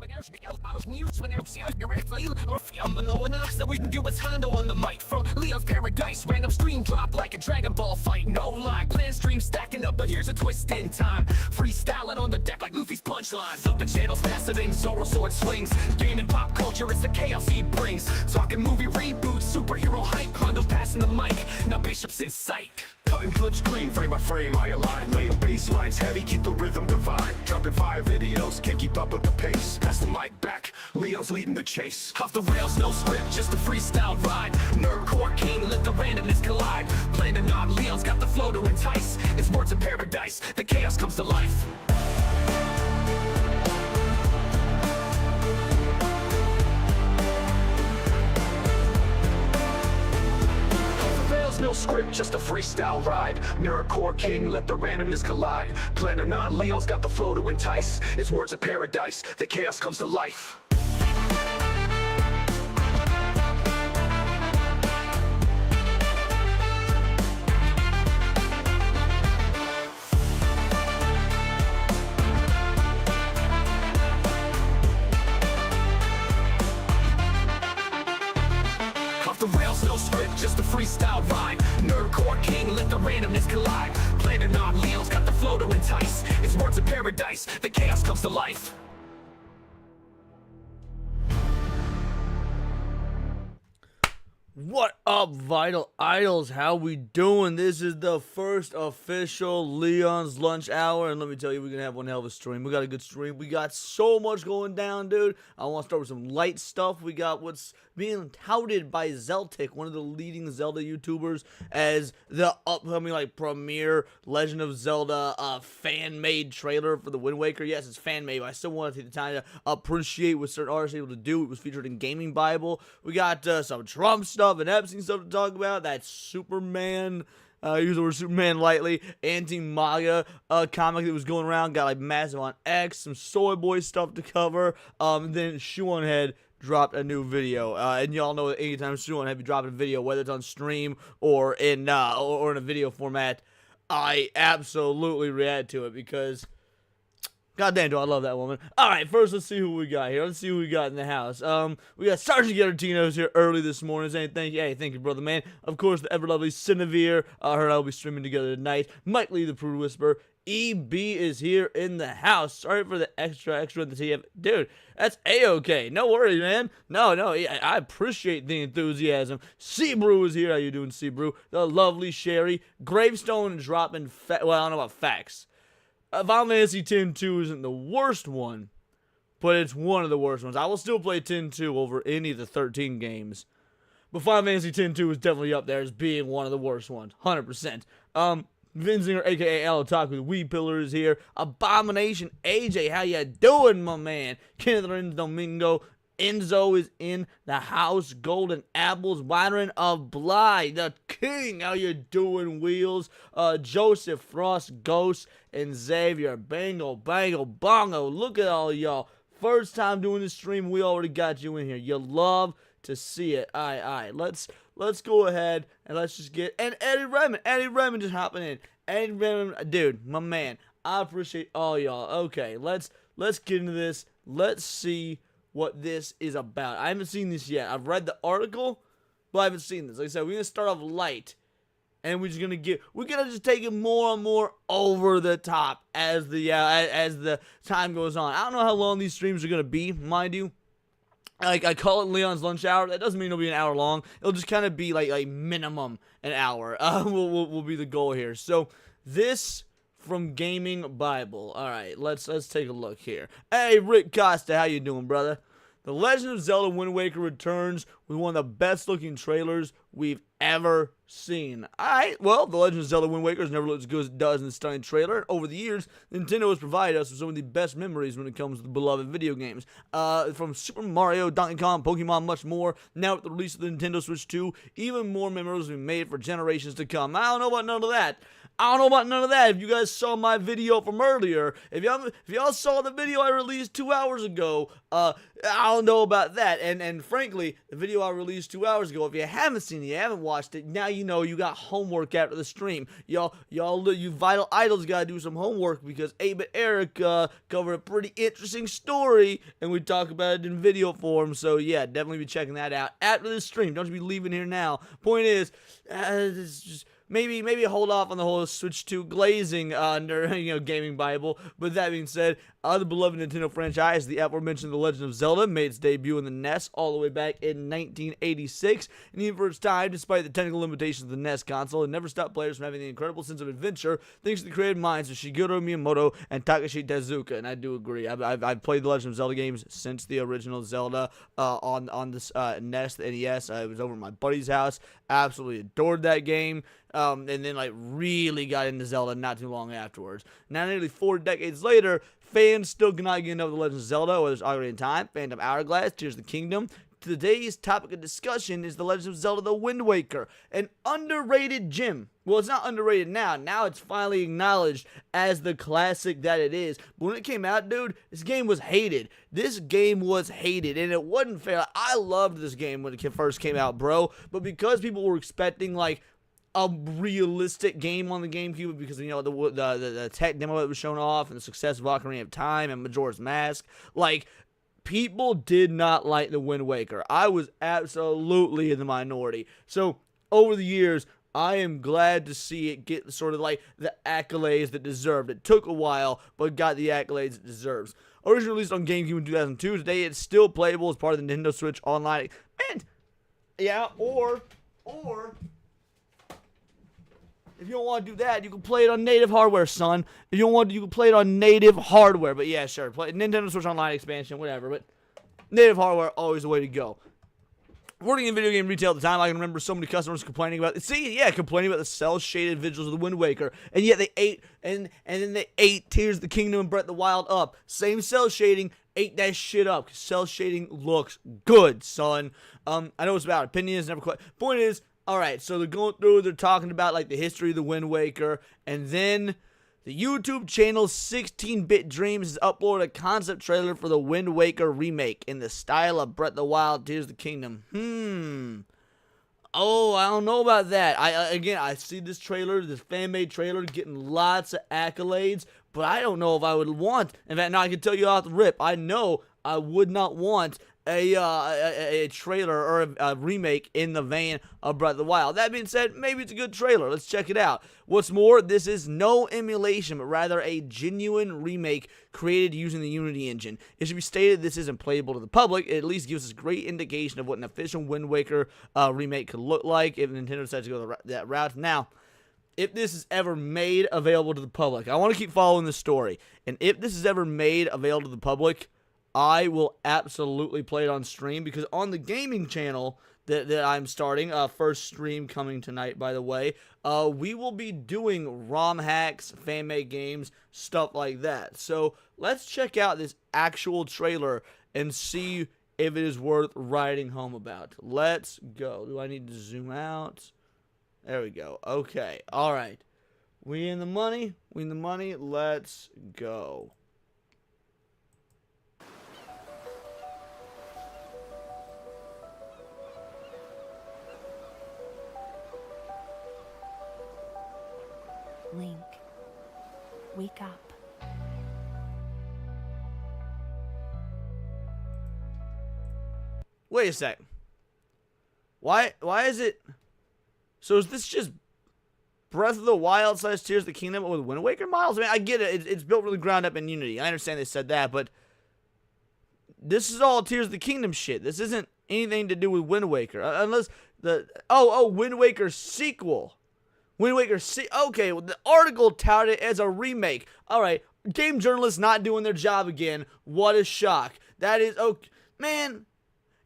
So we do what's Hondo on the mic from Leo's Paradise. Random stream drop like a Dragon Ball fight. No lie, plan stream stacking up, but here's a twist in time. Freestyling on the deck like Luffy's punchlines. Up the channels faster than Zoro sword swings. Gaming pop culture, it's the chaos he brings. Talking movie reboots, superhero hype. Hondo passing the mic, now Bishop's in sight. Cutting flip screen, frame by frame, I align. Laying bass lines heavy, keep the rhythm divine. Dropping 5 videos, can't keep up with the pace. Pass the mic back, Leo's leading the chase. Off the rails, no script, just a freestyle ride. Nerdcore king, let the randomness collide. Planning on Leo's got the flow to entice. It's words of paradise, the chaos comes to life. No script, just a freestyle ride. Nerdcore king, let the randomness collide. Planning on Leo's got the flow to entice. It's words of paradise, the chaos comes to life. The rails, no script, just a freestyle rhyme. Nerdcore king, let the randomness collide. Planning on Leo's got the flow to entice. It's words of paradise, the chaos comes to life. What up, Vital Idols? How we doing? This is the first official Leon's Lunch Hour, and let me tell you, we're gonna have one hell of a stream. We got a good stream. We got so much going down, dude. I want to start with some light stuff. We got what's being touted by Zeltic, one of the leading Zelda YouTubers, as the upcoming like premiere Legend of Zelda fan-made trailer for the Wind Waker. Yes, it's fan-made, but I still want to take the time to appreciate what certain artists are able to do. It was featured in Gaming Bible. We got some Trump stuff and Epstein stuff to talk about. That's Superman. Use the word Superman lightly. Anti-MAGA comic that was going around. Got like massive on X. Some Soy Boy stuff to cover. Then Shoe0n had dropped a new video. And y'all know that anytime Shoe0n had be dropping a video, whether it's on stream or in a video format, I absolutely react to it because God damn, do I love that woman. Alright, first let's see who we got here. Let's see who we got in the house. We got Sergeant Guillertino's here early this morning saying thank you. Hey, thank you, brother man. Of course, the ever lovely Cinevere. Her and I will be streaming together tonight. Mike Lee, the Prude Whisperer. EB is here in the house. Sorry for the extra in the TF. Dude, that's A-okay. No worries, man. No, I appreciate the enthusiasm. Seabrew is here. How you doing, Seabrew? The lovely Sherry. Gravestone dropping well, I don't know about facts. Final Fantasy X-2 isn't the worst one, but it's one of the worst ones. I will still play X-2 over any of the 13 games, but Final Fantasy X-2 is definitely up there as being one of the worst ones, 100%. Vinzinger, aka Alataku, the Weed Pillar is here. Abomination AJ, how ya doing, my man? Kenneth Renz Domingo. Enzo is in the house. Golden Apples, Byron of Bly, the king. How you doing, Wheels? Joseph Frost, Ghost, and Xavier. Bango, bango, bongo. Look at all y'all. First time doing this stream, we already got you in here. You love to see it. Alright. Let's go ahead and let's just get and Eddie Redmond just hopping in. Eddie Redmond, dude, my man. I appreciate all y'all. Okay, let's get into this. Let's see what this is about. I haven't seen this yet. I've read the article, but I haven't seen this. Like I said, we're gonna start off light, and we're gonna just take it more and more over the top as the time goes on. I don't know how long these streams are gonna be, mind you. Like I call it Leon's Lunch Hour. That doesn't mean it'll be an hour long. It'll just kind of be like minimum an hour. Will be the goal here. So this from Gaming Bible. All right, let's take a look here. Hey, Rick Costa, how you doing, brother? The Legend of Zelda Wind Waker returns with one of the best looking trailers we've ever seen. Alright, well, The Legend of Zelda Wind Waker has never looked as good as it does in the stunning trailer. Over the years, Nintendo has provided us with some of the best memories when it comes to the beloved video games. From Super Mario, Donkey Kong, Pokemon, much more. Now with the release of the Nintendo Switch 2, even more memories will be made for generations to come. I don't know about none of that. I don't know about none of that. If you guys saw my video from earlier, if y'all saw the video I released 2 hours ago, I don't know about that. And frankly, the video I released 2 hours ago, if you haven't seen it, you haven't watched it, now you know you got homework after the stream. Y'all, you vital idols gotta do some homework because 8-Bit Eric covered a pretty interesting story, and we talk about it in video form. So yeah, definitely be checking that out after this stream. Don't you be leaving here now. Point is, it's just maybe hold off on the whole switch to glazing under gaming Bible. But that being said, the beloved Nintendo franchise, the aforementioned The Legend of Zelda, made its debut in the NES all the way back in 1986, and even for its time, despite the technical limitations of the NES console, it never stopped players from having the incredible sense of adventure thanks to the creative minds of Shigeru Miyamoto and Takashi Tezuka. And I do agree. I've played The Legend of Zelda games since the original Zelda on this NES, the NES. I was over at my buddy's house, absolutely adored that game. And then like really got into Zelda not too long afterwards. Now nearly 4 decades later, fans still cannot get enough of The Legend of Zelda, whether it's Ocarina of Time, Phantom Hourglass, Tears of the Kingdom. Today's topic of discussion is The Legend of Zelda: The Wind Waker, an underrated gem. Well, it's not underrated now. Now it's finally acknowledged as the classic that it is. But when it came out, dude, this game was hated. This game was hated, and it wasn't fair. I loved this game when it first came out, bro. But because people were expecting, like, a realistic game on the GameCube because, the tech demo that was shown off and the success of Ocarina of Time and Majora's Mask, like, people did not like the Wind Waker. I was absolutely in the minority. So, over the years, I am glad to see it get sort of like the accolades that deserved. It took a while, but got the accolades it deserves. Originally released on GameCube in 2002, today it's still playable as part of the Nintendo Switch Online. And, yeah, or if you don't want to do that, you can play it on native hardware, son. If you don't want to, you can play it on native hardware. But yeah, sure, play Nintendo Switch Online expansion, whatever. But native hardware, always the way to go. Working in video game retail at the time, I can remember so many customers complaining about complaining about the cel-shaded visuals of the Wind Waker, and yet they ate and then they ate Tears of the Kingdom and Breath of the Wild up. Same cel shading, ate that shit up. 'Cause cel shading looks good, son. I know it's about opinions, never quite. Point is, all right, so they're going through, they're talking about like the history of the Wind Waker, and then the YouTube channel 16-Bit Dreams has uploaded a concept trailer for the Wind Waker remake in the style of Breath of the Wild, Tears of the Kingdom. Oh, I don't know about that. I see this trailer, this fan-made trailer, getting lots of accolades, but I don't know if I would want. In fact, now I can tell you off the rip, I know I would not want a trailer or a remake in the vein of Breath of the Wild. That being said, maybe it's a good trailer. Let's check it out. What's more, this is no emulation, but rather a genuine remake created using the Unity engine. It should be stated this isn't playable to the public. It at least gives us great indication of what an official Wind Waker remake could look like if Nintendo decides to go that route. Now, if this is ever made available to the public, I want to keep following this story, and if this is ever made available to the public, I will absolutely play it on stream, because on the gaming channel that I'm starting, first stream coming tonight, by the way, we will be doing ROM hacks, fan-made games, stuff like that. So let's check out this actual trailer and see if it is worth writing home about. Let's go. Do I need to zoom out? There we go. Okay. All right. We in the money? We in the money? Let's go. Link, wake up. Wait a sec. Why is it? So is this just Breath of the Wild / Tears of the Kingdom with Wind Waker models? I mean, I get it. It's built really ground up in Unity. I understand they said that, but this is all Tears of the Kingdom shit. This isn't anything to do with Wind Waker, unless the Wind Waker sequel. Wind Waker okay, well, the article touted it as a remake. Alright, game journalists not doing their job again. What a shock. That is, okay. Man,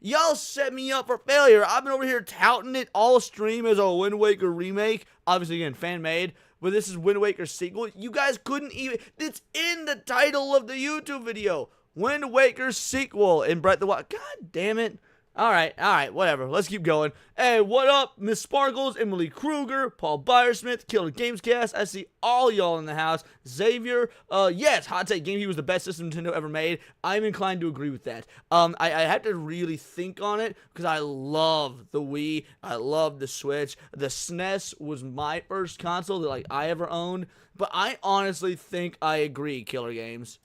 y'all set me up for failure. I've been over here touting it all stream as a Wind Waker remake. Obviously, again, fan-made. But this is Wind Waker sequel. You guys couldn't even, it's in the title of the YouTube video. Wind Waker sequel in Breath of the Wild. God damn it. All right, whatever. Let's keep going. Hey, what up, Miss Sparkles, Emily Kruger, Paul Byersmith, Killer Gamescast. I see all y'all in the house. Xavier, yes, Hot Take GameCube was the best system Nintendo ever made. I'm inclined to agree with that. I have to really think on it because I love the Wii. I love the Switch. The SNES was my first console that like I ever owned. But I honestly think I agree, Killer Games.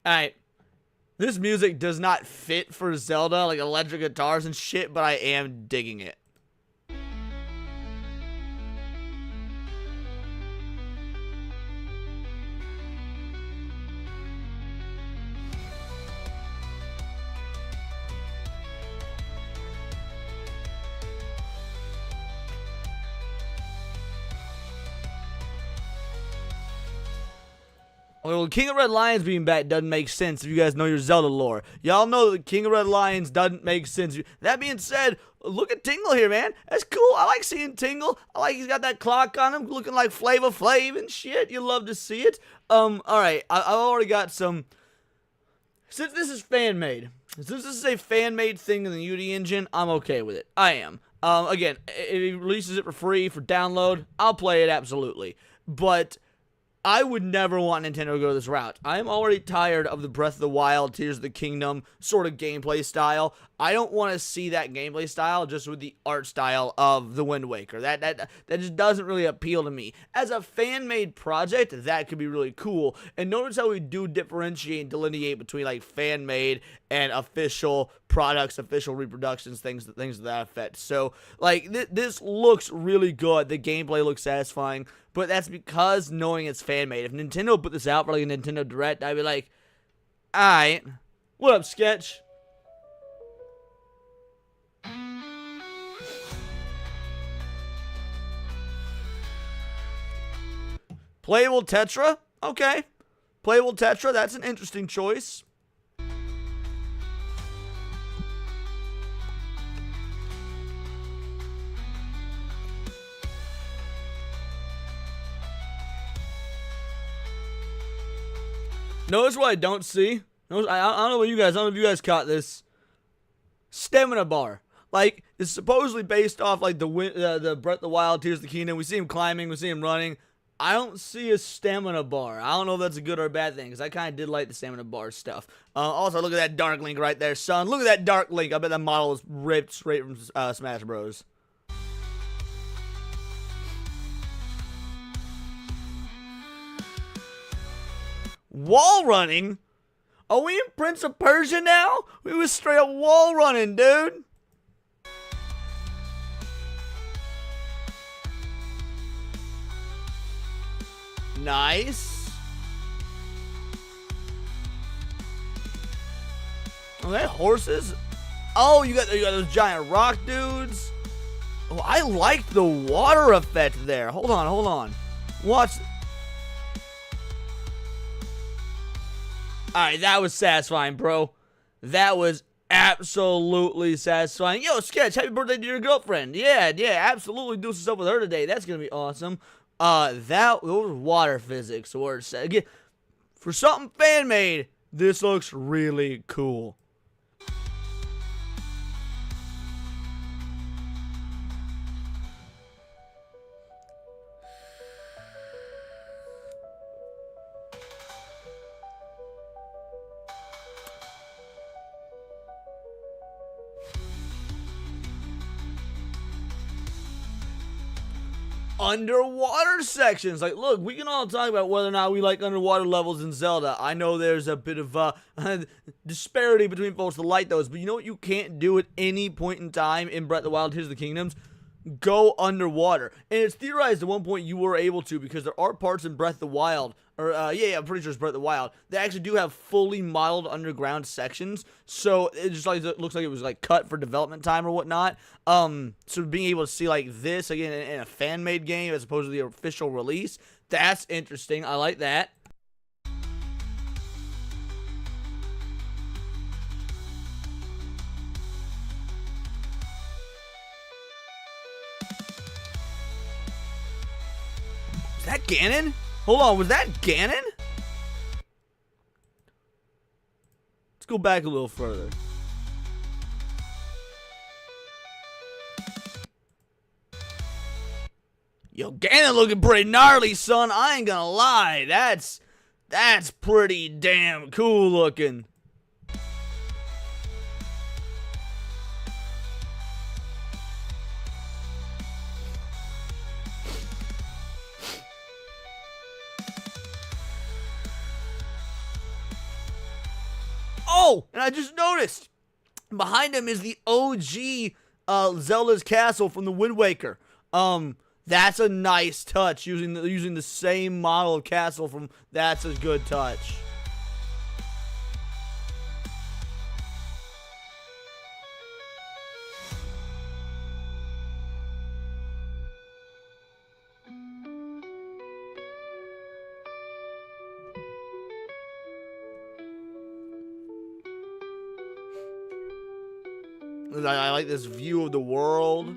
Alright, this music does not fit for Zelda, like electric guitars and shit, but I am digging it. Well, King of Red Lions being back doesn't make sense if you guys know your Zelda lore. Y'all know that King of Red Lions doesn't make sense. That being said, look at Tingle here, man. That's cool. I like seeing Tingle. I like he's got that clock on him looking like Flavor Flav and shit. You love to see it. Alright, I've already got some... Since this is fan-made, since this is a fan-made thing in the Unity engine, I'm okay with it. I am. Again, if he releases it for free, for download, I'll play it absolutely. But... I would never want Nintendo to go this route. I am already tired of the Breath of the Wild, Tears of the Kingdom sort of gameplay style. I don't want to see that gameplay style just with the art style of the Wind Waker. That just doesn't really appeal to me. As a fan-made project, that could be really cool. And notice how we do differentiate and delineate between like fan-made and official products, official reproductions, things to that effect. So like this looks really good. The gameplay looks satisfying. But that's because knowing it's fan-made. If Nintendo put this out for like a Nintendo Direct, I'd be like, alright, what up, Sketch? Playable Tetra? Okay. Playable Tetra, that's an interesting choice. Notice what I don't see. Notice, I don't know what you guys. I don't know if you guys caught this. Stamina bar. Like it's supposedly based off like the Breath of the Wild, Tears of the Kingdom. We see him climbing. We see him running. I don't see a stamina bar. I don't know if that's a good or a bad thing because I kind of did like the stamina bar stuff. Also, look at that Dark Link right there, son. Look at that Dark Link. I bet that model was ripped straight from Smash Bros. Wall running? Are we in Prince of Persia now? We was straight up wall running, dude. Nice. Okay, horses. Oh, you got those giant rock dudes. Oh, I like the water effect there. Hold on. Watch. Alright, that was satisfying, bro. That was absolutely satisfying. Yo, Sketch, happy birthday to your girlfriend. Yeah, absolutely do some stuff with her today. That's gonna be awesome. Those water physics were again for something fan-made. This looks really cool. Underwater sections. Like, look, we can all talk about whether or not we like underwater levels in Zelda. I know there's a bit of disparity between folks that like those, but you know what you can't do at any point in time in Breath of the Wild, Tears of the Kingdoms? Go underwater. And it's theorized at one point you were able to because there are parts in Breath of the Wild, or yeah, I'm pretty sure it's Breath of the Wild, that actually do have fully modeled underground sections. So it just like it looks like it was like cut for development time or whatnot. So being able to see like this again in a fan-made game as opposed to the official release, that's interesting. I like that. that Ganon? Hold on, was that Ganon? Let's go back a little further. Yo, Ganon looking pretty gnarly, son. I ain't gonna lie. That's pretty damn cool looking. Oh, and I just noticed behind him is the OG Zelda's castle from the Wind Waker. That's a nice touch, using the same model of castle from. That's a good touch. I like this view of the world.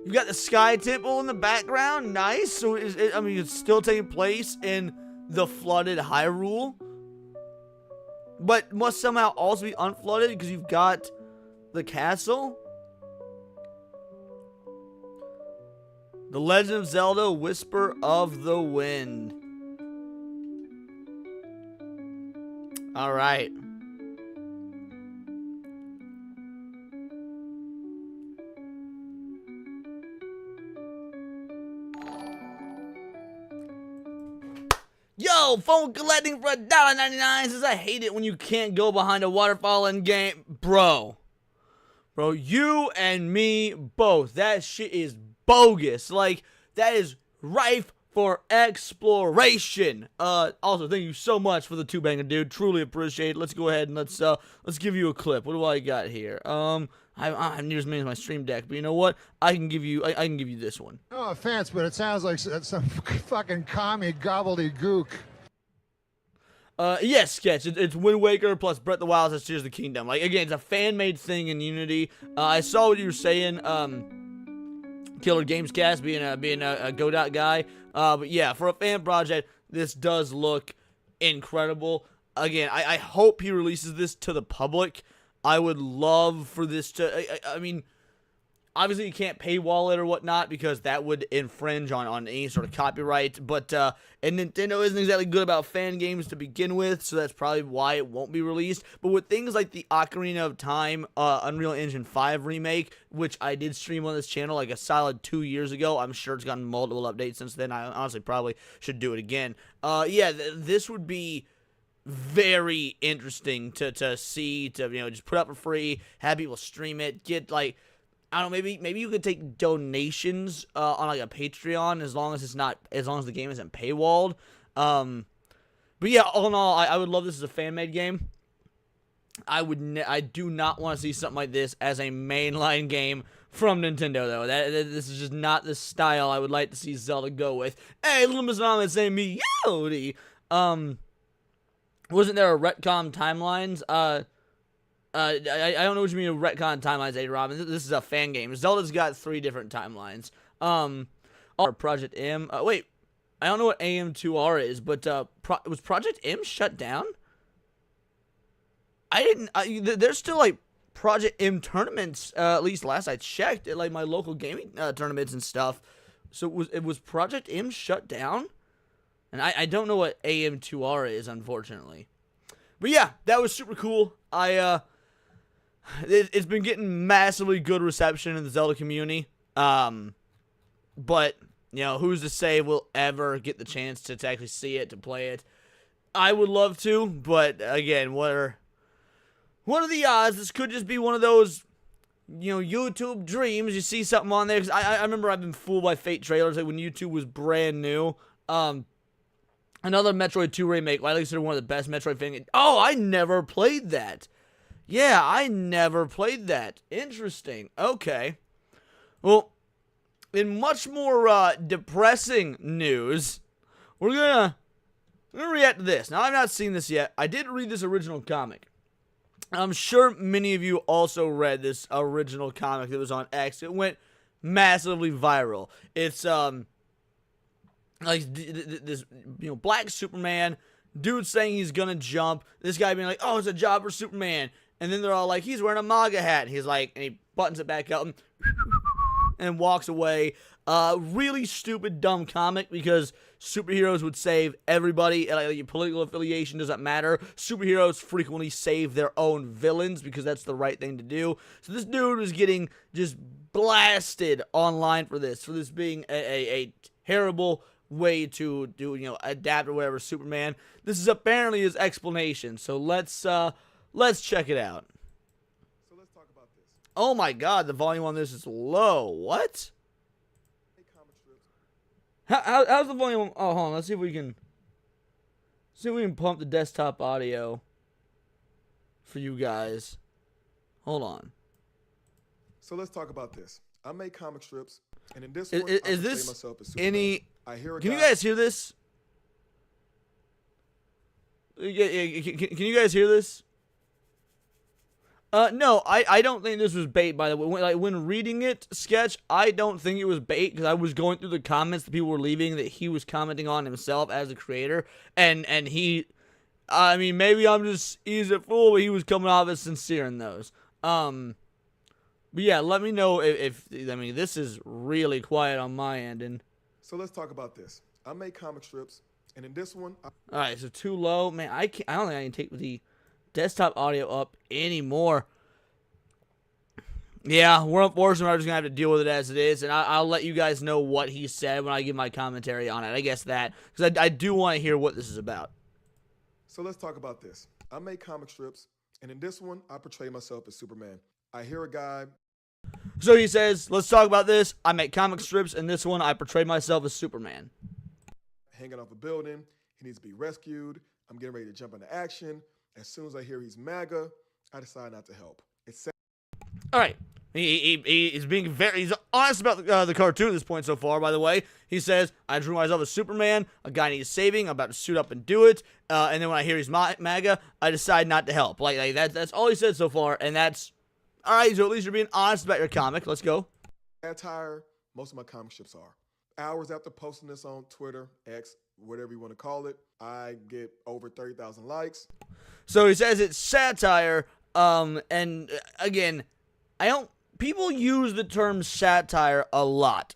You got the Sky Temple in the background. Nice. So, I mean, it's still taking place in the flooded Hyrule, but must somehow also be unflooded because you've got the castle. The Legend of Zelda: Whisper of the Wind. All right. Yo, phone collecting for $1.99 says I hate it when you can't go behind a waterfall in game. Bro, you and me both. That shit is bogus. Like, that is rife for exploration. Also, thank you so much for the 2-banger, dude. Truly appreciate it. Let's go ahead and let's give you a clip. What do I got here? I have near as many as my stream deck, but you know what? I can give you this one. No offense, but it sounds like some fucking commie gobbledygook. Yes, Sketch. It's Wind Waker plus Breath of the Wild. That's Tears of the Kingdom. Like, again, it's a fan-made thing in Unity. I saw what you were saying. Killer Games Cast being a Godot guy. But yeah, for a fan project, this does look incredible. Again, I hope he releases this to the public. I would love for this to, I mean, obviously you can't paywall it or whatnot because that would infringe on any sort of copyright, but, and Nintendo isn't exactly good about fan games to begin with, so that's probably why it won't be released. But with things like the Ocarina of Time, Unreal Engine 5 remake, which I did stream on this channel like a solid 2 years ago, I'm sure it's gotten multiple updates since then. I honestly probably should do it again. Yeah, this would be very interesting to see, to, you know, just put up for free, have people stream it, get, like, I don't know, maybe you could take donations on like a Patreon as long as the game isn't paywalled. But yeah, all in all, I would love this as a fan-made game. I do not want to see something like this as a mainline game from Nintendo, though. This is just not the style I would like to see Zelda go with. Hey, little Miss Mom, it's me, Yodi. Wasn't there a retcon timelines? I don't know what you mean with retcon timelines, A. Robin. This is a fan game. Zelda's got 3 different timelines. Project M. Wait, I don't know what AM2R is, but was Project M shut down? There's still like Project M tournaments. At least last I checked, at like my local gaming tournaments and stuff. So was Project M shut down? And I don't know what AM2R is, unfortunately. But yeah, that was super cool. It's been getting massively good reception in the Zelda community. But, you know, who's to say we'll ever get the chance to actually see it, to play it? I would love to, but again, what are the odds? This could just be one of those, you know, YouTube dreams. You see something on there. Because I remember I've been fooled by fake trailers like when YouTube was brand new. Another Metroid 2 remake, widely considered one of the best Metroid things. Oh, I never played that. Yeah, I never played that. Interesting. Okay. Well, in much more depressing news, we're gonna react to this. Now, I've not seen this yet. I did read this original comic. I'm sure many of you also read this original comic that was on X. It went massively viral. It's like this black Superman dude saying he's gonna jump. This guy being like, oh, it's a job for Superman. And then they're all like, he's wearing a MAGA hat. And he's like, and he buttons it back up and walks away. Really stupid, dumb comic because superheroes would save everybody. Like, your political affiliation doesn't matter. Superheroes frequently save their own villains because that's the right thing to do. So this dude was getting just blasted online for this being a terrible way to do, adapt or whatever Superman. This is apparently his explanation. So let's check it out. So let's talk about this. Oh my god, the volume on this is low. What? How's the volume? Oh, hold on. Let's see if we can pump the desktop audio for you guys. Hold on. So let's talk about this. I make comic strips, and in this Is, one, is I portray this myself as Superman. any? I hear a Can you guy- guys hear this? Can you guys hear this? No, I don't think this was bait, by the way. When reading it, Sketch, I don't think it was bait, because I was going through the comments that people were leaving that he was commenting on himself as a creator, and he, I mean, maybe I'm just easy a fool, but he was coming off as sincere in those. But yeah, let me know if I mean, this is really quiet on my end, and... So let's talk about this. I make comic strips, and in this one, Alright, so too low. Man, I don't think I can take the desktop audio up anymore. Yeah, we're unfortunately just going to have to deal with it as it is, and I'll let you guys know what he said when I give my commentary on it. I guess that, because I do want to hear what this is about. So let's talk about this. I make comic strips, and in this one, I portray myself as Superman. I hear a guy... So he says, let's talk about this. I make comic strips, and this one, I portray myself as Superman. hanging off a building. He needs to be rescued. I'm getting ready to jump into action. As soon as I hear he's MAGA, I decide not to help. It's sad. All right. He's being he's honest about the cartoon at this point so far, by the way. He says, I drew myself as Superman, a guy needs saving, I'm about to suit up and do it, and then when I hear he's MAGA, I decide not to help. Like that's all he said so far, and that's, all right, so at least you're being honest about your comic. Let's go. Satire, most of my comic strips are. Hours after posting this on Twitter, X, whatever you want to call it, I get over 30,000 likes. So he says it's satire, and again, people use the term satire a lot.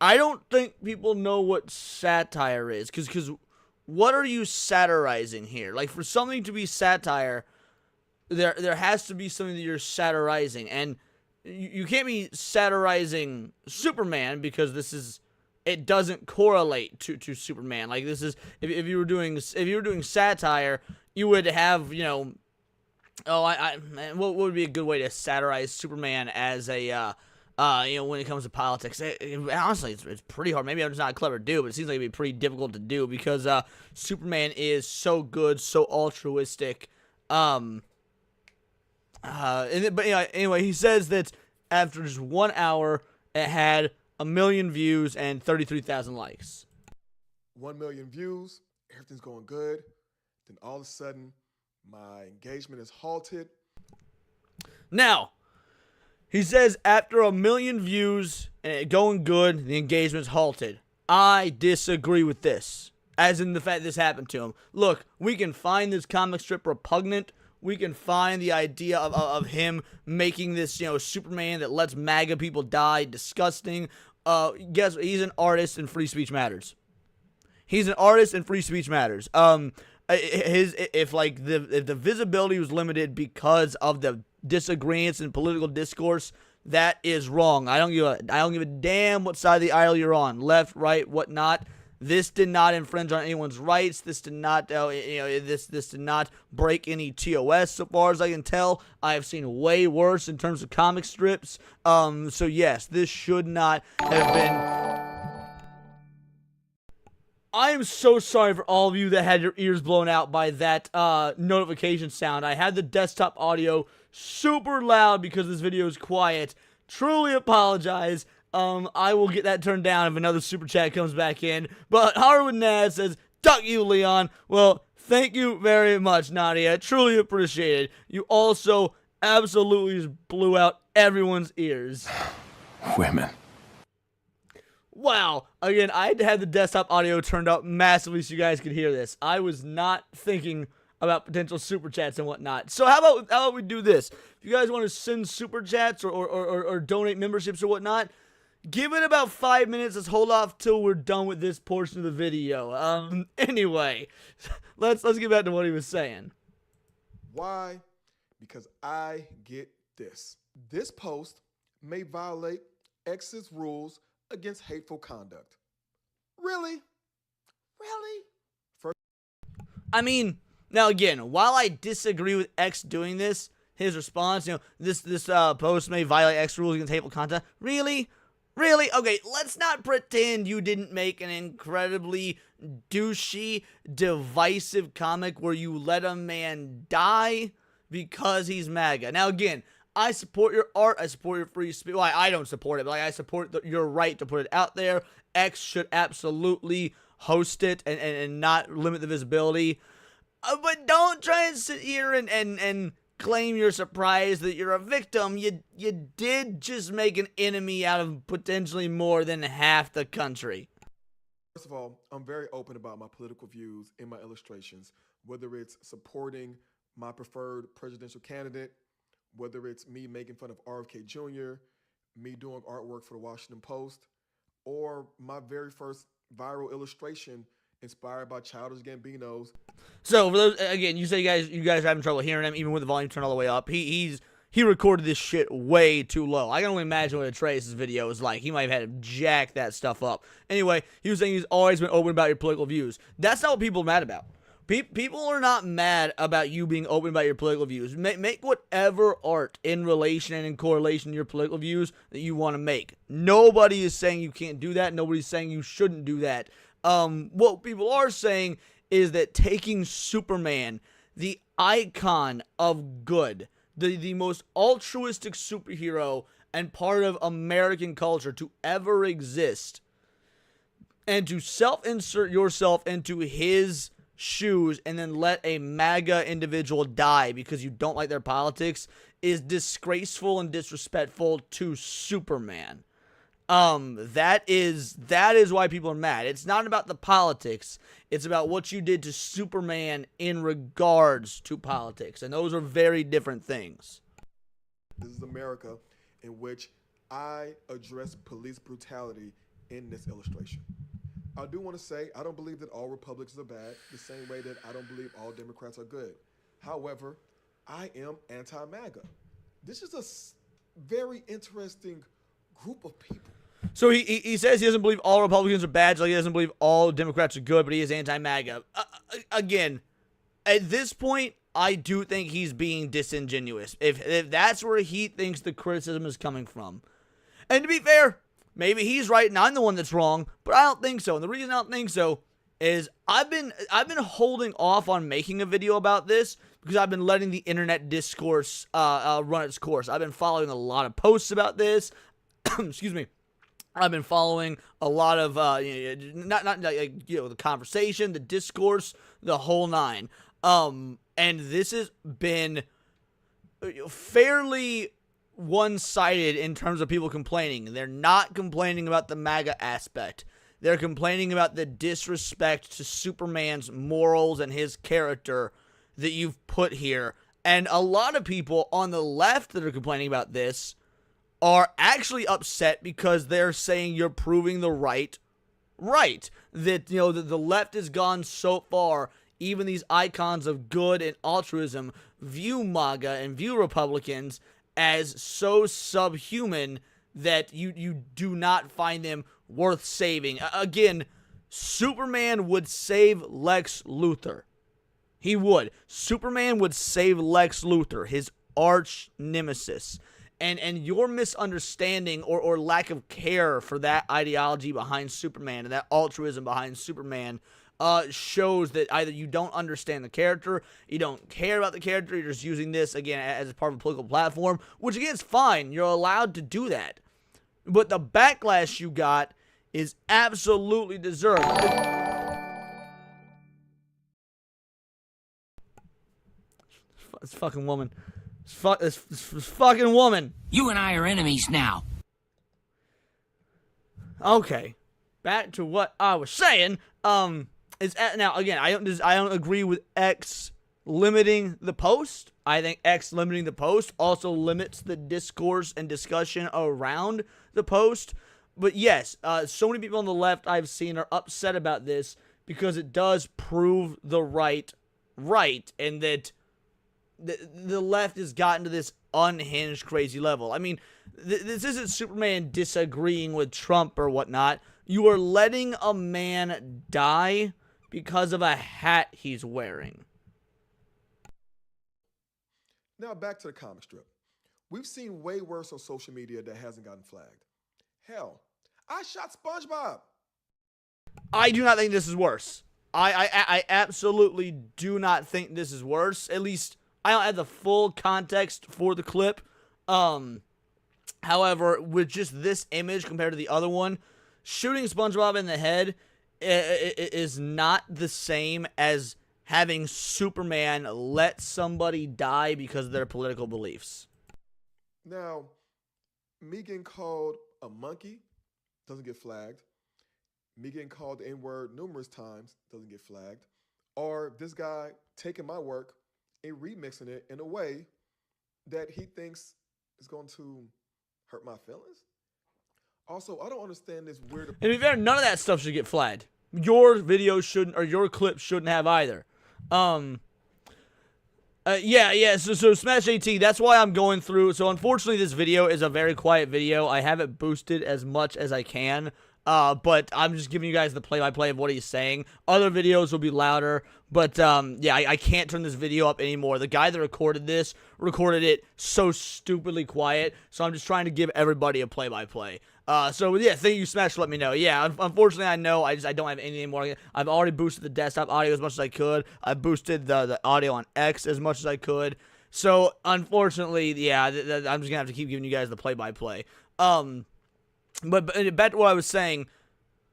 I don't think people know what satire is, because what are you satirizing here? Like, for something to be satire, there has to be something that you're satirizing, and you can't be satirizing Superman, because it doesn't correlate to Superman. Like, this is, if you were doing satire, you would have, what would be a good way to satirize Superman as a, when it comes to politics? Honestly, it's pretty hard. Maybe I'm just not a clever dude, but it seems like it'd be pretty difficult to do, because Superman is so good, so altruistic. Anyway, he says that after just 1 hour, it had 1 million views and 33,000 likes. 1 million views, everything's going good. Then all of a sudden, my engagement is halted. Now, he says after 1 million views and it going good, the engagement's halted. I disagree with this, as in the fact this happened to him. Look, we can find this comic strip repugnant. We can find the idea of him making this, Superman that lets MAGA people die disgusting. Guess what? He's an artist and free speech matters. He's an artist and free speech matters. If the visibility was limited because of the disagreements in political discourse, that is wrong. I don't give a damn what side of the aisle you're on, left, right, whatnot. This did not infringe on anyone's rights. This did not, this did not break any TOS, so far as I can tell. I have seen way worse in terms of comic strips. So yes, this should not have been. I am so sorry for all of you that had your ears blown out by that notification sound. I had the desktop audio super loud because this video is quiet. Truly apologize. I will get that turned down if another super chat comes back in. But Harwood Naz says, Duck you, Leon. Well, thank you very much, Nadia. I truly appreciate it. You also absolutely just blew out everyone's ears. Women. Wow. Again, I had to have the desktop audio turned up massively so you guys could hear this. I was not thinking about potential super chats and whatnot. So how about we do this? If you guys want to send super chats or donate memberships or whatnot, give it about 5 minutes. Let's hold off till we're done with this portion of the video. Anyway, let's get back to what he was saying. Why? Because I get this. This post may violate X's rules against hateful conduct. Really? Really? I mean, now again, while I disagree with X doing this, his response, this post may violate X rules against hateful content. Really? Really? Okay, let's not pretend you didn't make an incredibly douchey, divisive comic where you let a man die because he's MAGA. Now again, I support your art, I support your free speech. Well, I don't support it, but I support your right to put it out there. X should absolutely host it and not limit the visibility. But don't try and sit here and claim you're surprised that you're a victim. You did just make an enemy out of potentially more than half the country. First of all, I'm very open about my political views in my illustrations, whether it's supporting my preferred presidential candidate, whether it's me making fun of RFK Jr., me doing artwork for the Washington Post, or my very first viral illustration inspired by Childish Gambino's. So for those, again, you say you guys are having trouble hearing him even with the volume turned all the way up. He recorded this shit way too low. I can only imagine what Trace's video is like. He might have had to jack that stuff up. Anyway, he was saying he's always been open about your political views. That's not what people are mad about. People are not mad about you being open about your political views. Make whatever art in relation and in correlation to your political views that you want to make. Nobody is saying you can't do that. Nobody's saying you shouldn't do that. What people are saying is that taking Superman, the icon of good, the most altruistic superhero and part of American culture to ever exist, and to self-insert yourself into his shoes and then let a MAGA individual die because you don't like their politics is disgraceful and disrespectful to Superman. That is why people are mad. It's not about the politics. It's about what you did to Superman in regards to politics. And those are very different things. This is America, in which I address police brutality in this illustration. I do want to say I don't believe that all Republicans are bad, the same way that I don't believe all Democrats are good. However, I am anti-MAGA. This is a very interesting group of people. So he says he doesn't believe all Republicans are bad, like he doesn't believe all Democrats are good, but he is anti-MAGA. Again, at this point, I do think he's being disingenuous. If that's where he thinks the criticism is coming from. And to be fair, maybe he's right and I'm the one that's wrong, but I don't think so. And the reason I don't think so is I've been holding off on making a video about this because I've been letting the internet discourse run its course. I've been following a lot of posts about this. Excuse me. I've been following a lot of the conversation, the discourse, the whole nine. And this has been fairly one-sided in terms of people complaining. They're not complaining about the MAGA aspect. They're complaining about the disrespect to Superman's morals and his character that you've put here. And a lot of people on the left that are complaining about this are actually upset because they're saying you're proving the right. That, the left has gone so far, even these icons of good and altruism view MAGA and view Republicans as so subhuman that you do not find them worth saving. Again, Superman would save Lex Luthor. He would. Superman would save Lex Luthor, his arch nemesis. And your misunderstanding or lack of care for that ideology behind Superman and that altruism behind Superman shows that either you don't understand the character, you don't care about the character, you're just using this, again, as part of a political platform, which, again, is fine. You're allowed to do that. But the backlash you got is absolutely deserved. this fucking woman. This fucking woman. You and I are enemies now. Okay, back to what I was saying. Now again, I don't agree with X limiting the post. I think X limiting the post also limits the discourse and discussion around the post. But yes, so many people on the left I've seen are upset about this because it does prove the right, and that the left has gotten to this unhinged, crazy level. I mean, this isn't Superman disagreeing with Trump or whatnot. You are letting a man die because of a hat he's wearing. Now back to the comic strip. We've seen way worse on social media that hasn't gotten flagged. Hell, I shot SpongeBob. I do not think this is worse. I absolutely do not think this is worse. At least I don't have the full context for the clip. However, with just this image compared to the other one, shooting SpongeBob in the head is not the same as having Superman let somebody die because of their political beliefs. Now, me getting called a monkey doesn't get flagged. Me getting called the N-word numerous times doesn't get flagged. Or this guy taking my work and remixing it in a way that he thinks is going to hurt my feelings. Also, I don't understand this weird... And to be fair, none of that stuff should get flagged. Your video shouldn't, or your clip shouldn't have either. So Smash AT, that's why I'm going through. So unfortunately, this video is a very quiet video. I have it boosted as much as I can. But I'm just giving you guys the play-by-play of what he's saying. Other videos will be louder, but I can't turn this video up anymore. The guy that recorded this recorded it so stupidly quiet, so I'm just trying to give everybody a play-by-play. So yeah, thank you, Smash, for letting me know. Yeah, unfortunately, I know I don't have anything more. I've already boosted the desktop audio as much as I could. I boosted the audio on X as much as I could. So unfortunately, yeah, I'm just gonna have to keep giving you guys the play-by-play. But back to what I was saying,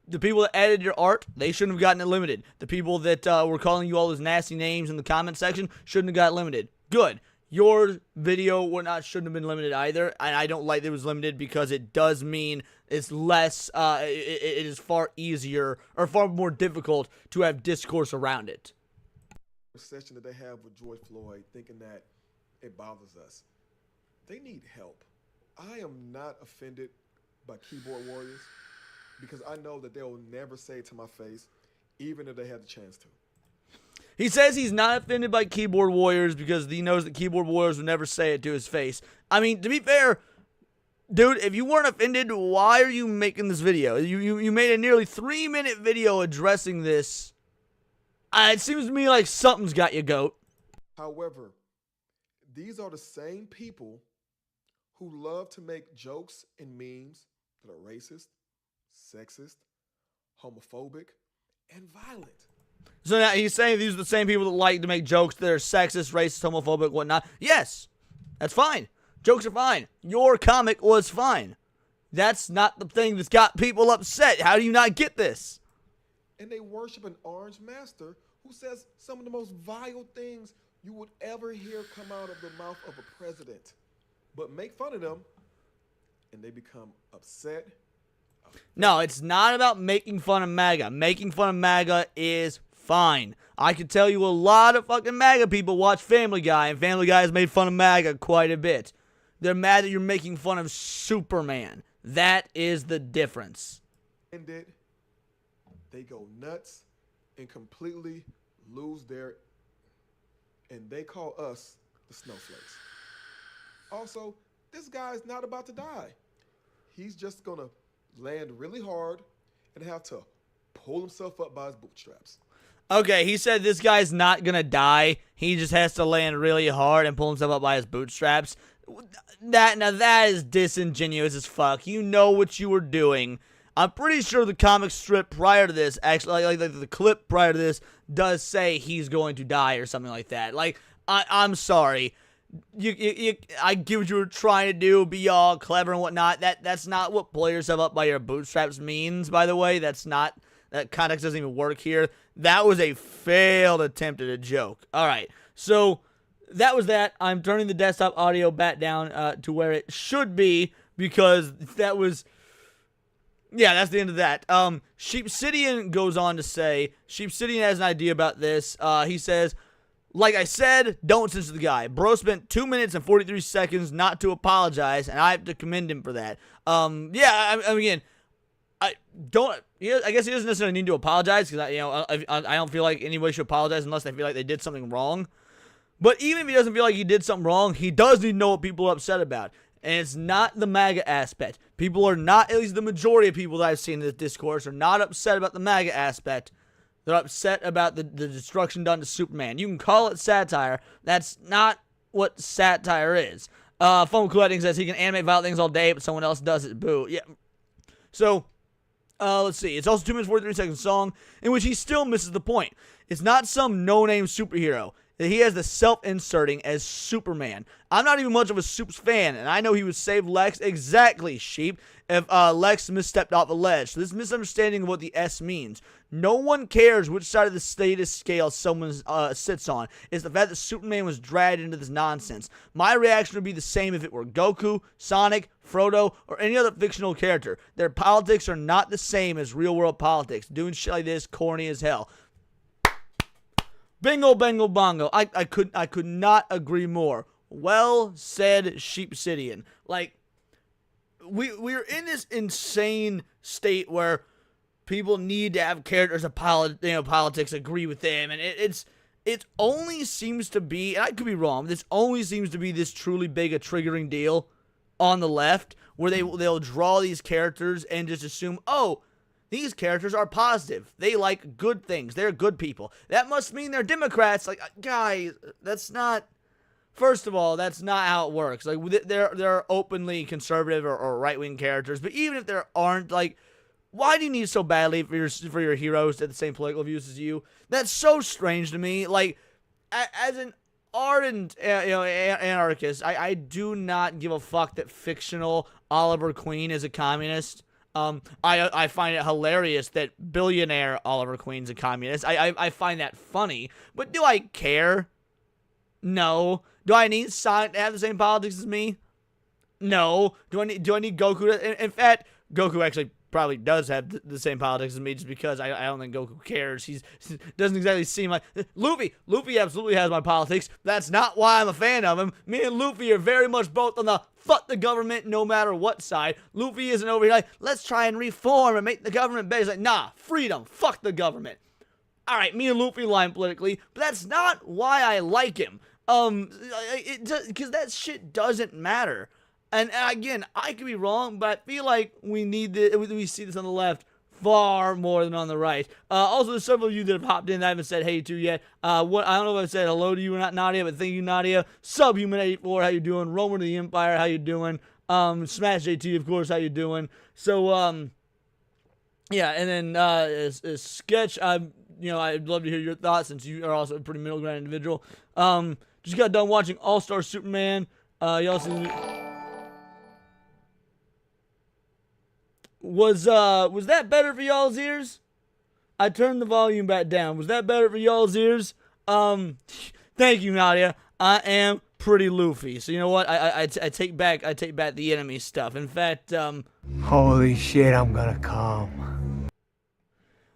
the people that edited your art, they shouldn't have gotten it limited. The people that were calling you all those nasty names in the comment section shouldn't have got limited. Good. Your video shouldn't have been limited either, and I don't like that it was limited because it does mean it's less, it is far easier, or far more difficult to have discourse around it. Session that they have with George Floyd, thinking that it bothers us. They need help. I am not offended by keyboard warriors because I know that they'll never say it to my face, even if they had the chance to. He says he's not offended by keyboard warriors because he knows that keyboard warriors would never say it to his face. I mean, to be fair, dude, if you weren't offended, why are you making this video? You made a nearly 3-minute video addressing this. It seems to me like something's got you, goat. However, these are the same people who love to make jokes and memes that are racist, sexist, homophobic, and violent. So now he's saying these are the same people that like to make jokes that are sexist, racist, homophobic, whatnot. Yes, that's fine. Jokes are fine. Your comic was fine. That's not the thing that's got people upset. How do you not get this? And they worship an orange master who says some of the most vile things you would ever hear come out of the mouth of a president. But make fun of them, and they become upset. No, it's not about making fun of MAGA. Making fun of MAGA is fine. I can tell you a lot of fucking MAGA people watch Family Guy, and Family Guy has made fun of MAGA quite a bit. They're mad that you're making fun of Superman. That is the difference. And they go nuts and completely lose their... And they call us the snowflakes. Also, this guy's not about to die. He's just going to land really hard and have to pull himself up by his bootstraps. Okay, he said this guy's not going to die. He just has to land really hard and pull himself up by his bootstraps. Now that is disingenuous as fuck. You know what you were doing. I'm pretty sure the comic strip prior to this, actually, like the clip prior to this, does say he's going to die or something like that. Like, I'm sorry. I get what you were trying to do, be all clever and whatnot. That's not what pull yourself up by your bootstraps means, by the way. That context doesn't even work here. That was a failed attempt at a joke. All right, so that was that. I'm turning the desktop audio back down to where it should be, because that was... Yeah, that's the end of that. Shoe0n goes on to say, Shoe0n has an idea about this. He says, like I said, don't censor the guy. Bro spent 2 minutes and 43 seconds not to apologize, and I have to commend him for that. Yeah, again, I guess he doesn't necessarily need to apologize, because I don't feel like anybody should apologize unless they feel like they did something wrong. But even if he doesn't feel like he did something wrong, he does need to know what people are upset about. And it's not the MAGA aspect. People are not, at least the majority of people that I've seen in this discourse, are not upset about the MAGA aspect. They're upset about the destruction done to Superman. You can call it satire. That's not what satire is. Phone Collecting says he can animate violent things all day, but someone else does it. Boo. Yeah. So, let's see. It's also 2 minutes 43 seconds song in which he still misses the point. It's not some no-name superhero. He has the self-inserting as Superman. I'm not even much of a Supes fan, and I know he would save Lex exactly, sheep, if Lex misstepped off a ledge. So this misunderstanding of what the S means. No one cares which side of the status scale someone sits on. It's the fact that Superman was dragged into this nonsense. My reaction would be the same if it were Goku, Sonic, Frodo, or any other fictional character. Their politics are not the same as real-world politics. Doing shit like this, corny as hell. Bingo, bango, bongo. I could not agree more. Well said, Shoe0n. Like, we're in this insane state where people need to have characters of politics agree with them, and it only seems to be, and I could be wrong, this only seems to be this truly big a triggering deal on the left, where they'll draw these characters and just assume, oh, these characters are positive. They like good things. They're good people. That must mean they're Democrats. Like, guys, that's not... First of all, that's not how it works. Like, they're openly conservative or right-wing characters. But even if there aren't, like, why do you need so badly for your heroes to have the same political views as you? That's so strange to me. Like, as an ardent anarchist, I do not give a fuck that fictional Oliver Queen is a communist. I find it hilarious that billionaire Oliver Queen's a communist. I find that funny. But do I care? No. Do I need Sonic to have the same politics as me? No. Do I need Goku to... In fact, Goku actually probably does have the same politics as me, just because I don't think Goku cares. He doesn't exactly seem like... Luffy absolutely has my politics. That's not why I'm a fan of him. Me and Luffy are very much both on the fuck the government no matter what side. Luffy isn't over here like, let's try and reform and make the government better. He's like, nah, freedom, fuck the government. Alright, me and Luffy line politically, but that's not why I like him. Because that shit doesn't matter. And again, I could be wrong, but I feel like we see this on the left far more than on the right. Also, there's several of you that have hopped in that I haven't said hey to yet. I don't know if I said hello to you or not, Nadia, but thank you, Nadia. Subhuman84, how you doing? Roman of the Empire, how you doing? Smash JT, of course, how you doing? So, yeah, and then Sketch, I'd love to hear your thoughts, since you are also a pretty middle ground individual. Just got done watching All-Star Superman. You also... Was that better for y'all's ears? I turned the volume back down. Was that better for y'all's ears? Thank you, Nadia. I am pretty Luffy. So you know what? I take back the enemy stuff. In fact, holy shit, I'm gonna come.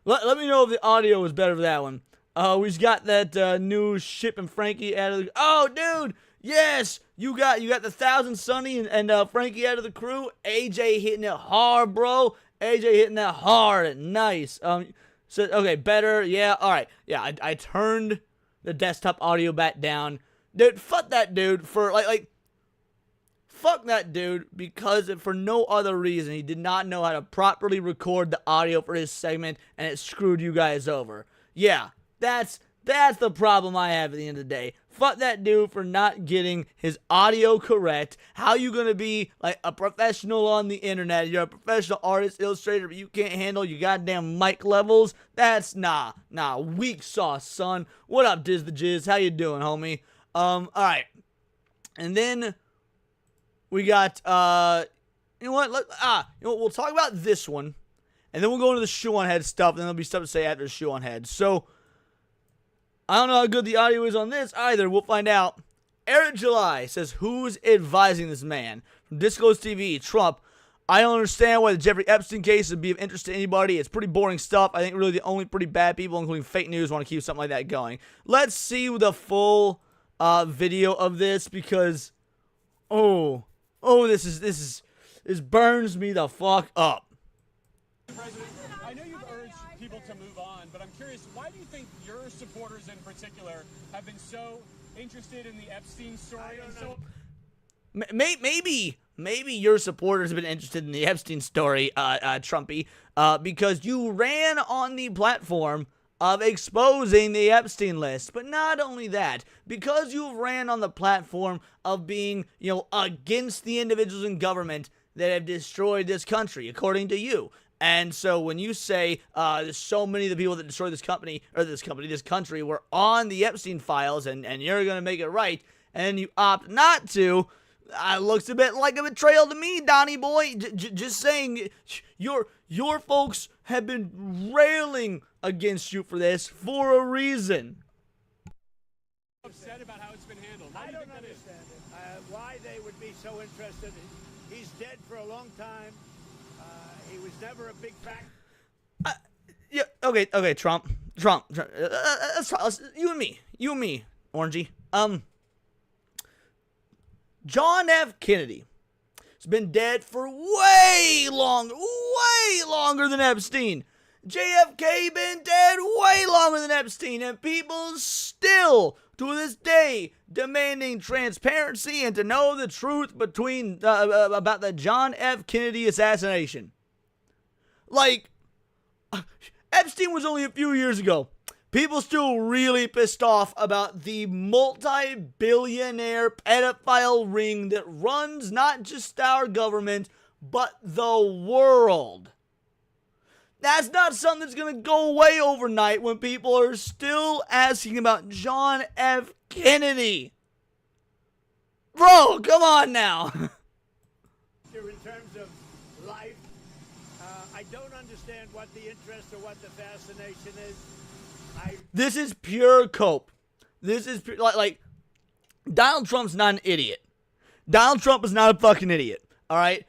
Let me know if the audio was better for that one. We just got that new Ship and Frankie out of the... Oh, dude! Yes! You got the Thousand Sunny and Frankie out of the crew. AJ hitting it hard, bro. AJ hitting that hard. Nice. So, okay, better. Yeah, alright. Yeah, I turned the desktop audio back down. Dude, fuck that dude for, fuck that dude, because for no other reason, he did not know how to properly record the audio for his segment, and it screwed you guys over. Yeah, that's the problem I have at the end of the day. Fuck that dude for not getting his audio correct. How you gonna be like a professional on the internet? You're a professional artist, illustrator, but you can't handle your goddamn mic levels? That's nah, weak sauce, son. What up, Diz the Jizz? How you doing, homie? Alright. And then we got you know what? We'll talk about this one. And then we'll go into the Shoe0n head stuff, and then there'll be stuff to say after the Shoe0n head. So I don't know how good the audio is on this either. We'll find out Eric July says, who's advising this man? From Disclosed TV, Trump. I don't understand why the Jeffrey Epstein case would be of interest to anybody. It's pretty boring stuff. I think really the only pretty bad people, including fake news, want to keep something like that going. Let's see the full video of this because, this burns me the fuck up. President, I know you've urged people to move on, but I'm curious, why do you think your supporters in particular have been so interested in the Epstein story? And so Maybe your supporters have been interested in the Epstein story, Trumpy, because you ran on the platform of exposing the Epstein list. But not only that, because you ran on the platform of being, against the individuals in government that have destroyed this country, according to you. And so when you say there's so many of the people that destroyed this country were on the Epstein files and you're going to make it right, and you opt not to, looks a bit like a betrayal to me, Donnie boy. Just saying, your folks have been railing against you for this for a reason. upset about how it's been handled. I don't understand it. Why they would be so interested. He's dead for a long time. He was never a big factor. Yeah. Okay. Trump. You and me, Orangey. John F. Kennedy has been dead for way longer than Epstein. JFK been dead way longer than Epstein, and people still, to this day, demanding transparency and to know the truth between about the John F. Kennedy assassination. Like, Epstein was only a few years ago. People still really pissed off about the multi-billionaire pedophile ring that runs not just our government, but the world. That's not something that's going to go away overnight when people are still asking about John F. Kennedy. Bro, come on now. In terms of life, I don't understand what the interest or what the fascination is. This is pure cope. This is pure, like Donald Trump's not an idiot. Donald Trump is not a fucking idiot. All right.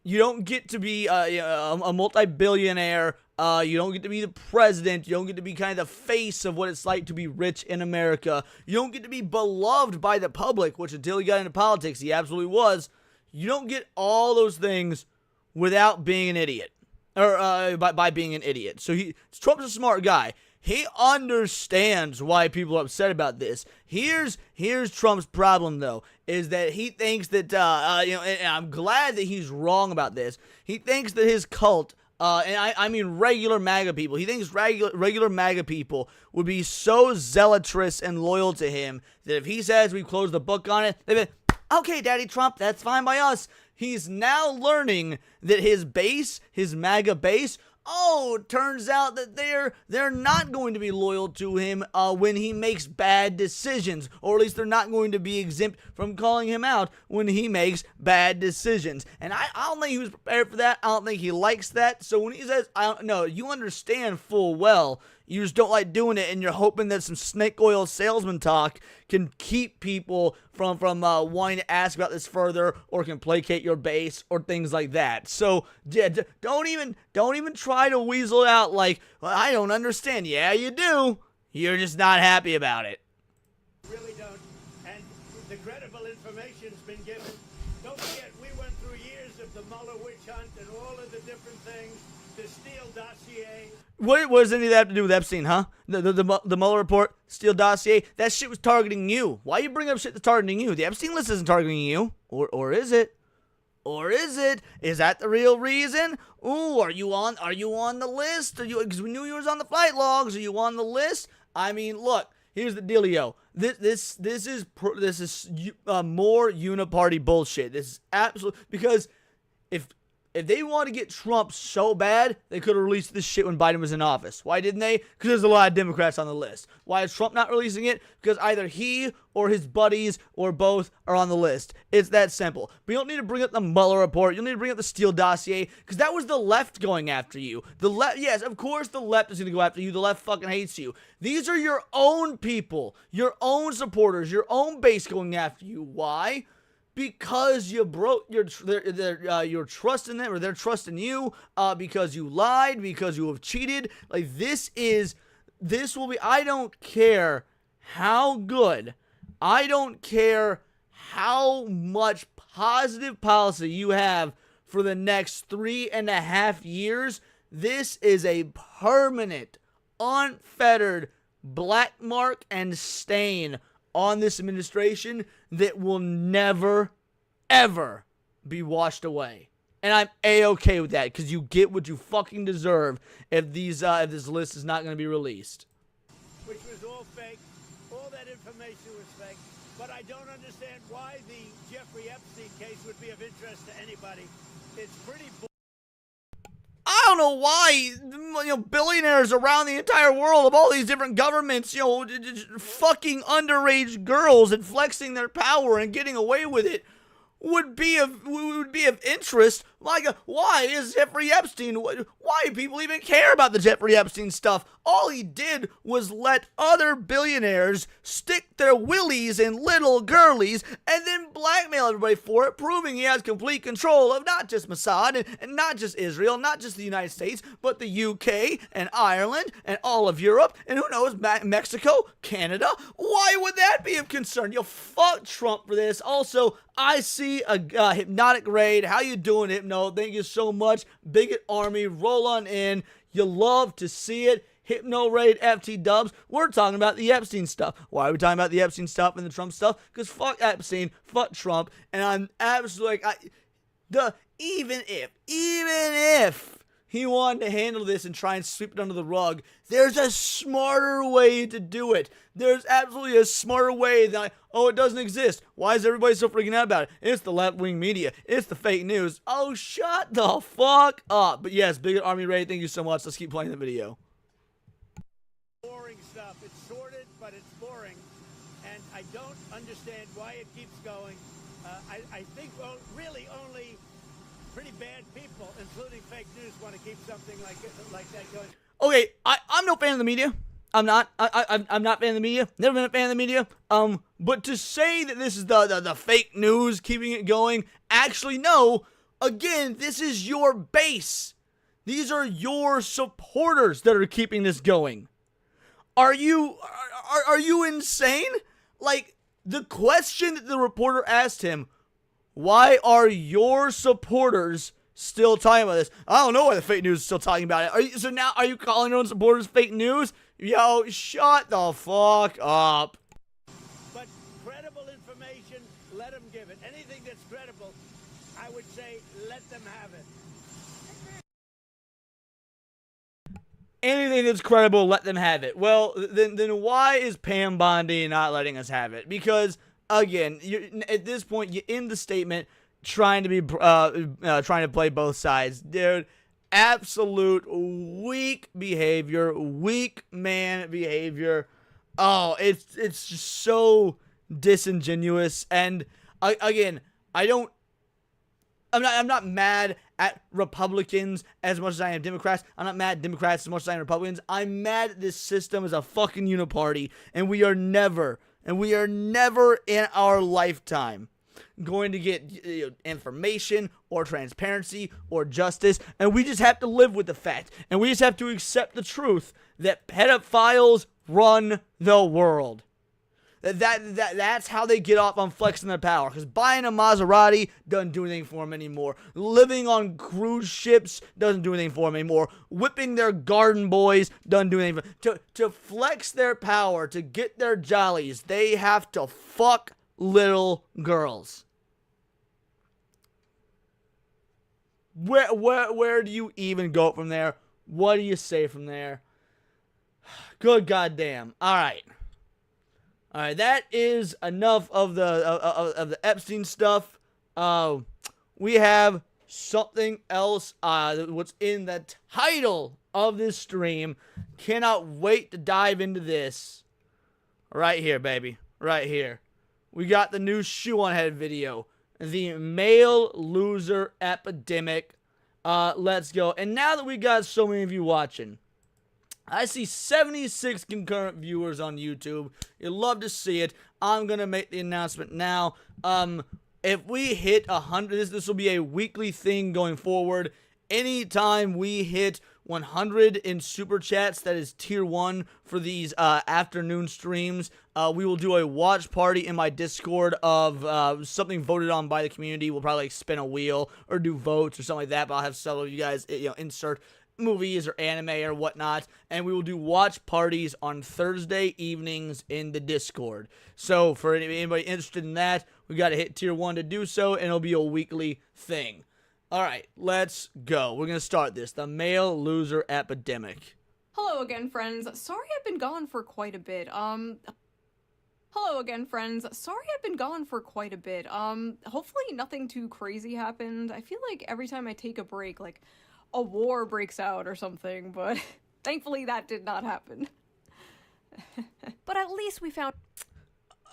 You don't get to be a multi-billionaire. You don't get to be the president. You don't get to be kind of the face of what it's like to be rich in America. You don't get to be beloved by the public, which until he got into politics, he absolutely was. You don't get all those things without being an idiot, or by being an idiot. So Trump's a smart guy. He understands why people are upset about this. Here's Trump's problem, though, is that he thinks that, and I'm glad that he's wrong about this. He thinks that his cult, and I mean regular MAGA people, he thinks regular MAGA people would be so zealotous and loyal to him that if he says we close the book on it, they'd be, okay, Daddy Trump, that's fine by us. He's now learning that his base, his MAGA base, turns out that they're not going to be loyal to him when he makes bad decisions, or at least they're not going to be exempt from calling him out when he makes bad decisions. And I don't think he was prepared for that. I don't think he likes that. So when he says, I don't know, you understand full well, you just don't like doing it, and you're hoping that some snake oil salesman talk can keep people from wanting to ask about this further, or can placate your base, or things like that. So yeah, don't even try to weasel it out like, well, I don't understand. Yeah, you do. You're just not happy about it. Really don't. And the credible information's been given. Don't forget, we went through years of the Mueller witch hunt and all of the different things, the Steele dossier. What does any of that have to do with Epstein, huh? The Mueller report, Steele dossier, that shit was targeting you. Why you bring up shit that's targeting you? The Epstein list isn't targeting you. Or is it? Or is it? Is that the real reason? Ooh, are you on the list? Because we knew you was on the flight logs. Are you on the list? I mean, look, here's the dealio. This is more uniparty bullshit. This is absolute, because if If they want to get Trump so bad, they could have released this shit when Biden was in office. Why didn't they? Because there's a lot of Democrats on the list. Why is Trump not releasing it? Because either he or his buddies or both are on the list. It's that simple. But you don't need to bring up the Mueller report. You don't need to bring up the Steele dossier, because that was the left going after you. The left, yes, of course the left is going to go after you. The left fucking hates you. These are your own people, your own supporters, your own base going after you. Why? Because you broke your trust in them, or their trust in you, because you lied, because you have cheated. Like, this will be, I don't care how good, I don't care how much positive policy you have for the next 3.5 years. This is a permanent, unfettered black mark and stain on this administration that will never, ever be washed away. And I'm A-okay with that, because you get what you fucking deserve if this list is not going to be released. Which was all fake. All that information was fake. But I don't understand why the Jeffrey Epstein case would be of interest to anybody. It's pretty I don't know why, billionaires around the entire world of all these different governments, fucking underage girls and flexing their power and getting away with it would be of interest. Like, why is Jeffrey Epstein? Why do people even care about the Jeffrey Epstein stuff? All he did was let other billionaires stick their willies in little girlies and then blackmail everybody for it, proving he has complete control of not just Mossad and not just Israel, not just the United States, but the UK and Ireland and all of Europe and who knows, Mexico, Canada. Why would that be of concern? Fuck Trump for this. Also, I see a hypnotic raid. How you doing, Hypno? Thank you so much. Bigot Army, roll on in. You love to see it. Hypno Raid FT Dubs. We're talking about the Epstein stuff. Why are we talking about the Epstein stuff and the Trump stuff? Because fuck Epstein, fuck Trump, and I'm absolutely like, even if he wanted to handle this and try and sweep it under the rug, there's a smarter way to do it. There's absolutely a smarter way than, it doesn't exist. Why is everybody so freaking out about it? It's the left-wing media. It's the fake news. Oh, shut the fuck up. But yes, Bigot Army Raid, thank you so much. Let's keep playing the video. boring stuff. It's sorted, but it's boring. And I don't understand why it keeps going. I think really only pretty bad people, including fake news, want to keep something like that going. Okay, I'm no fan of the media. I'm not. I'm not a fan of the media. Never been a fan of the media. But to say that this is the fake news keeping it going, actually no. Again, this is your base. These are your supporters that are keeping this going. Are you insane? Like, the question that the reporter asked him, why are your supporters still talking about this? I don't know why the fake news is still talking about it. So now, are you calling your own supporters fake news? Yo, shut the fuck up. But credible information, let them give it. Anything that's credible, I would say let them have it. Anything that's credible, let them have it. Well, then why is Pam Bondi not letting us have it? Because, again, at this point, you end the statement trying to play both sides. Dude, absolute weak behavior, weak man behavior. Oh, it's just so disingenuous. And, again, I'm not mad at Republicans as much as I am Democrats. I'm not mad at Democrats as much as I am Republicans. I'm mad at this system as a fucking uniparty, and we are never in our lifetime going to get information or transparency or justice, and we just have to live with the fact, and we just have to accept the truth that pedophiles run the world. That's how they get off on flexing their power. Because buying a Maserati doesn't do anything for them anymore. Living on cruise ships doesn't do anything for them anymore. Whipping their garden boys doesn't do anything. To flex their power, to get their jollies, they have to fuck little girls. Where do you even go from there? What do you say from there? Good goddamn. All right, that is enough of the Epstein stuff. We have something else, what's in the title of this stream. Cannot wait to dive into this. Right here, baby. Right here. We got the new Shoe0n head video. The male loser epidemic. Let's go. And now that we got so many of you watching, I see 76 concurrent viewers on YouTube. You'd love to see it. I'm going to make the announcement now. If we hit 100, this will be a weekly thing going forward. Anytime we hit 100 in super chats, that is tier 1 for these afternoon streams, we will do a watch party in my Discord of something voted on by the community. We'll probably like spin a wheel or do votes or something like that, but I'll have several of you guys, insert movies or anime or whatnot, and we will do watch parties on Thursday evenings in the Discord. So for anybody interested in that, we got to hit tier 1 to do so, and it'll be a weekly thing. Alright, let's go. We're gonna start this. The male loser epidemic. Hello again, friends. Sorry I've been gone for quite a bit. Hello again, friends. Sorry I've been gone for quite a bit. Hopefully nothing too crazy happened. I feel like every time I take a break, like, a war breaks out or something, but thankfully that did not happen. But at least we found...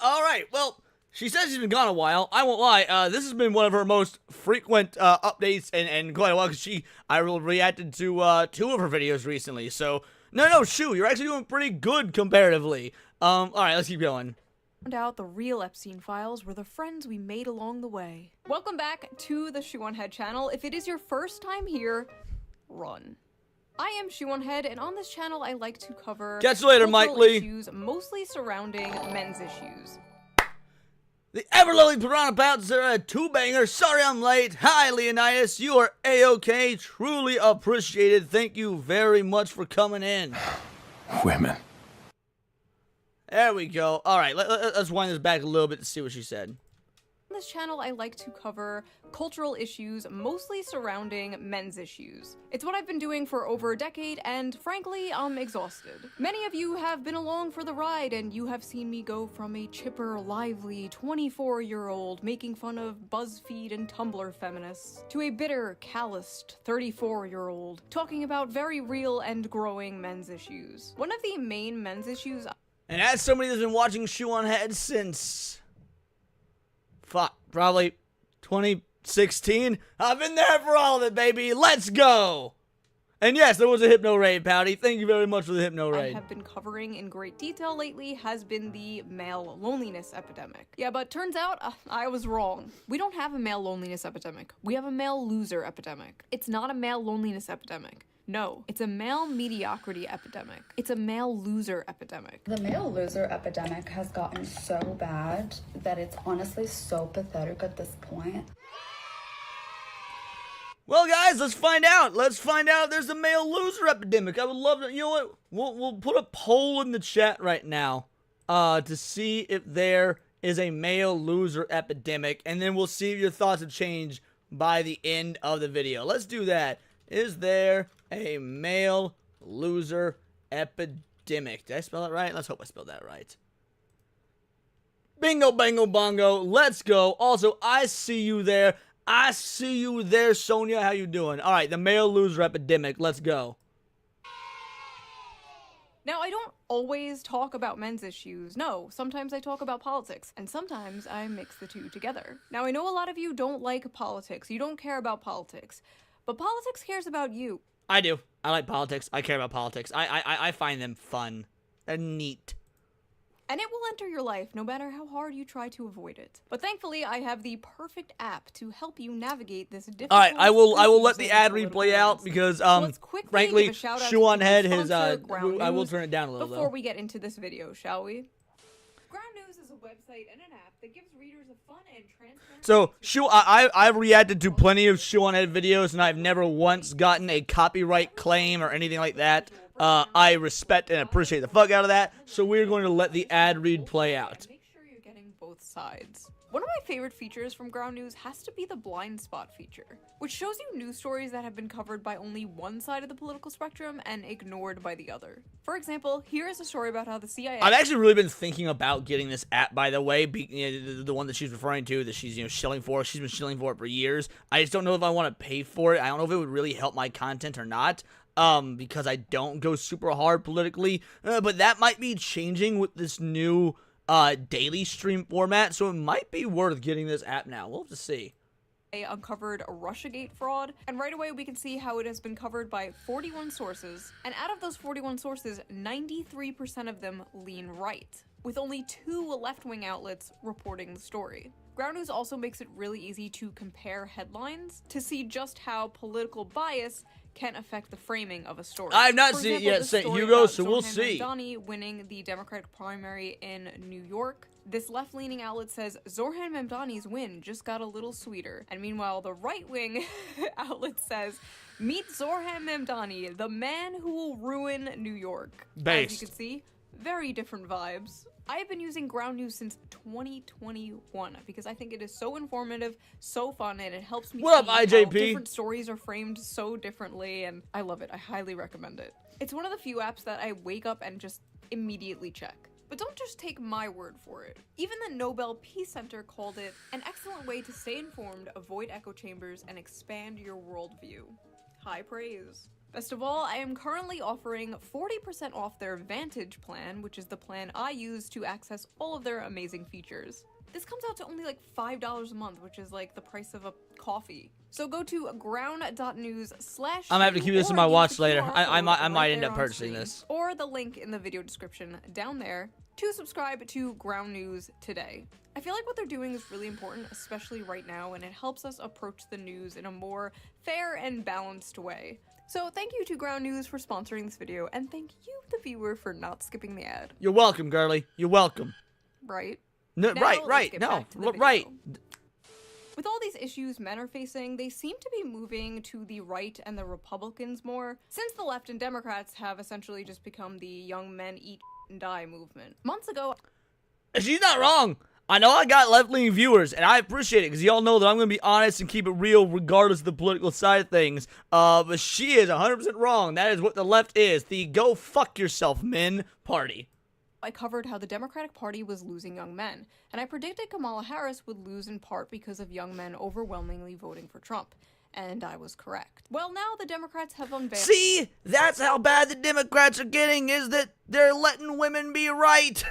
Alright, well, she says she's been gone a while. I won't lie, this has been one of her most frequent updates and quite a while, because I reacted to 2 of her videos recently, so... No, Shoe, you're actually doing pretty good comparatively. Alright, let's keep going. Found out the real Epstein files were the friends we made along the way. Welcome back to the Shoe0n Head channel. If it is your first time here, run. I am Shoe0n Head, and on this channel I like to cover catch you later, Mike Lee. Issues mostly surrounding men's issues. The ever-lovely Piranha Bouncer, 2-banger. Sorry I'm late. Hi, Leonidas. You are A-OK. Truly appreciated. Thank you very much for coming in. Women. There we go. Alright, let's wind this back a little bit to see what she said. On this channel, I like to cover cultural issues mostly surrounding men's issues. It's what I've been doing for over a decade, and frankly, I'm exhausted. Many of you have been along for the ride, and you have seen me go from a chipper, lively 24-year-old making fun of BuzzFeed and Tumblr feminists to a bitter, calloused 34-year-old talking about very real and growing men's issues. One of the main men's issues... And as somebody that's been watching Shoe0n Head since... probably 2016. I've been there for all of it, baby. Let's go. And yes, there was a hypno raid, Pouty. Thank you very much for the hypno raid. I have been covering in great detail lately has been the male loneliness epidemic. Yeah, but turns out I was wrong. We don't have a male loneliness epidemic. We have a male loser epidemic. It's not a male loneliness epidemic. No, it's a male mediocrity epidemic. It's a male loser epidemic. The male loser epidemic has gotten so bad that it's honestly so pathetic at this point. Well, guys, let's find out. Let's find out if there's a male loser epidemic. I would love to, you know what? We'll put a poll in the chat right now to see if there is a male loser epidemic, and then we'll see if your thoughts have changed by the end of the video. Let's do that. Is there a male loser epidemic? Did I spell it right? Let's hope I spelled that right. Bingo, bango, bongo. Let's go. Also, I see you there. I see you there, Sonia. How you doing? All right, the male loser epidemic. Let's go. Now, I don't always talk about men's issues. No, sometimes I talk about politics, and sometimes I mix the two together. Now, I know a lot of you don't like politics. You don't care about politics. But politics cares about you. I do. I like politics. I care about politics. I find them fun. They're neat. And it will enter your life no matter how hard you try to avoid it. But thankfully, I have the perfect app to help you navigate this difficult... Alright, I will let the ad read play out because, frankly, Shoe0n Head has, I will turn it down a little, before we get into this video, shall we? Ground News is a website and an app that gives readers a fun and transparent... So, I've reacted to plenty of Shoe0n Head videos, and I've never once gotten a copyright claim or anything like that. I respect and appreciate the fuck out of that, so we're going to let the ad read play out. Make sure you're getting both sides. One of my favorite features from Ground News has to be the blind spot feature, which shows you news stories that have been covered by only one side of the political spectrum and ignored by the other. For example, here is a story about how the CIA— I've actually really been thinking about getting this app, by the way, the one that she's referring to, that she's, shilling for. She's been shilling for it for years. I just don't know if I want to pay for it. I don't know if it would really help my content or not, because I don't go super hard politically, but that might be changing with this new daily stream format, so it might be worth getting this app now. We'll have to see. Uncovered a Russiagate fraud, and right away we can see how it has been covered by 41 sources, and out of those 41 sources, 93% of them lean right, with only 2 left-wing outlets reporting the story. Ground News also makes it really easy to compare headlines to see just how political bias can affect the framing of a story. I've not seen it yet, St. Hugo, so we'll see. Mamdani winning the Democratic primary in New York. This left-leaning outlet says Zohran Mamdani's win just got a little sweeter. And meanwhile, the right-wing outlet says, meet Zohran Mamdani, the man who will ruin New York. Based. As you can see, very different vibes. I have been using Ground News since 2021 because I think it is so informative, so fun, and it helps me see how different stories are framed so differently, and I love it. I highly recommend it. It's one of the few apps that I wake up and just immediately check. But don't just take my word for it. Even the Nobel Peace Center called it an excellent way to stay informed, avoid echo chambers, and expand your worldview. High praise. Best of all, I am currently offering 40% off their Vantage plan, which is the plan I use to access all of their amazing features. This comes out to only like $5 a month, which is like the price of a coffee. So go to ground.news/. I'm gonna have to keep this in my watch later. I might end up purchasing this. Or the link in the video description down there to subscribe to Ground News today. I feel like what they're doing is really important, especially right now, and it helps us approach the news in a more fair and balanced way. So thank you to Ground News for sponsoring this video, and thank you, the viewer, for not skipping the ad. You're welcome, girly. You're welcome. Right? No, right. With all these issues men are facing, they seem to be moving to the right and the Republicans more, since the left and Democrats have essentially just become the young men eat and die movement. Months ago— She's not wrong. I know I got left-leaning viewers, and I appreciate it, because y'all know that I'm going to be honest and keep it real regardless of the political side of things. But she is 100% wrong. That is what the left is. The go fuck yourself men party. I covered how the Democratic Party was losing young men, and I predicted Kamala Harris would lose in part because of young men overwhelmingly voting for Trump. And I was correct. Well, now the Democrats have unveiled— See? That's how bad the Democrats are getting, is that they're letting women be right.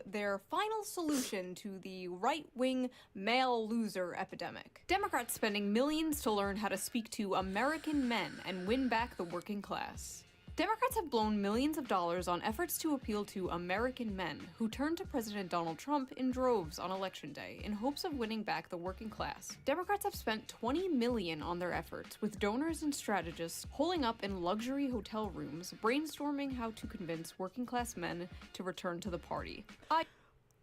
their final solution to the right-wing male loser epidemic. Democrats spending millions to learn how to speak to American men and win back the working class. Democrats have blown millions of dollars on efforts to appeal to American men who turned to President Donald Trump in droves on Election Day in hopes of winning back the working class. Democrats have spent $20 million on their efforts, with donors and strategists holing up in luxury hotel rooms, brainstorming how to convince working class men to return to the party.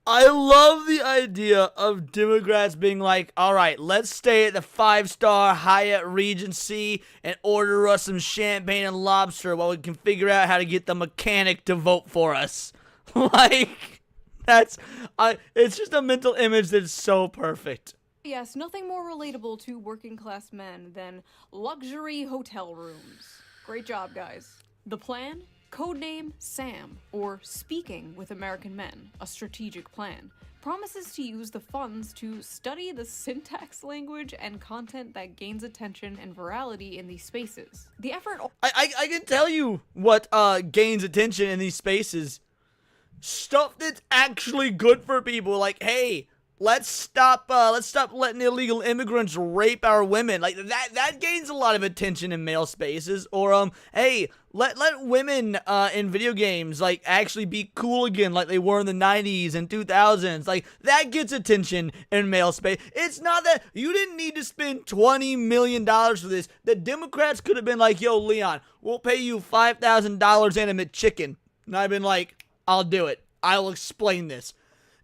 I love the idea of Democrats being like, all right, let's stay at the 5-star Hyatt Regency and order us some champagne and lobster while we can figure out how to get the mechanic to vote for us. Like, it's just a mental image that's so perfect. Yes, nothing more relatable to working class men than luxury hotel rooms. Great job, guys. The plan? Codename SAM, or Speaking with American Men, a strategic plan, promises to use the funds to study the syntax, language, and content that gains attention and virality in these spaces. The effort— I can tell you what gains attention in these spaces. Stuff that's actually good for people, like, hey, let's stop letting illegal immigrants rape our women. Like, that gains a lot of attention in male spaces. Or hey, let women in video games like actually be cool again, like they were in the 90s and 2000s. Like, that gets attention in male space. It's not that you didn't need to spend $20 million for this. The Democrats could have been like, yo, Leon, we'll pay you $5,000 and a McChicken. And I've been like, I'll do it. I'll explain this.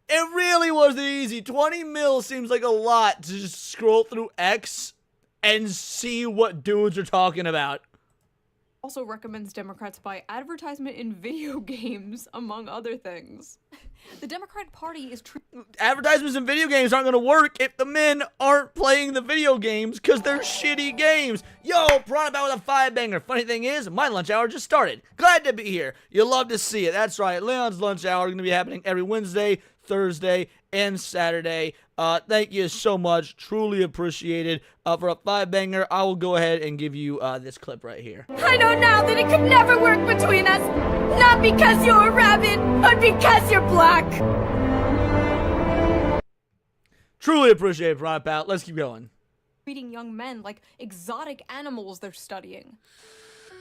It really wasn't easy. 20 mil seems like a lot to just scroll through X and see what dudes are talking about. Also recommends Democrats buy advertisement in video games, among other things. The Democratic Party is Advertisements in video games aren't gonna work if the men aren't playing the video games because they're shitty games. Yo, Piranha Pal with a 5-banger. Funny thing is, my lunch hour just started. Glad to be here. You'll love to see it. That's right, Leon's lunch hour is gonna be happening every Wednesday, Thursday, and Saturday. Thank you so much. Truly appreciated. For a 5-banger, I will go ahead and give you this clip right here. I know now that it could never work between us. Not because you're a rabbit, but because you're black. Truly appreciate it, Piranha Pal. Let's keep going. treating young men like exotic animals they're studying.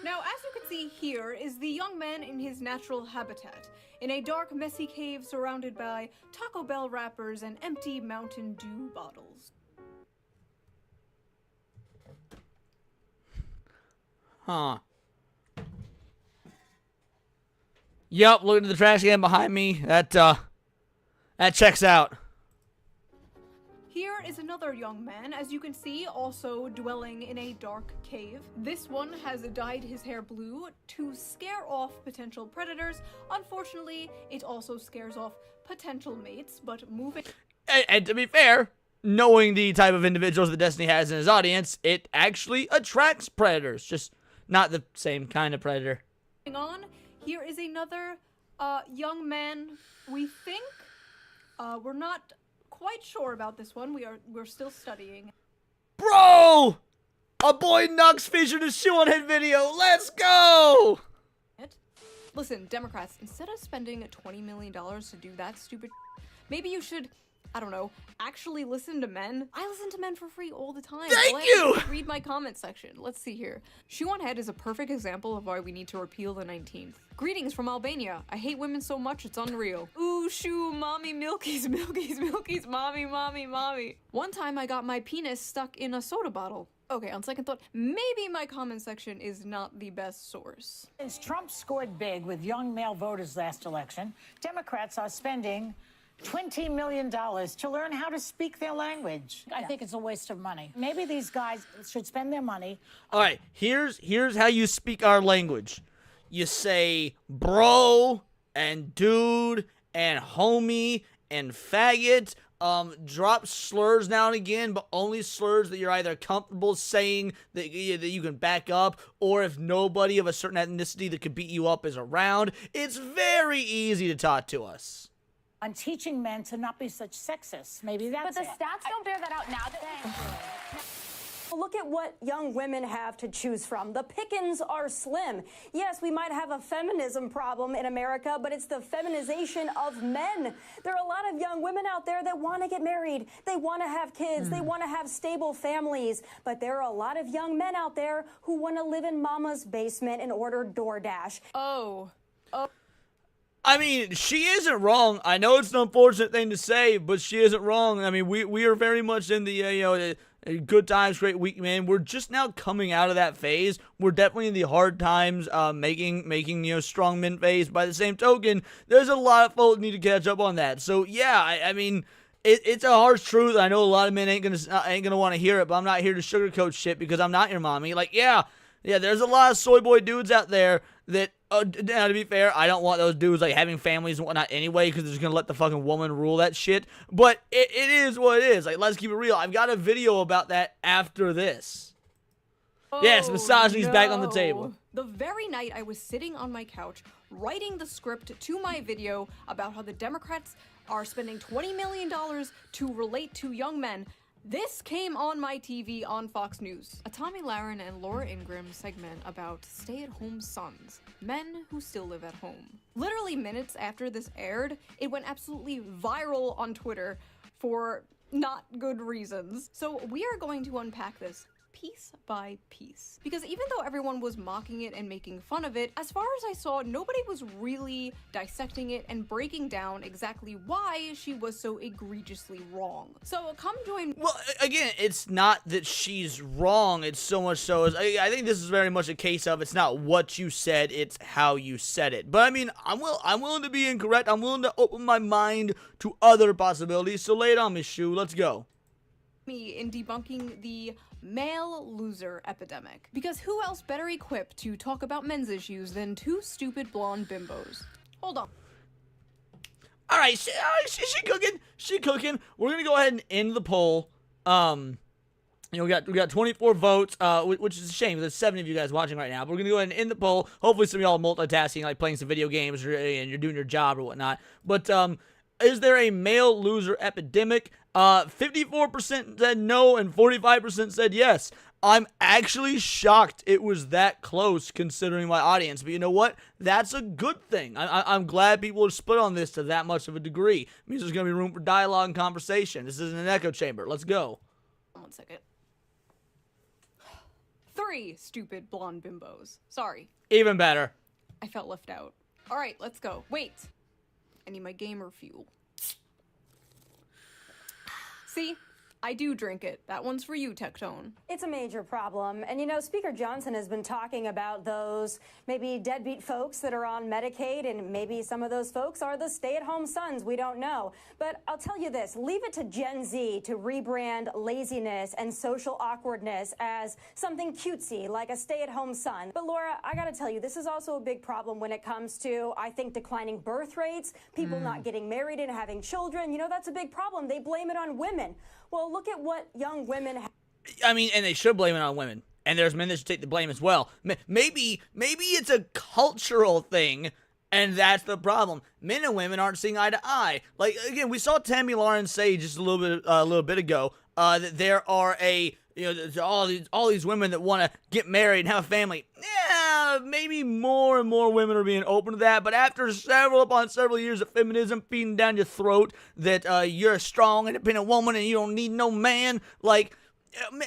Now, as you can see here is the young man in his natural habitat, in a dark, messy cave surrounded by Taco Bell wrappers and empty Mountain Dew bottles. Huh. Yup, looking at the trash can behind me. That checks out. Here is another young man, as you can see, also dwelling in a dark cave. This one has dyed his hair blue to scare off potential predators. Unfortunately, it also scares off potential mates, but moving... And to be fair, knowing the type of individuals that Destiny has in his audience, it actually attracts predators. Just not the same kind of predator. On, here is another young man, we think. We're not quite sure about this one. We're still studying. Bro! A boy Nux featured a Shoe0n hit video. Let's go! Listen, Democrats, instead of spending $20 million to do that stupid, maybe you should, I don't know, actually listen to men. I listen to men for free all the time. Thank you! Read my comment section. Let's see here. Shoe0n head is a perfect example of why we need to repeal the 19th. Greetings from Albania. I hate women so much it's unreal. Ooh, shoo, mommy, milkies, milkies, milkies, mommy, mommy, mommy. One time I got my penis stuck in a soda bottle. Okay, on second thought, maybe my comment section is not the best source. Since Trump scored big with young male voters last election, Democrats are spending $20 million to learn how to speak their language. I think it's a waste of money. Maybe these guys should spend their money. All right, here's how you speak our language. You say bro and dude and homie and faggot. Drop slurs now and again, but only slurs that you're either comfortable saying that you can back up, or if nobody of a certain ethnicity that could beat you up is around. It's very easy to talk to us. On teaching men to not be such sexists. Maybe that's But the stats don't bear that out now. Look at what young women have to choose from. The pickings are slim. Yes, we might have a feminism problem in America, but it's the feminization of men. There are a lot of young women out there that want to get married. They want to have kids. They want to have stable families. But there are a lot of young men out there who want to live in mama's basement and order DoorDash. Oh. I mean, she isn't wrong. I know it's an unfortunate thing to say, but she isn't wrong. I mean, we are very much in the, good times, great week, man. We're just now coming out of that phase. We're definitely in the hard times, making strong men phase. By the same token, there's a lot of folks need to catch up on that. So, yeah, I mean, it's a harsh truth. I know a lot of men ain't gonna want to hear it, but I'm not here to sugarcoat shit because I'm not your mommy. Like, yeah, there's a lot of soy boy dudes out there that, now to be fair, I don't want those dudes like having families and whatnot anyway, because they're just gonna let the fucking woman rule that shit. But it is what it is. Like, let's keep it real. I've got a video about that after this. Yes, misogyny's back on the table. The very night I was sitting on my couch writing the script to my video about how the Democrats are spending $20 million to relate to young men, this came on my TV on Fox News. A Tommy Lahren and Laura Ingraham segment about stay-at-home sons, men who still live at home. Literally minutes after this aired, it went absolutely viral on Twitter for not good reasons. So we are going to unpack this piece by piece. Because even though everyone was mocking it and making fun of it, as far as I saw, nobody was really dissecting it and breaking down exactly why she was so egregiously wrong. So come join. Well, again, it's not that she's wrong. It's so much so as I think this is very much a case of it's not what you said, it's how you said it. But I mean, I'm willing to be incorrect. I'm willing to open my mind to other possibilities. So lay it on me, Shoe. Let's go. me in debunking the male loser epidemic. Because who else better equipped to talk about men's issues than two stupid blonde bimbos? Hold on. All right, she cooking. She cooking. We're gonna go ahead and end the poll. You know, we got 24 votes, which is a shame. There's 7 of you guys watching right now. But we're gonna go ahead and end the poll. Hopefully, some of y'all are multitasking, like playing some video games, and you're doing your job or whatnot. But is there a male loser epidemic? 54% said no, and 45% said yes. I'm actually shocked it was that close considering my audience. But you know what? That's a good thing. I'm glad people are split on this to that much of a degree. It means there's going to be room for dialogue and conversation. This isn't an echo chamber. Let's go. 1 second. 3 stupid blonde bimbos. Sorry. Even better. I felt left out. All right, let's go. Wait. I need my gamer fuel. See? I do drink it. That one's for you, Tectone. It's a major problem. And you know, Speaker Johnson has been talking about those maybe deadbeat folks that are on Medicaid, and maybe some of those folks are the stay-at-home sons. We don't know. But I'll tell you this, leave it to Gen Z to rebrand laziness and social awkwardness as something cutesy, like a stay-at-home son. But Laura, I gotta tell you, this is also a big problem when it comes to, I think, declining birth rates, people not getting married and having children. You know, that's a big problem. They blame it on women. Well, look at what young women I mean, and they should blame it on women. And there's men that should take the blame as well. Maybe it's a cultural thing, and that's the problem. Men and women aren't seeing eye to eye. Like, again, we saw Tammy Lawrence say just a little bit ago that there are all these women that want to get married and have a family. Yeah, maybe more and more women are being open to that. But after several years of feminism feeding down your throat that you're a strong, independent woman and you don't need no man, like,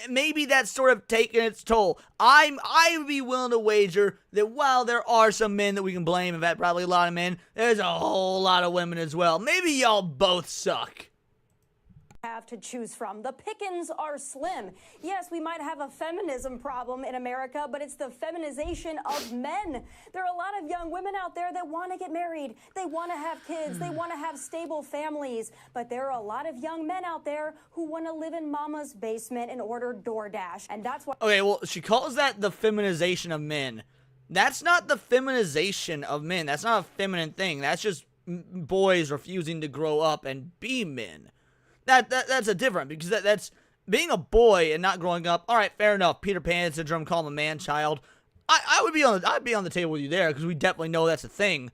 maybe that's sort of taking its toll. I would be willing to wager that while there are some men that we can blame, in fact, probably a lot of men, there's a whole lot of women as well. Maybe y'all both suck. have to choose from. The pickings are slim. Yes, we might have a feminism problem in America, but it's the feminization of men. There are a lot of young women out there that want to get married. They want to have kids. They want to have stable families. But there are a lot of young men out there who want to live in mama's basement and order DoorDash. And that's why... Okay, well, she calls that the feminization of men. That's not the feminization of men. That's not a feminine thing. That's just boys refusing to grow up and be men. That's a different, because that's being a boy and not growing up. All right, fair enough. Peter Pan syndrome, call him a man child. I'd be on the table with you there, because we definitely know that's a thing.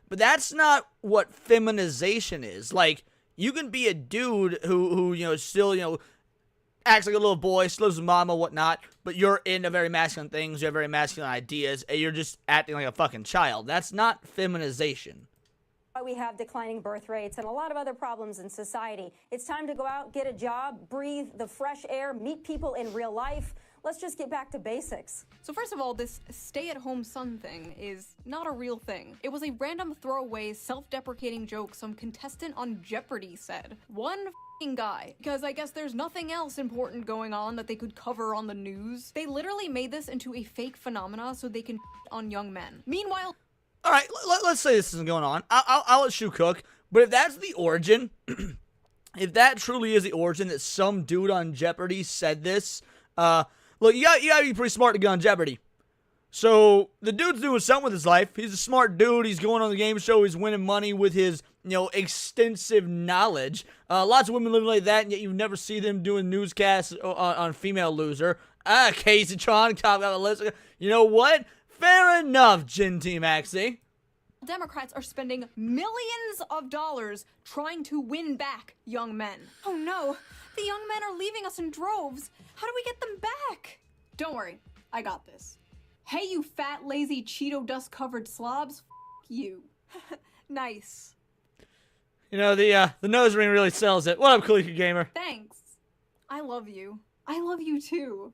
But that's not what feminization is. Like, you can be a dude who still acts like a little boy, still lives with mama, whatnot, but you're into very masculine things, you have very masculine ideas, and you're just acting like a fucking child. That's not feminization. We have declining birth rates and a lot of other problems in society. It's time to go out, get a job, breathe the fresh air, meet people in real life. Let's just get back to basics. So first of all, this stay-at-home son thing is not a real thing. It was a random throwaway, self-deprecating joke some contestant on Jeopardy said. One f***ing guy. Because I guess there's nothing else important going on that they could cover on the news. They literally made this into a fake phenomena so they can on young men. Meanwhile... All right, let's say this isn't going on. I'll let Shoe cook. But if that's the origin, if that truly is the origin that some dude on Jeopardy said this, look, you gotta be pretty smart to get on Jeopardy. So the dude's doing something with his life. He's a smart dude. He's going on the game show. He's winning money with his, extensive knowledge. Lots of women live like that, and yet you never see them doing newscasts on Female Loser. Casey Tron, top got a list. You know what? Fair enough, Gen T Maxie. Democrats are spending millions of dollars trying to win back young men. Oh no, the young men are leaving us in droves. How do we get them back? Don't worry, I got this. Hey, you fat, lazy, Cheeto dust-covered slobs, f*** you. Nice. The nose ring really sells it. What up, Kalika Gamer? Thanks. I love you. I love you too.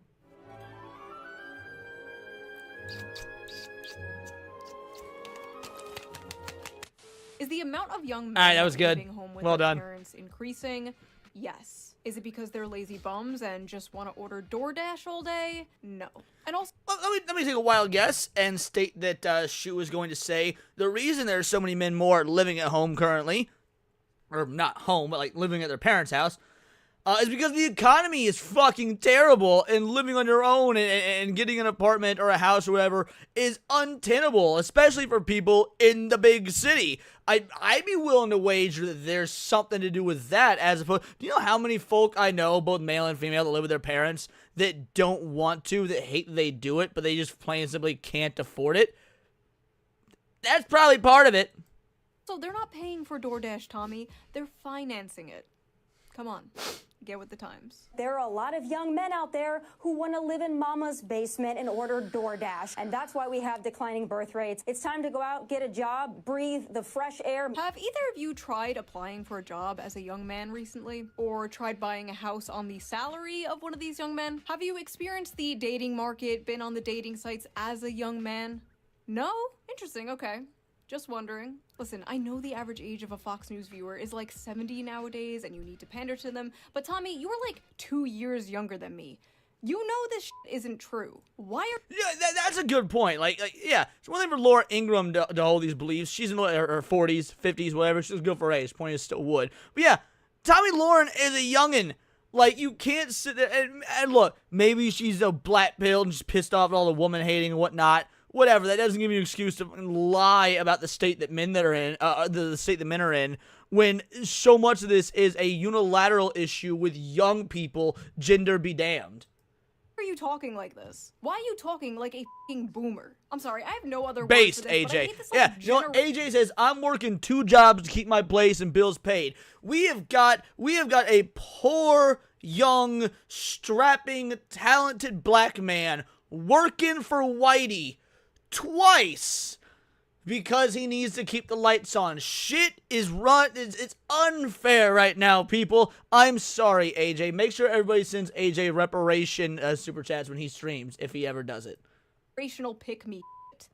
Is the amount of young men that was good. living home with Well their done. parents increasing? Yes. Is it because they're lazy bums and just want to order DoorDash all day? No. And also... Let me take a wild guess and state that Shoe is going to say the reason there's so many men more living at home currently, or not home, but like living at their parents' house, is because the economy is fucking terrible, and living on your own and getting an apartment or a house or whatever is untenable, especially for people in the big city. I'd be willing to wager that there's something to do with that, as opposed, do you know how many folk I know, both male and female, that live with their parents that don't want to, that hate that they do it, but they just plain and simply can't afford it? That's probably part of it. So they're not paying for DoorDash, Tommy. They're financing it. Come on, get with the times. There are a lot of young men out there who want to live in mama's basement and order DoorDash, and that's why we have declining birth rates. It's time to go out, get a job, breathe the fresh air. Have either of you tried applying for a job as a young man recently? Or tried buying a house on the salary of one of these young men? Have you experienced the dating market, been on the dating sites as a young man? No? Interesting, okay. Just wondering. Listen, I know the average age of a Fox News viewer is like 70 nowadays and you need to pander to them, but Tommy, you are like 2 years younger than me. You know this shit isn't true. Why are— Yeah, that's a good point. Yeah, it's one thing for Laura Ingraham to hold these beliefs. She's in her 40s, 50s, whatever. She's good for her age. Point is, still would. But yeah, Tommy Lauren is a youngin'. Like, you can't sit there and look, maybe she's a black pill and just pissed off at all the woman hating and whatnot. Whatever, that doesn't give you an excuse to lie about the state that men that are in, the state that men are in, when so much of this is a unilateral issue with young people, gender be damned. Why are you talking like this? Why are you talking like a f***ing boomer? I'm sorry, I have no other Based, word for this, AJ. but I hate this, Yeah, you know what? AJ says, I'm working 2 jobs to keep my place and bills paid. We have got a poor, young, strapping, talented black man working for Whitey twice because he needs to keep the lights on. Shit is it's unfair right now, people. I'm sorry, AJ. Make sure everybody sends AJ reparation super chats when he streams, if he ever does it. Generational pick me.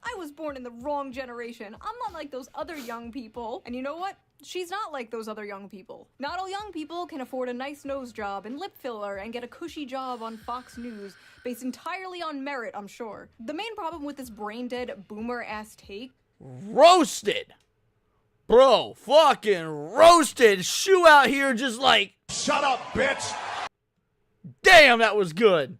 I was born in the wrong generation. I'm not like those other young people. And you know what? She's not like those other young people. Not all young people can afford a nice nose job and lip filler and get a cushy job on Fox News based entirely on merit, I'm sure. The main problem with this brain-dead boomer-ass take— roasted! Bro, fucking roasted! Shoe out here just like— shut up, bitch! Damn, that was good!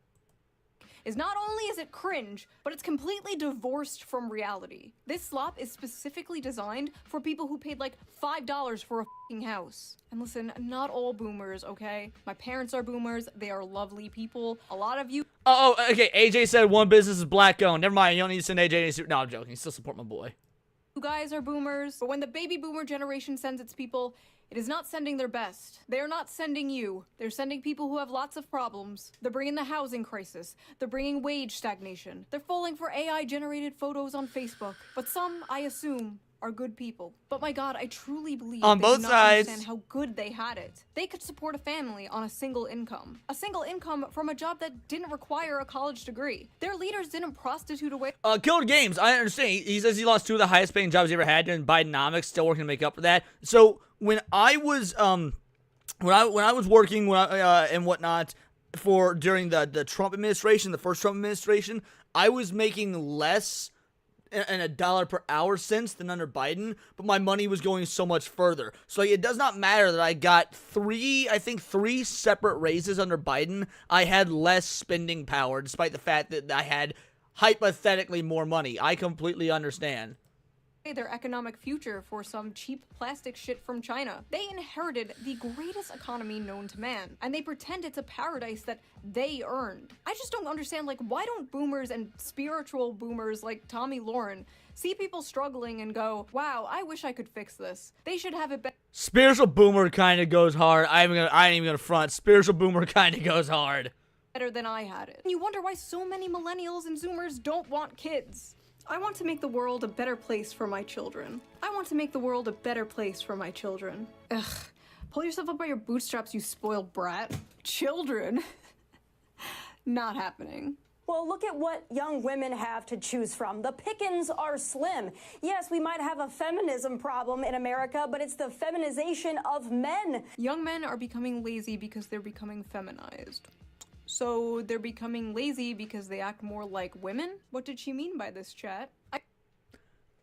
is not only is it cringe, but it's completely divorced from reality. This slop is specifically designed for people who paid like $5 for a f***ing house. And listen, not all boomers, okay? My parents are boomers. They are lovely people. A lot of you— Oh, okay, AJ said one business is black-owned. Never mind, you don't need to send AJ any— No, I'm joking. Still support my boy. You guys are boomers, but when the baby boomer generation sends its people, it is not sending their best. They are not sending you. They're sending people who have lots of problems. They're bringing the housing crisis. They're bringing wage stagnation. They're falling for AI-generated photos on Facebook. But some, I assume, are good people. But my God, I truly believe on they both do not sides understand how good they had it. They could support a family on a single income. A single income from a job that didn't require a college degree. Their leaders didn't prostitute away— Killed Games, I understand. He says he lost 2 of the highest paying jobs he ever had during Bidenomics, still working to make up for that. So when I was when I was working and whatnot during the Trump administration, the first Trump administration, I was making less and $1 per hour since than under Biden, but my money was going so much further. So it does not matter that I got 3 separate raises under Biden. I had less spending power, despite the fact that I had hypothetically more money. I completely understand their economic future for some cheap plastic shit from China. They inherited the greatest economy known to man, and they pretend it's a paradise that they earned. I just don't understand, like, why don't boomers and spiritual boomers like Tommy Lauren see people struggling and go, wow, I wish I could fix this. They should have it better. Spiritual boomer kind of goes hard. I ain't even gonna front. Spiritual boomer kind of goes hard. Better than I had it. And you wonder why so many millennials and zoomers don't want kids. I want to make the world a better place for my children. I want to make the world a better place for my children. Ugh. Pull yourself up by your bootstraps, you spoiled brat. Children. Not happening. Well, look at what young women have to choose from. The pickings are slim. Yes, we might have a feminism problem in America, but it's the feminization of men. Young men are becoming lazy because they're becoming feminized. So they're becoming lazy because they act more like women? What did she mean by this, chat?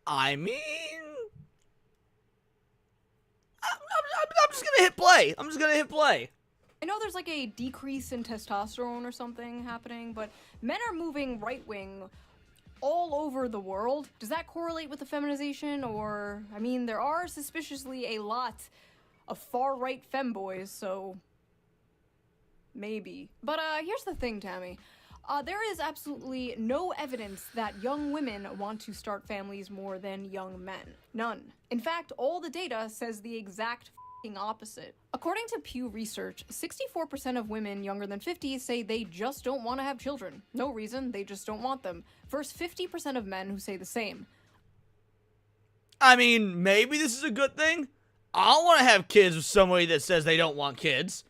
I mean, I'm just gonna hit play. I'm just gonna hit play. I know there's like a decrease in testosterone or something happening, but men are moving right-wing all over the world. Does that correlate with the feminization? Or, I mean, there are suspiciously a lot of far-right femboys, so maybe. But here's the thing, Tammy. There is absolutely no evidence that young women want to start families more than young men. None. In fact, all the data says the exact opposite. According to Pew Research, 64% of women younger than 50 say they just don't want to have children. No reason, they just don't want them. Versus 50% of men who say the same. I mean, maybe this is a good thing. I don't want to have kids with somebody that says they don't want kids.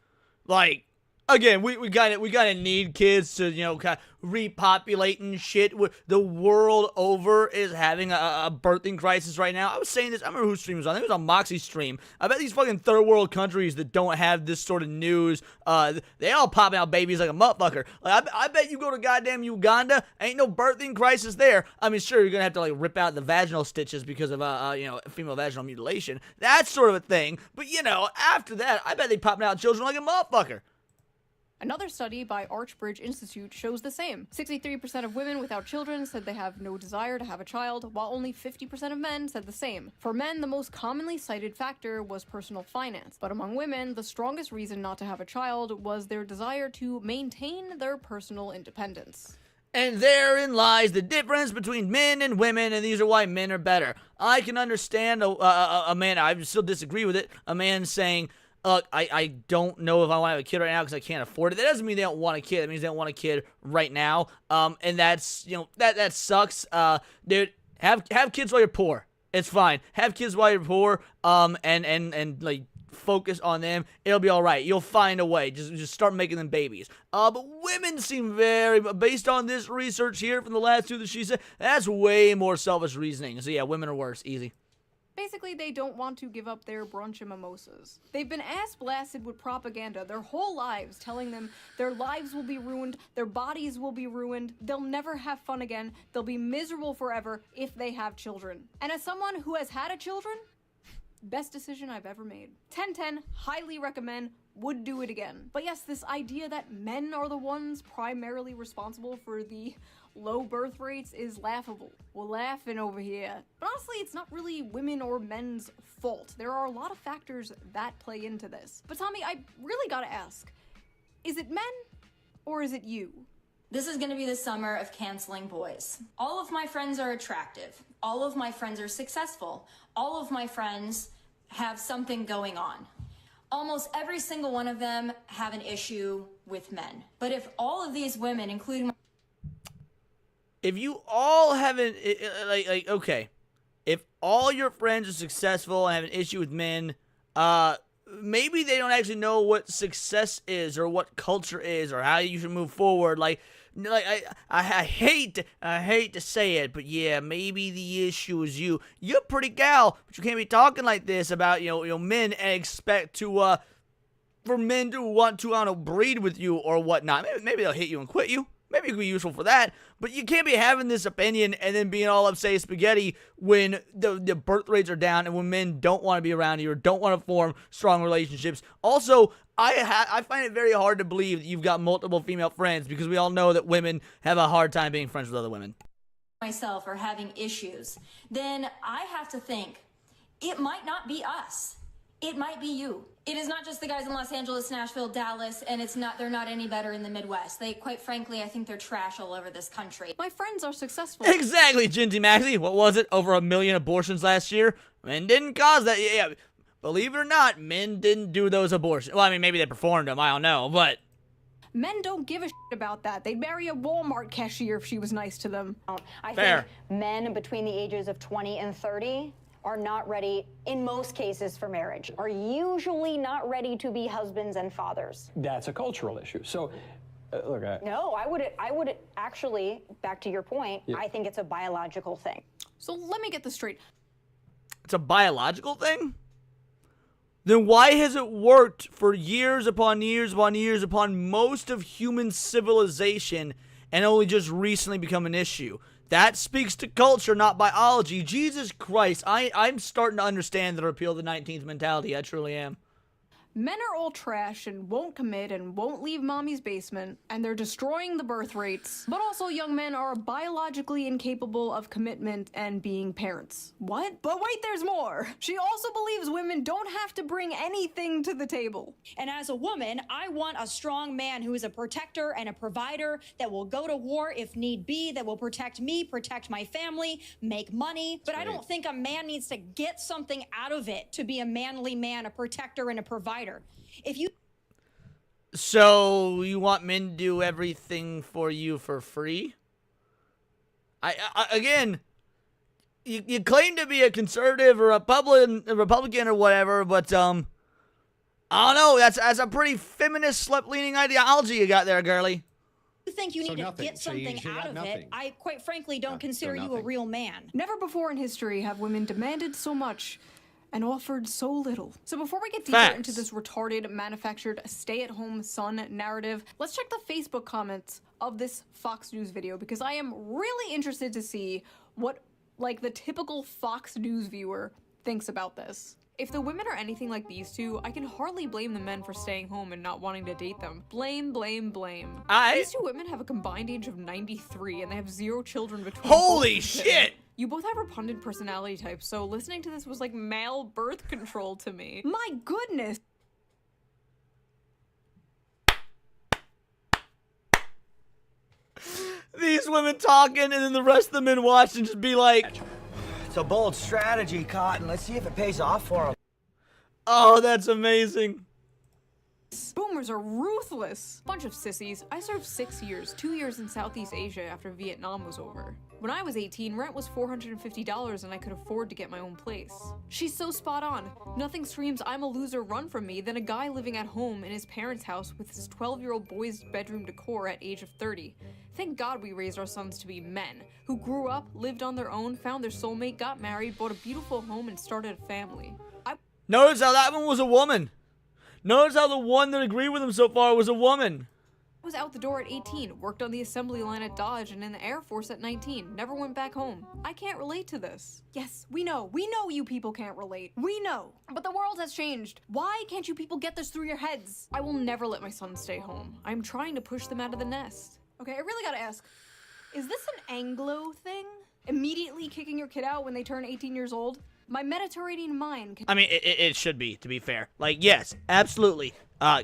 Like, again, we gotta need kids to, you know, kind of repopulate and shit. The world over is having a birthing crisis right now. I was saying this, I remember whose stream was on. I think it was on Moxie's stream. I bet these fucking third world countries that don't have this sort of news, they all pop out babies like a motherfucker. Like, I bet you go to goddamn Uganda, ain't no birthing crisis there. I mean, sure, you're gonna have to, like, rip out the vaginal stitches because of, you know, female vaginal mutilation. That's sort of a thing. But, you know, after that, I bet they popping out children like a motherfucker. Another study by Archbridge Institute shows the same. 63% of women without children said they have no desire to have a child, while only 50% of men said the same. For men, the most commonly cited factor was personal finance, but among women, the strongest reason not to have a child was their desire to maintain their personal independence. And therein lies the difference between men and women, and these are why men are better. I can understand a man, I still disagree with it, a man saying, look, I don't know if I want to have a kid right now because I can't afford it. That doesn't mean they don't want a kid. That means they don't want a kid right now. And that's, you know, that sucks. Dude, have kids while you're poor. It's fine. Have kids while you're poor. And like, focus on them. It'll be all right. You'll find a way. Just start making them babies. But women seem very, based on this research here from the last two that she said, that's way more selfish reasoning. So yeah, women are worse. Easy. Basically, they don't want to give up their brunch and mimosas. They've been ass-blasted with propaganda their whole lives, telling them their lives will be ruined, their bodies will be ruined, they'll never have fun again, they'll be miserable forever if they have children. And as someone who has had a children, best decision I've ever made. 10/10, highly recommend, would do it again. But yes, this idea that men are the ones primarily responsible for the low birth rates is laughable. We're laughing over here. But honestly, it's not really women or men's fault. There are a lot of factors that play into this. But Tommy, I really gotta ask, is it men or is it you? This is going to be the summer of canceling boys. All of my friends are attractive. All of my friends are successful. All of my friends have something going on. Almost every single one of them have an issue with men. But if all of these women, including if you all have an, okay, if all your friends are successful and have an issue with men, maybe they don't actually know what success is or what culture is or how you should move forward. I hate to say it, but yeah, maybe the issue is you. You're a pretty gal, but you can't be talking like this about, you know, men and expect to, for men to want to, I don't know, breed with you or whatnot. Maybe they'll hit you and quit you. Maybe it could be useful for that, but you can't be having this opinion and then being all upset spaghetti when the birth rates are down and when men don't want to be around you or don't want to form strong relationships. Also, I find it very hard to believe that you've got multiple female friends because we all know that women have a hard time being friends with other women. Myself are having issues, then I have to think, it might not be us. It might be you. It is not just the guys in Los Angeles, Nashville, Dallas, and they're not any better in the Midwest. Quite frankly, I think they're trash all over this country. My friends are successful. Exactly, Ginty Maxie. What was it? Over 1 million abortions last year? Men didn't cause that. Yeah, believe it or not, men didn't do those abortions. Well, I mean, maybe they performed them. I don't know, but men don't give a shit about that. They'd marry a Walmart cashier if she was nice to them. I think men between the ages of 20 and 30 are not ready, in most cases, for marriage, are usually not ready to be husbands and fathers. That's a cultural issue. So, look, No, I would actually, back to your point, yeah. I think it's a biological thing. So let me get this straight. It's a biological thing? Then why has it worked for years upon years upon years upon most of human civilization and only just recently become an issue? That speaks to culture, not biology. Jesus Christ, I'm starting to understand the repeal of the 19th mentality. I truly am. Men are all trash and won't commit and won't leave mommy's basement, and they're destroying the birth rates. But also young men are biologically incapable of commitment and being parents. What? But wait, there's more! She also believes women don't have to bring anything to the table. And as a woman, I want a strong man who is a protector and a provider that will go to war if need be, that will protect me, protect my family, make money. But I don't think a man needs to get something out of it to be a manly man, a protector and a provider. If you So you want men to do everything for you for free? I again, you claim to be a conservative or a Republican or whatever, but I don't know. That's a pretty feminist, slut-leaning ideology you got there, girly. think you need to get something out of it, I quite frankly don't consider you a real man. Never before in history have women demanded so much and offered so little. So before we get deeper into this retarded, manufactured, stay-at-home son narrative, let's check the Facebook comments of this Fox News video, because I am really interested to see what, like, the typical Fox News viewer thinks about this. If the women are anything like these two, I can hardly blame the men for staying home and not wanting to date them. Blame, blame, blame. These two women have a combined age of 93 and they have 0 children between Holy shit! You both have repugnant personality types, so listening to this was like male birth control to me. My goodness! These women talking and then the rest of the men watching just be like... It's a bold strategy, Cotton. Let's see if it pays off for them. Oh, that's amazing. Boomers are ruthless. Bunch of sissies. I served 6 years, 2 years in Southeast Asia after Vietnam was over. When I was 18, rent was $450 and I could afford to get my own place. She's so spot on. Nothing screams I'm a loser run from me than a guy living at home in his parents' house with his 12-year-old boy's bedroom decor at age of 30. Thank God we raised our sons to be men, who grew up, lived on their own, found their soulmate, got married, bought a beautiful home, and started a family. Notice how that one was a woman. Notice how the one that agreed with him so far was a woman. I was out the door at 18, worked on the assembly line at Dodge and in the Air Force at 19, never went back home. I can't relate to this. Yes, we know you people can't relate. We know. But the world has changed. Why can't you people get this through your heads? I will never let my sons stay home. I'm trying to push them out of the nest. Okay, I really gotta ask, is this an Anglo thing? Immediately kicking your kid out when they turn 18 years old? My Mediterranean mind... I mean, it should be, to be fair. Like, yes, absolutely.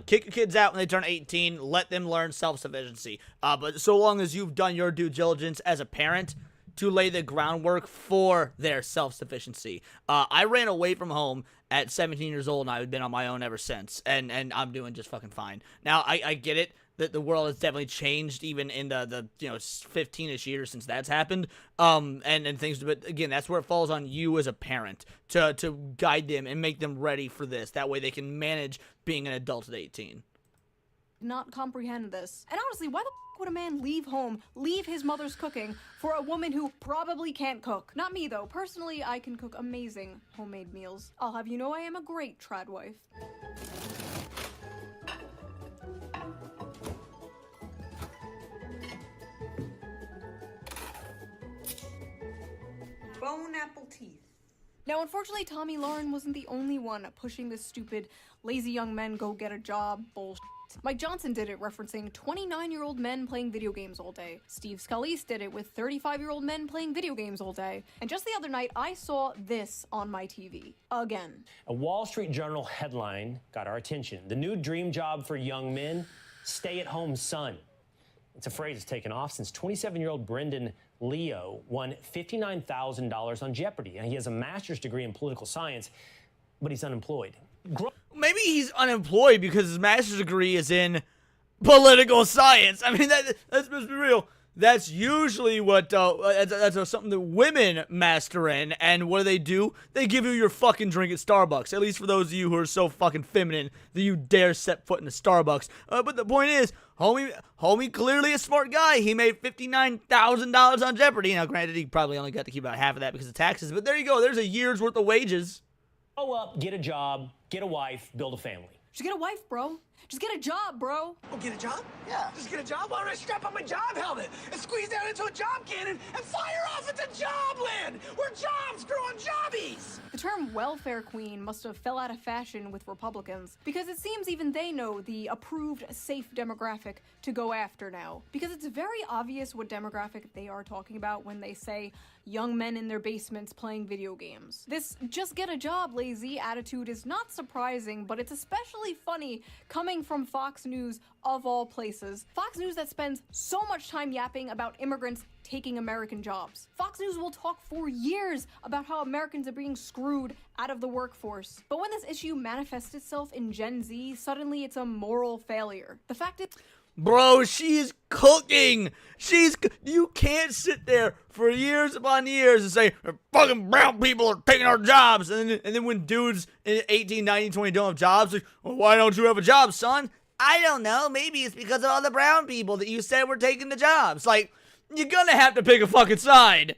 Kick your kids out when they turn 18, let them learn self-sufficiency. But so long as you've done your due diligence as a parent to lay the groundwork for their self-sufficiency. I ran away from home at 17 years old, and I've been on my own ever since. And I'm doing just fucking fine. Now, I get it. That the world has definitely changed even in the 15-ish years since that's happened, and things, but again, that's where it falls on you as a parent to guide them and make them ready for this. That way they can manage being an adult at 18. Not comprehend this. And honestly, why the f would a man leave home, leave his mother's cooking for a woman who probably can't cook? Not me though. Personally, I can cook amazing homemade meals. I'll have you know I am a great trad wife. Bone apple teeth. Now, unfortunately, Tommy Lauren wasn't the only one pushing this stupid, lazy young men go get a job bullshit. Mike Johnson did it, referencing 29-year-old men playing video games all day. Steve Scalise did it with 35-year-old men playing video games all day. And just the other night, I saw this on my TV. Again. A Wall Street Journal headline got our attention. The new dream job for young men, stay-at-home son. It's a phrase that's taken off since 27-year-old Brendan Leo won $59,000 on Jeopardy. And he has a master's degree in political science, but he's unemployed. Maybe he's unemployed because his master's degree is in political science. I mean, let's be real. That's usually what, that's something that women master in. And what do? They give you your fucking drink at Starbucks. At least for those of you who are so fucking feminine that you dare set foot in a Starbucks. But the point is, homie clearly a smart guy. He made $59,000 on Jeopardy. Now, granted, he probably only got to keep about half of that because of taxes. But there you go. There's a year's worth of wages. Grow up, get a job, get a wife, build a family. Just get a wife, bro. Just get a job, bro. Oh, get a job? Yeah. Just get a job? Why don't I strap on my job helmet and squeeze down into a job cannon and fire off into Jobland, where jobs grow on jobbies? The term welfare queen must have fell out of fashion with Republicans, because it seems even they know the approved safe demographic to go after now. Because it's very obvious what demographic they are talking about when they say young men in their basements playing video games. This just get a job lazy attitude is not surprising, but it's especially funny coming from Fox News of all places. Fox News that spends so much time yapping about immigrants taking American jobs. Fox News will talk for years about how Americans are being screwed out of the workforce. But when this issue manifests itself in Gen Z, suddenly it's a moral failure. The fact is, bro, she's cooking. You can't sit there for years upon years and say, fucking brown people are taking our jobs. And then when dudes in 18, 19, 20 don't have jobs, like, well, why don't you have a job, son? I don't know. Maybe it's because of all the brown people that you said were taking the jobs. Like, you're gonna have to pick a fucking side.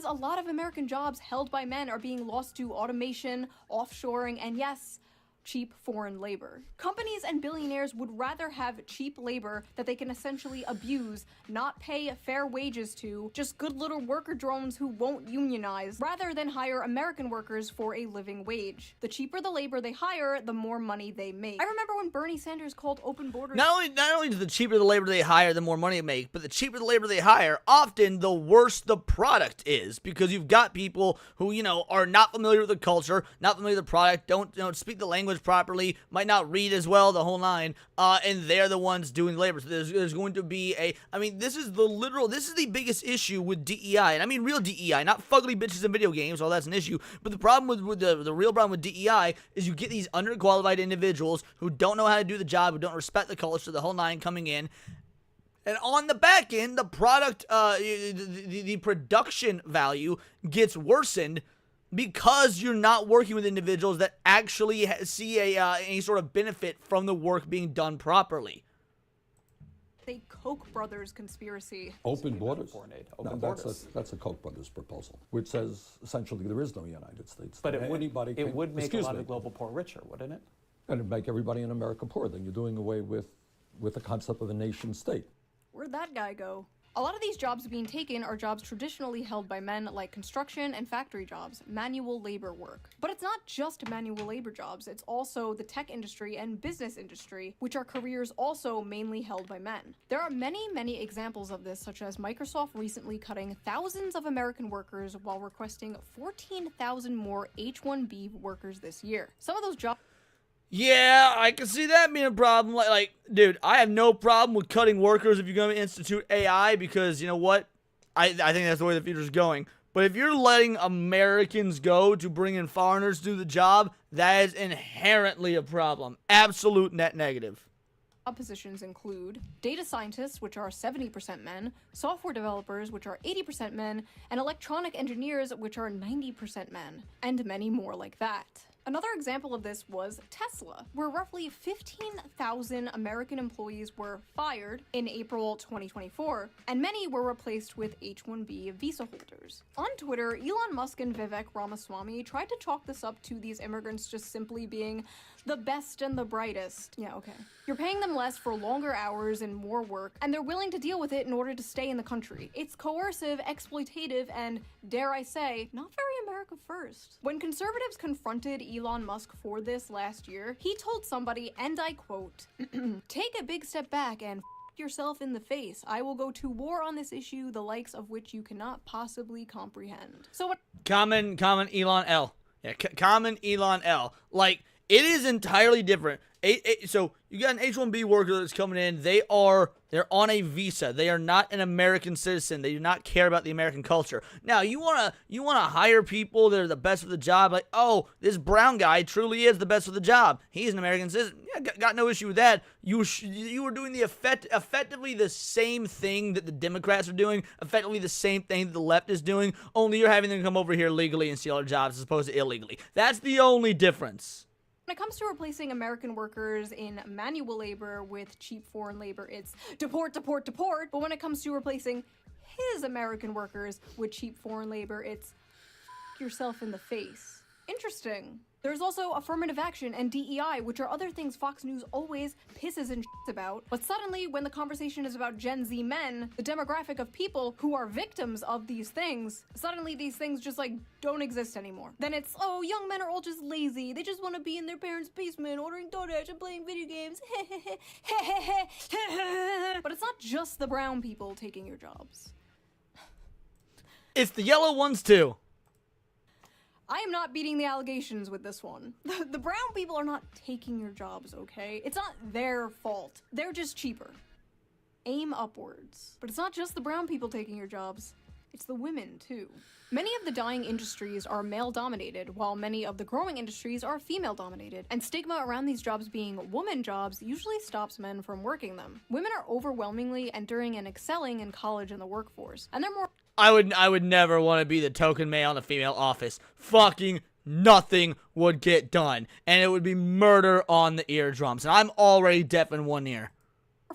a lot of American jobs held by men are being lost to automation, offshoring, and yes, cheap foreign labor. Companies and billionaires would rather have cheap labor that they can essentially abuse, not pay fair wages to, just good little worker drones who won't unionize, rather than hire American workers for a living wage. The cheaper the labor they hire, the more money they make. I remember when Bernie Sanders called open borders— Not only do the cheaper the labor they hire, the more money they make, but the cheaper the labor they hire, often the worse the product is, because you've got people who, you know, are not familiar with the culture, not familiar with the product, don't speak the language properly, might not read as well, the whole nine, and they're the ones doing labor. So there's going to be this is the biggest issue with DEI, and I mean real DEI, not fugly bitches in video games, that's an issue, but the problem with the real problem with DEI is you get these underqualified individuals who don't know how to do the job, who don't respect the culture, the whole nine coming in. And on the back end, the product, the production value gets worsened because you're not working with individuals that actually see any sort of benefit from the work being done properly. A Koch brothers conspiracy. Open borders. That's a Koch brothers proposal, which says essentially there is no United States. But it would make a lot of the global poor richer, wouldn't it? And it'd make everybody in America poor. Then you're doing away with the concept of a nation state. Where'd that guy go? A lot of these jobs being taken are jobs traditionally held by men, like construction and factory jobs, manual labor work. But it's not just manual labor jobs, it's also the tech industry and business industry, which are careers also mainly held by men. There are many examples of this, such as Microsoft recently cutting thousands of American workers while requesting 14,000 more H-1B workers this year. Some of those jobs— Yeah, I can see that being a problem. Like, dude, I have no problem with cutting workers if you're going to institute AI, because you know what? I think that's the way the future is going. But if you're letting Americans go to bring in foreigners to do the job, that is inherently a problem. Absolute net negative. Job positions include data scientists, which are 70% men, software developers, which are 80% men, and electronic engineers, which are 90% men, and many more like that. Another example of this was Tesla, where roughly 15,000 American employees were fired in April 2024, and many were replaced with H-1B visa holders. On Twitter, Elon Musk and Vivek Ramaswamy tried to chalk this up to these immigrants just simply being the best and the brightest. Yeah, okay. You're paying them less for longer hours and more work, and they're willing to deal with it in order to stay in the country. It's coercive, exploitative, and, dare I say, not very America first. When conservatives confronted Elon Musk for this last year, he told somebody, and I quote, "Take a big step back and yourself in the face. I will go to war on this issue, the likes of which you cannot possibly comprehend." So what— Common Elon L. Yeah, common Elon L. Like, it is entirely different. So you got an H-1B worker that's coming in. They're on a visa. They are not an American citizen. They do not care about the American culture. Now you wanna hire people that are the best for the job. Like, oh, this brown guy truly is the best for the job. He's an American citizen. Yeah, got no issue with that. You were doing effectively the same thing that the Democrats are doing. Effectively the same thing that the left is doing. Only you're having them come over here legally and steal our jobs as opposed to illegally. That's the only difference. When it comes to replacing American workers in manual labor with cheap foreign labor, it's deport. But when it comes to replacing his American workers with cheap foreign labor, it's yourself in the face. Interesting. There's also affirmative action and DEI, which are other things Fox News always pisses and shits about. But suddenly, when the conversation is about Gen Z men, the demographic of people who are victims of these things, suddenly these things just like don't exist anymore. Then it's, oh, young men are all just lazy. They just want to be in their parents' basement ordering DoorDash and playing video games. But it's not just the brown people taking your jobs. It's the yellow ones too. I am not beating the allegations with this one. The brown people are not taking your jobs, okay? It's not their fault. They're just cheaper. Aim upwards. But it's not just the brown people taking your jobs. It's the women, too. Many of the dyeing industries are male-dominated, while many of the growing industries are female-dominated, and stigma around these jobs being woman jobs usually stops men from working them. Women are overwhelmingly entering and excelling in college and the workforce, and they're more— I would never want to be the token male in a female office. Fucking nothing would get done, and it would be murder on the eardrums, and I'm already deaf in one ear.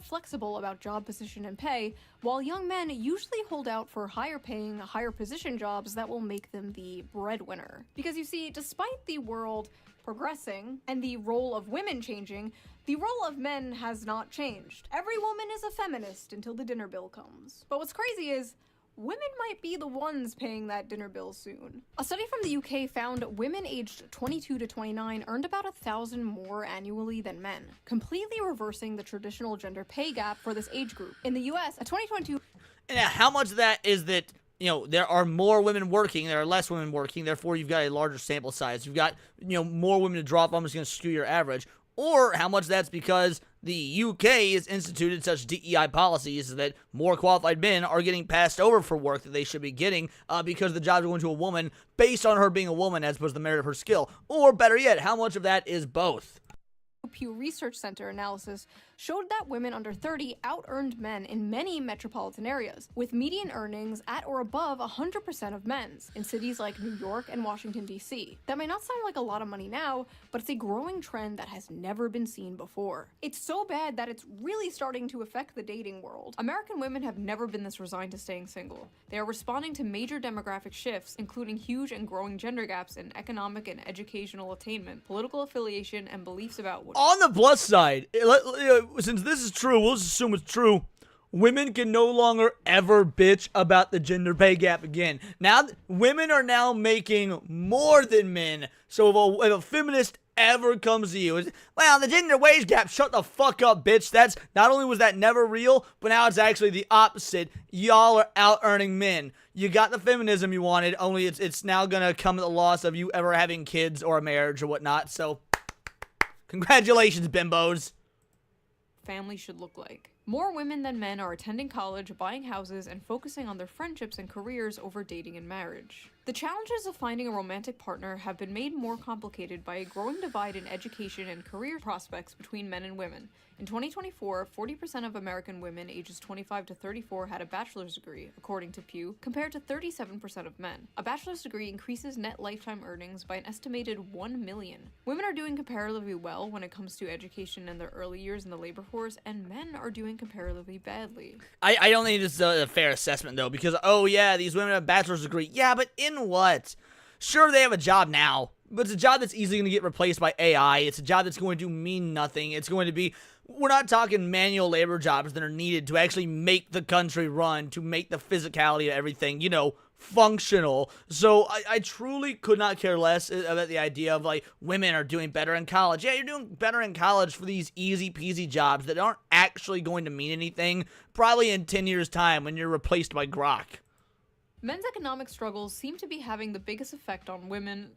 Flexible about job position and pay, while young men usually hold out for higher paying, higher position jobs that will make them the breadwinner. Because you see, despite the world progressing and the role of women changing, the role of men has not changed. Every woman is a feminist until the dinner bill comes. But what's crazy is, women might be the ones paying that dinner bill soon. A study from the UK found women aged 22 to 29 earned about $1,000 more annually than men, completely reversing the traditional gender pay gap for this age group. In the US, a 2022— And how much of that is that, you know, there are more women working, there are less women working, therefore you've got a larger sample size. You've got, you know, more women to drop on, it's going to skew your average. Or how much that's because the UK has instituted such DEI policies that more qualified men are getting passed over for work that they should be getting because the jobs are going to a woman based on her being a woman as opposed to the merit of her skill. Or better yet, how much of that is both? Pew Research Center analysis showed that women under 30 out-earned men in many metropolitan areas, with median earnings at or above 100% of men's in cities like New York and Washington, D.C. That may not sound like a lot of money now, but it's a growing trend that has never been seen before. It's so bad that it's really starting to affect the dating world. American women have never been this resigned to staying single. They are responding to major demographic shifts, including huge and growing gender gaps in economic and educational attainment, political affiliation, and beliefs about what— On the plus side, since this is true, we'll just assume it's true. Women can no longer ever bitch about the gender pay gap again. Now, women are now making more than men. So if a feminist ever comes to you, well, the gender wage gap, shut the fuck up, bitch. That's not only was that never real, but now it's actually the opposite. Y'all are out earning men. You got the feminism you wanted, only it's now gonna come at the loss of you ever having kids or a marriage or whatnot. So, congratulations, bimbos. Family should look like. More women than men are attending college, buying houses, and focusing on their friendships and careers over dating and marriage. The challenges of finding a romantic partner have been made more complicated by a growing divide in education and career prospects between men and women. In 2024, 40% of American women ages 25 to 34 had a bachelor's degree, according to Pew, compared to 37% of men. A bachelor's degree increases net lifetime earnings by an estimated $1 million. Women are doing comparatively well when it comes to education in their early years in the labor force, and men are doing comparatively badly. I don't think this is a fair assessment, though, because, oh yeah, these women have a bachelor's degree. Yeah, but in what? Sure, they have a job now, but it's a job that's easily going to get replaced by AI. It's a job that's going to mean nothing. It's going to be— we're not talking manual labor jobs that are needed to actually make the country run, to make the physicality of everything, you know, functional. So I truly could not care less about the idea of, like, women are doing better in college. Yeah, you're doing better in college for these easy-peasy jobs that aren't actually going to mean anything, probably in 10 years' time when you're replaced by Grok. Men's economic struggles seem to be having the biggest effect on women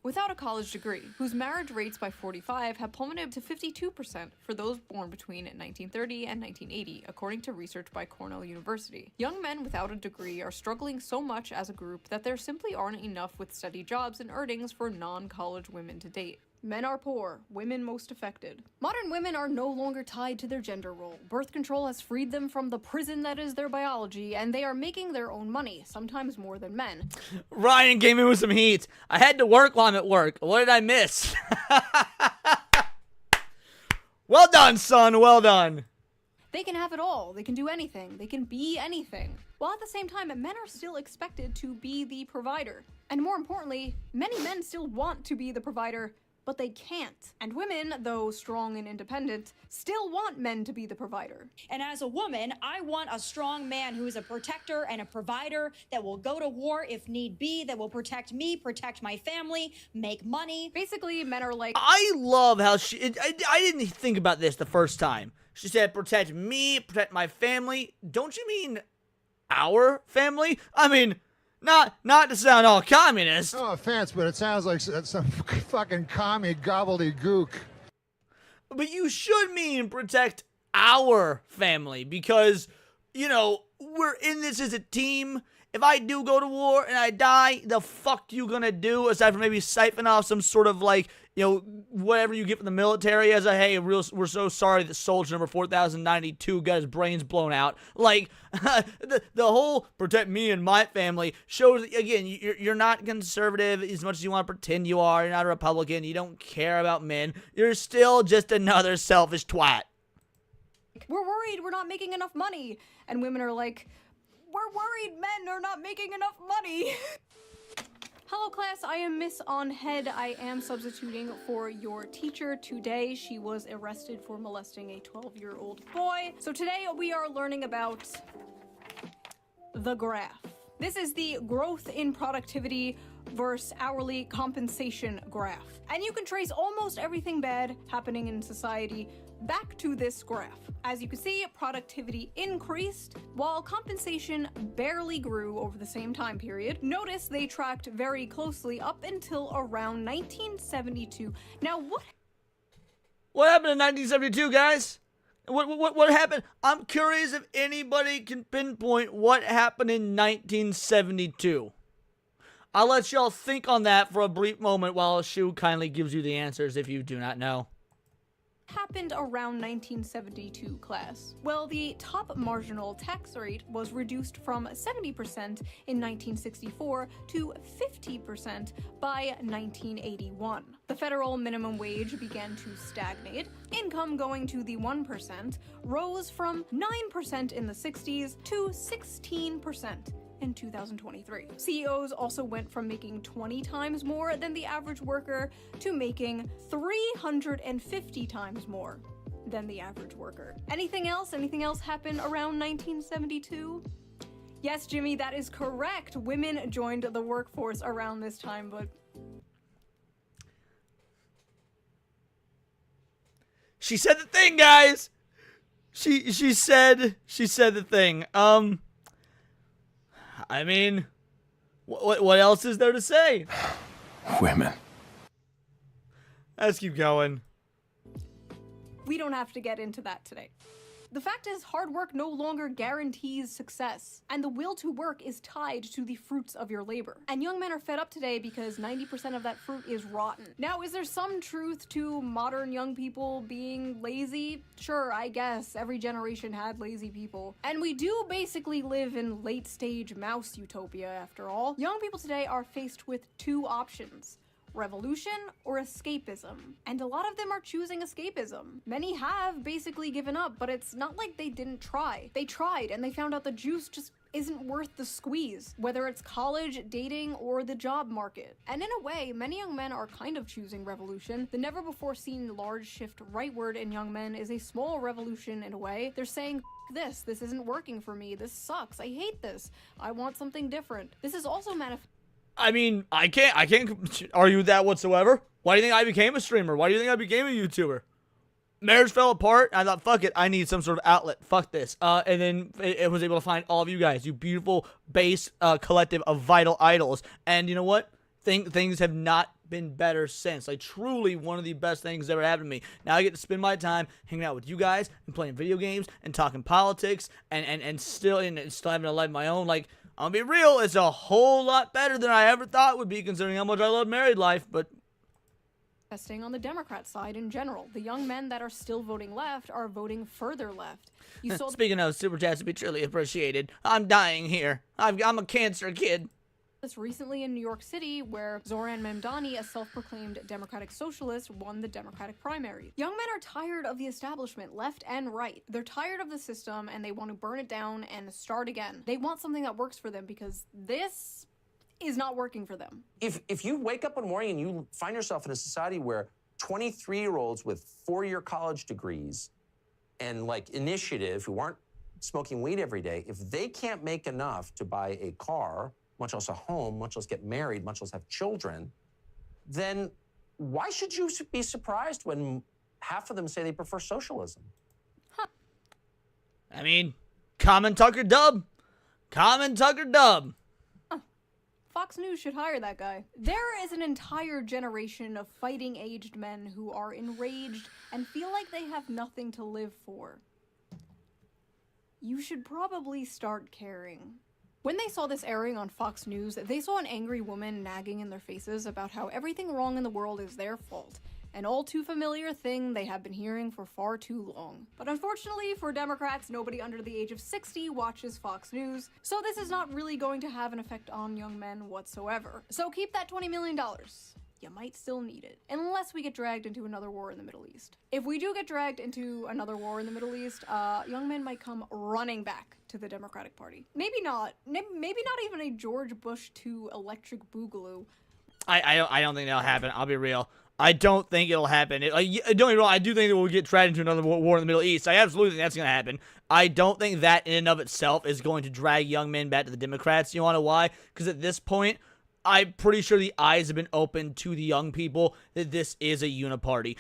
without a college degree, whose marriage rates by 45 have plummeted to 52% for those born between 1930 and 1980, according to research by Cornell University. Young men without a degree are struggling so much as a group that there simply aren't enough with steady jobs and earnings for non-college women to date. Men are poor, women most affected. Modern women are no longer tied to their gender role. Birth control has freed them from the prison that is their biology, and they are making their own money, sometimes more than men. Ryan came in with some heat. I had to work while I'm at work. What did I miss? Well done, son. Well done. They can have it all. They can do anything. They can be anything. While at the same time, men are still expected to be the provider. And more importantly, many men still want to be the provider, but they can't. And women, though strong and independent, still want men to be the provider. And as a woman, I want a strong man who is a protector and a provider that will go to war if need be, that will protect me, protect my family, make money. Basically, men are like... I love how I didn't think about this the first time. She said, protect me, protect my family. Don't you mean our family? I mean, not to sound all communist. No offense, but it sounds like some fucking commie gobbledygook. But you should mean protect our family because, you know, we're in this as a team. If I do go to war and I die, the fuck you gonna do aside from maybe siphon off some sort of like, you know, whatever you get from the military as a, hey, we're so sorry that soldier number 4092 got his brains blown out. Like, the whole protect me and my family shows, again, you're not conservative as much as you want to pretend you are. You're not a Republican. You don't care about men. You're still just another selfish twat. We're worried we're not making enough money. And women are like, we're worried men are not making enough money. Hello class, I am Miss On Head. I am substituting for your teacher today. She was arrested for molesting a 12-year-old boy. So today we are learning about the graph. This is the growth in productivity versus hourly compensation graph. And you can trace almost everything bad happening in society back to this graph. As you can see, productivity increased while compensation barely grew over the same time period. Notice they tracked very closely up until around 1972. Now what happened in 1972, guys? What happened? I'm curious if anybody can pinpoint what happened in 1972. I'll let y'all think on that for a brief moment while Shoe kindly gives you the answers if you do not know. Happened around 1972, class? Well, the top marginal tax rate was reduced from 70% in 1964 to 50% by 1981. The federal minimum wage began to stagnate. Income going to the 1% rose from 9% in the 60s to 16% in 2023. CEOs also went from making 20 times more than the average worker to making 350 times more than the average worker. Anything else? Anything else happened around 1972? Yes, Jimmy, that is correct. Women joined the workforce around this time, but... She said the thing, guys! She said the thing. I mean, what else is there to say? Women. Let's keep going. We don't have to get into that today. The fact is, hard work no longer guarantees success, and the will to work is tied to the fruits of your labor. And young men are fed up today because 90% of that fruit is rotten. Now, is there some truth to modern young people being lazy? Sure, I guess. Every generation had lazy people. And we do basically live in late-stage mouse utopia, after all. Young people today are faced with two options: revolution or escapism. And a lot of them are choosing escapism. Many have basically given up, but it's not like they didn't try. They tried and they found out the juice just isn't worth the squeeze, whether it's college, dating, or the job market. And in a way, many young men are kind of choosing revolution. The never before seen large shift rightward in young men is a small revolution in a way. They're saying, this isn't working for me, this sucks, I hate this, I want something different. This is also I mean, I can't argue that whatsoever. Why do you think I became a streamer? Why do you think I became a YouTuber? Marriage fell apart. I thought, fuck it, I need some sort of outlet. Fuck this. And then it was able to find all of you guys, you beautiful base collective of vital idols. And you know what? Things have not been better since. Like, truly one of the best things that ever happened to me. Now I get to spend my time hanging out with you guys and playing video games and talking politics and still having a life of my own. Like, I'll be real, it's a whole lot better than I ever thought it would be, considering how much I love married life, but... Manifesting on the Democrat side in general. The young men that are still voting left are voting further left. You saw Speaking of super chats to be truly appreciated, I'm dying here. I'm a cancer kid. this recently in New York City, where Zoran Mamdani, a self-proclaimed Democratic socialist, won the Democratic primary. Young men are tired of the establishment, left and right. They're tired of the system and they want to burn it down and start again. They want something that works for them because this is not working for them. If you wake up one morning and you find yourself in a society where 23-year-olds with 4-year college degrees and like initiative who aren't smoking weed every day, if they can't make enough to buy a car, much less a home, much less get married, much less have children, then why should you be surprised when half of them say they prefer socialism? I mean, Common Tucker Dub. Common Tucker Dub. Fox News should hire that guy. There is an entire generation of fighting-aged men who are enraged and feel like they have nothing to live for. You should probably start caring. When they saw this airing on Fox News, they saw an angry woman nagging in their faces about how everything wrong in the world is their fault. An all too familiar thing they have been hearing for far too long. But unfortunately for Democrats, nobody under the age of 60 watches Fox News, so this is not really going to have an effect on young men whatsoever. So keep that $20 million. You might still need it, unless we get dragged into another war in the Middle East. If we do get dragged into another war in the Middle East, young men might come running back to the Democratic Party. Maybe not even a George Bush II electric boogaloo. I don't think that'll happen. I'll be real. I don't think it'll happen. Don't get me wrong, I do think that we'll get dragged into another war in the Middle East. I absolutely think that's going to happen. I don't think that in and of itself is going to drag young men back to the Democrats. You want to know why? Because at this point, I'm pretty sure the eyes have been opened to the young people that this is a uniparty.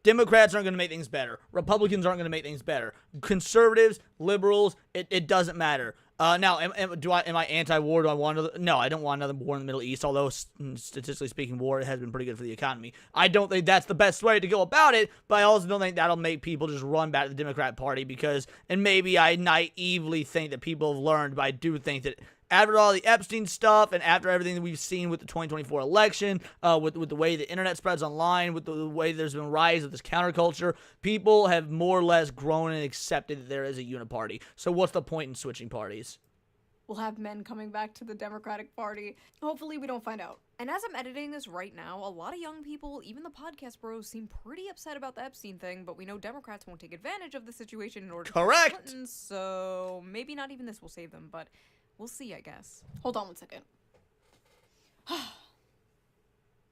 Democrats aren't going to make things better. Republicans aren't going to make things better. Conservatives, liberals, it doesn't matter. Now, am I anti-war? Do I want another? No, I don't want another war in the Middle East, although statistically speaking, war has been pretty good for the economy. I don't think that's the best way to go about it, but I also don't think that'll make people just run back to the Democrat Party because, and maybe I naively think that people have learned, but I do think that after all the Epstein stuff and after everything that we've seen with the 2024 election, with the way the internet spreads online, with the way there's been a rise of this counterculture, people have more or less grown and accepted that there is a uniparty. So what's the point in switching parties? We'll have men coming back to the Democratic Party. Hopefully we don't find out. And as I'm editing this right now, a lot of young people, even the podcast bros, seem pretty upset about the Epstein thing, but we know Democrats won't take advantage of the situation in order to Correct. Clinton, so maybe not even this will save them, but we'll see, I guess. Hold on one second.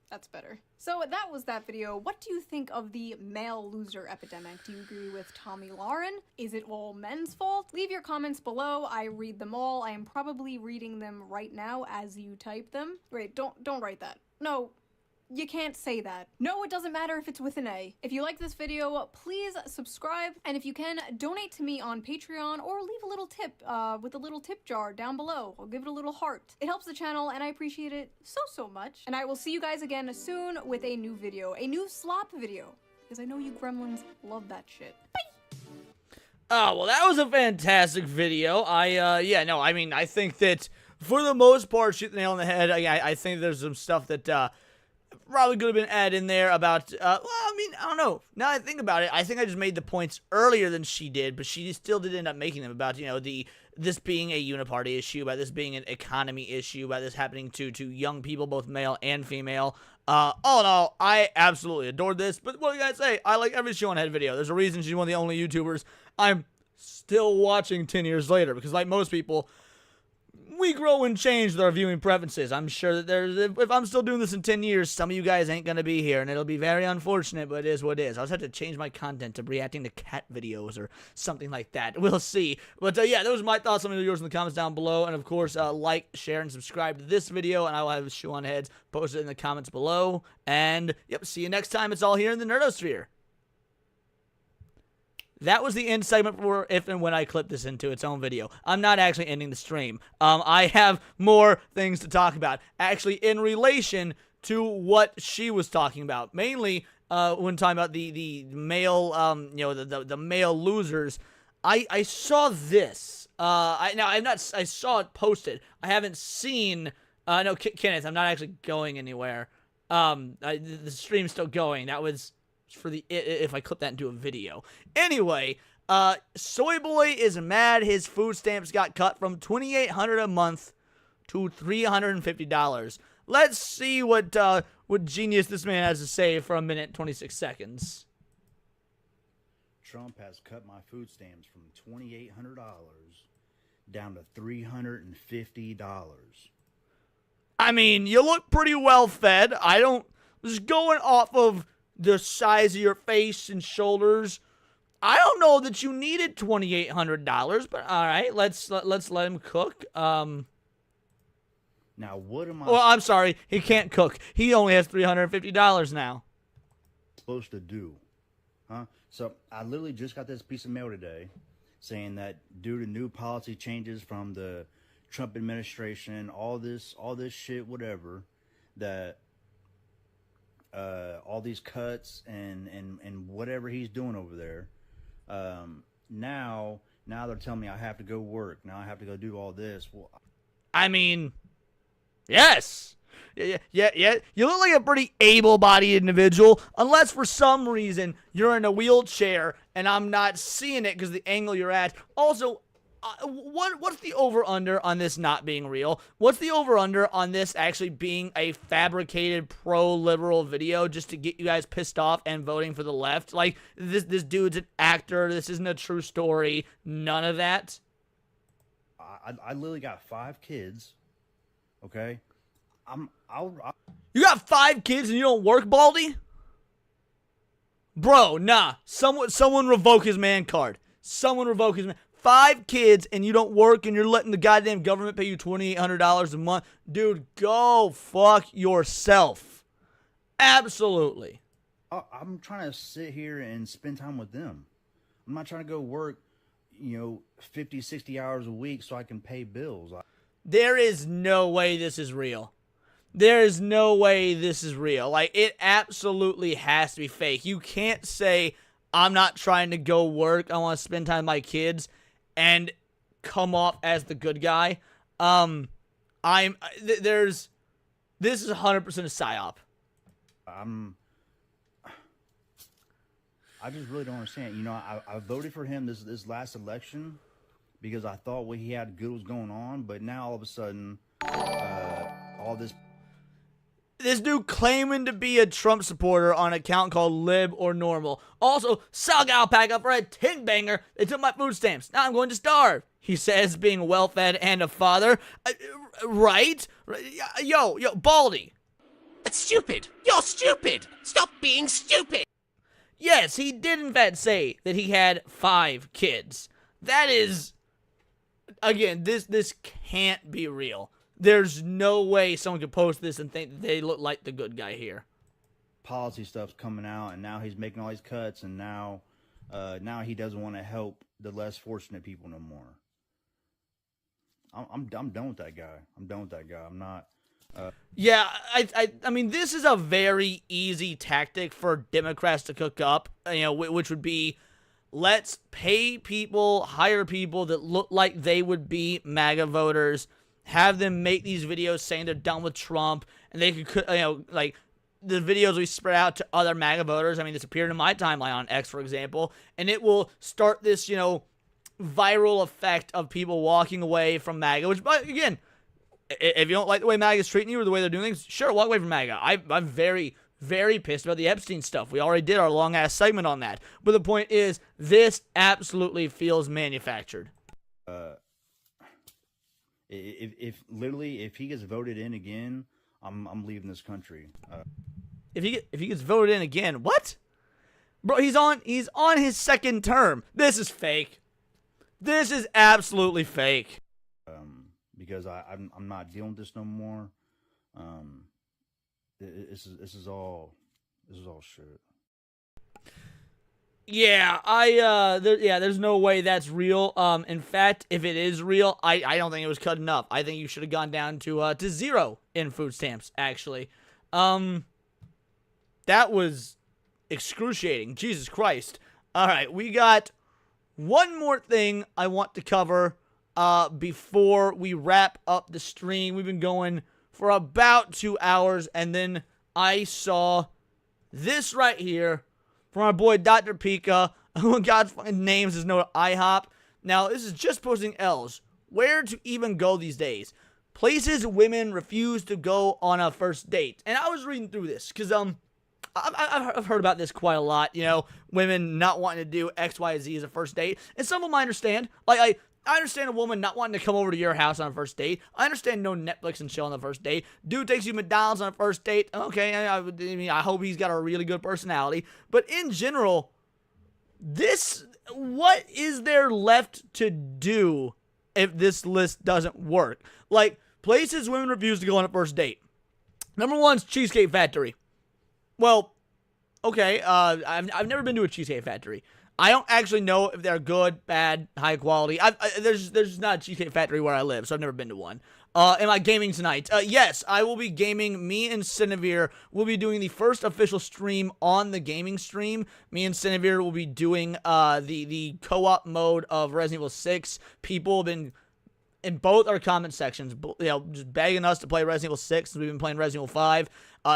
That's better. So that was that video. What do you think of the male loser epidemic? Do you agree with Tommy Lauren? Is it all men's fault? Leave your comments below. I read them all. I am probably reading them right now as you type them. Wait, don't write that. No. You can't say that. No, it doesn't matter if it's with an A. If you like this video, please subscribe, and if you can, donate to me on Patreon or leave a little tip with a little tip jar down below. I'll give it a little heart. It helps the channel, and I appreciate it so much. And I will see you guys again soon with a new video, a new slop video, because I know you gremlins love that shit. Bye! Oh, well, that was a fantastic video. I think that for the most part, shoot the nail on the head. I think there's some stuff that, probably could have been added in there about, I don't know. Now I think about it, I think I just made the points earlier than she did, but she still did end up making them about, this being a uniparty issue, about this being an economy issue, about this happening to young people, both male and female. All in all, I absolutely adored this, but what do you guys say? I like every Shoe0n video. There's a reason she's one of the only YouTubers I'm still watching 10 years later, because like most people, we grow and change with our viewing preferences. I'm sure that if I'm still doing this in 10 years, some of you guys ain't going to be here, and it'll be very unfortunate, but it is what it is. I'll just have to change my content to reacting to cat videos or something like that. We'll see. But yeah, those are my thoughts. Let me know yours in the comments down below, and of course, like, share, and subscribe to this video, and I will have Shoe0n heads posted in the comments below. And, yep, see you next time. It's all here in the Nerdosphere. That was the end segment for if and when I clip this into its own video. I'm not actually ending the stream. I have more things to talk about, actually in relation to what she was talking about. Mainly when talking about the male, the male losers. I saw this. I saw it posted. I haven't seen. No, Kenneth, I'm not actually going anywhere. The stream's still going. That was for the if I clip that into a video. Anyway, Soy Boy is mad his food stamps got cut from $2,800 a month to $350. Let's see what genius this man has to say for a minute 26 seconds. Trump has cut my food stamps from $2,800 down to $350. I mean, you look pretty well fed. Just going off of the size of your face and shoulders, I don't know that you needed $2,800, but all right, let's let him cook. Now, what am I... Well, I'm sorry, he can't cook. He only has $350 now. supposed to do? Huh? So I literally just got this piece of mail today saying that due to new policy changes from the Trump administration, all this shit, whatever, that all these cuts and whatever he's doing over there, now they're telling me I have to go work. Now I have to go do all this. Well, I mean, yes. Yeah. You look like a pretty able-bodied individual, unless for some reason you're in a wheelchair and I'm not seeing it because the angle you're at. Also, what's the over-under on this not being real? What's the over-under on this actually being a fabricated pro-liberal video just to get you guys pissed off and voting for the left? Like, this dude's an actor. This isn't a true story. None of that. I literally got 5 kids. Okay, You got 5 kids and you don't work, Baldy? Bro, nah. Someone revoke his man card. Someone revoke his man. 5 kids and you don't work and you're letting the goddamn government pay you $2,800 a month. Dude, go fuck yourself. Absolutely. I'm trying to sit here and spend time with them. I'm not trying to go work, 50, 60 hours a week so I can pay bills. There is no way this is real. There is no way this is real. Like, it absolutely has to be fake. You can't say, I'm not trying to go work, I want to spend time with my kids, and come off as the good guy. This is 100% a psyop. I just really don't understand. I voted for him this last election because I thought what he had good was going on, but now all of a sudden, all this... This dude claiming to be a Trump supporter on an account called Lib or Normal. Also, Sog Alpaca for a tin banger. They took my food stamps. Now I'm going to starve. He says being well-fed and a father. Right? Yo, Baldy. That's stupid. You're stupid. Stop being stupid. Yes, he did in fact say that he had 5 kids. That is... Again, this can't be real. There's no way someone could post this and think that they look like the good guy here. Policy stuff's coming out, and now he's making all these cuts, and now he doesn't want to help the less fortunate people no more. I'm done with that guy. I'm not... Yeah, I mean, this is a very easy tactic for Democrats to cook up, which would be, let's pay people, hire people that look like they would be MAGA voters, have them make these videos saying they're done with Trump, and they could, like, the videos we spread out to other MAGA voters. I mean, this appeared in my timeline on X, for example, and it will start this, viral effect of people walking away from MAGA, which, again, if you don't like the way MAGA's treating you or the way they're doing things, sure, walk away from MAGA. I'm very, very pissed about the Epstein stuff. We already did our long-ass segment on that. But the point is, this absolutely feels manufactured. If he gets voted in again, I'm leaving this country. If he gets voted in again, what? Bro, he's on his second term. This is fake. This is absolutely fake. Because I'm not dealing with this no more. This is all shit. Yeah, there's no way that's real. In fact, if it is real, I don't think it was cut enough. I think you should have gone down to 0 in food stamps, actually. That was excruciating. Jesus Christ. All right, we got one more thing I want to cover before we wrap up the stream. We've been going for about 2 hours, and then I saw this right here from our boy Dr. Pika, who in God's fucking names is no IHOP. Now, this is just posting L's. Where to even go these days? places women refuse to go on a first date. And I was reading through this because I've heard about this quite a lot, you know, women not wanting to do X, Y, Z as a first date. And some of them I understand. Like, I understand a woman not wanting to come over to your house on a first date. I understand no Netflix and chill on the first date. Dude takes you McDonald's on a first date. Okay, I mean, I hope he's got a really good personality. But in general, what is there left to do if this list doesn't work? Like, places women refuse to go on a first date. Number one's Cheesecake Factory. Well, okay, I've never been to a Cheesecake Factory. I don't actually know if they're good, bad, high quality. There's not a Cheesecake Factory where I live, so I've never been to one. Am I gaming tonight? Yes, I will be gaming. Me and Cinevere will be doing the first official stream on the gaming stream. Me and Cinevere will be doing the co-op mode of Resident Evil 6. People have been in both our comment sections, you know, just begging us to play Resident Evil 6 since we've been playing Resident Evil 5.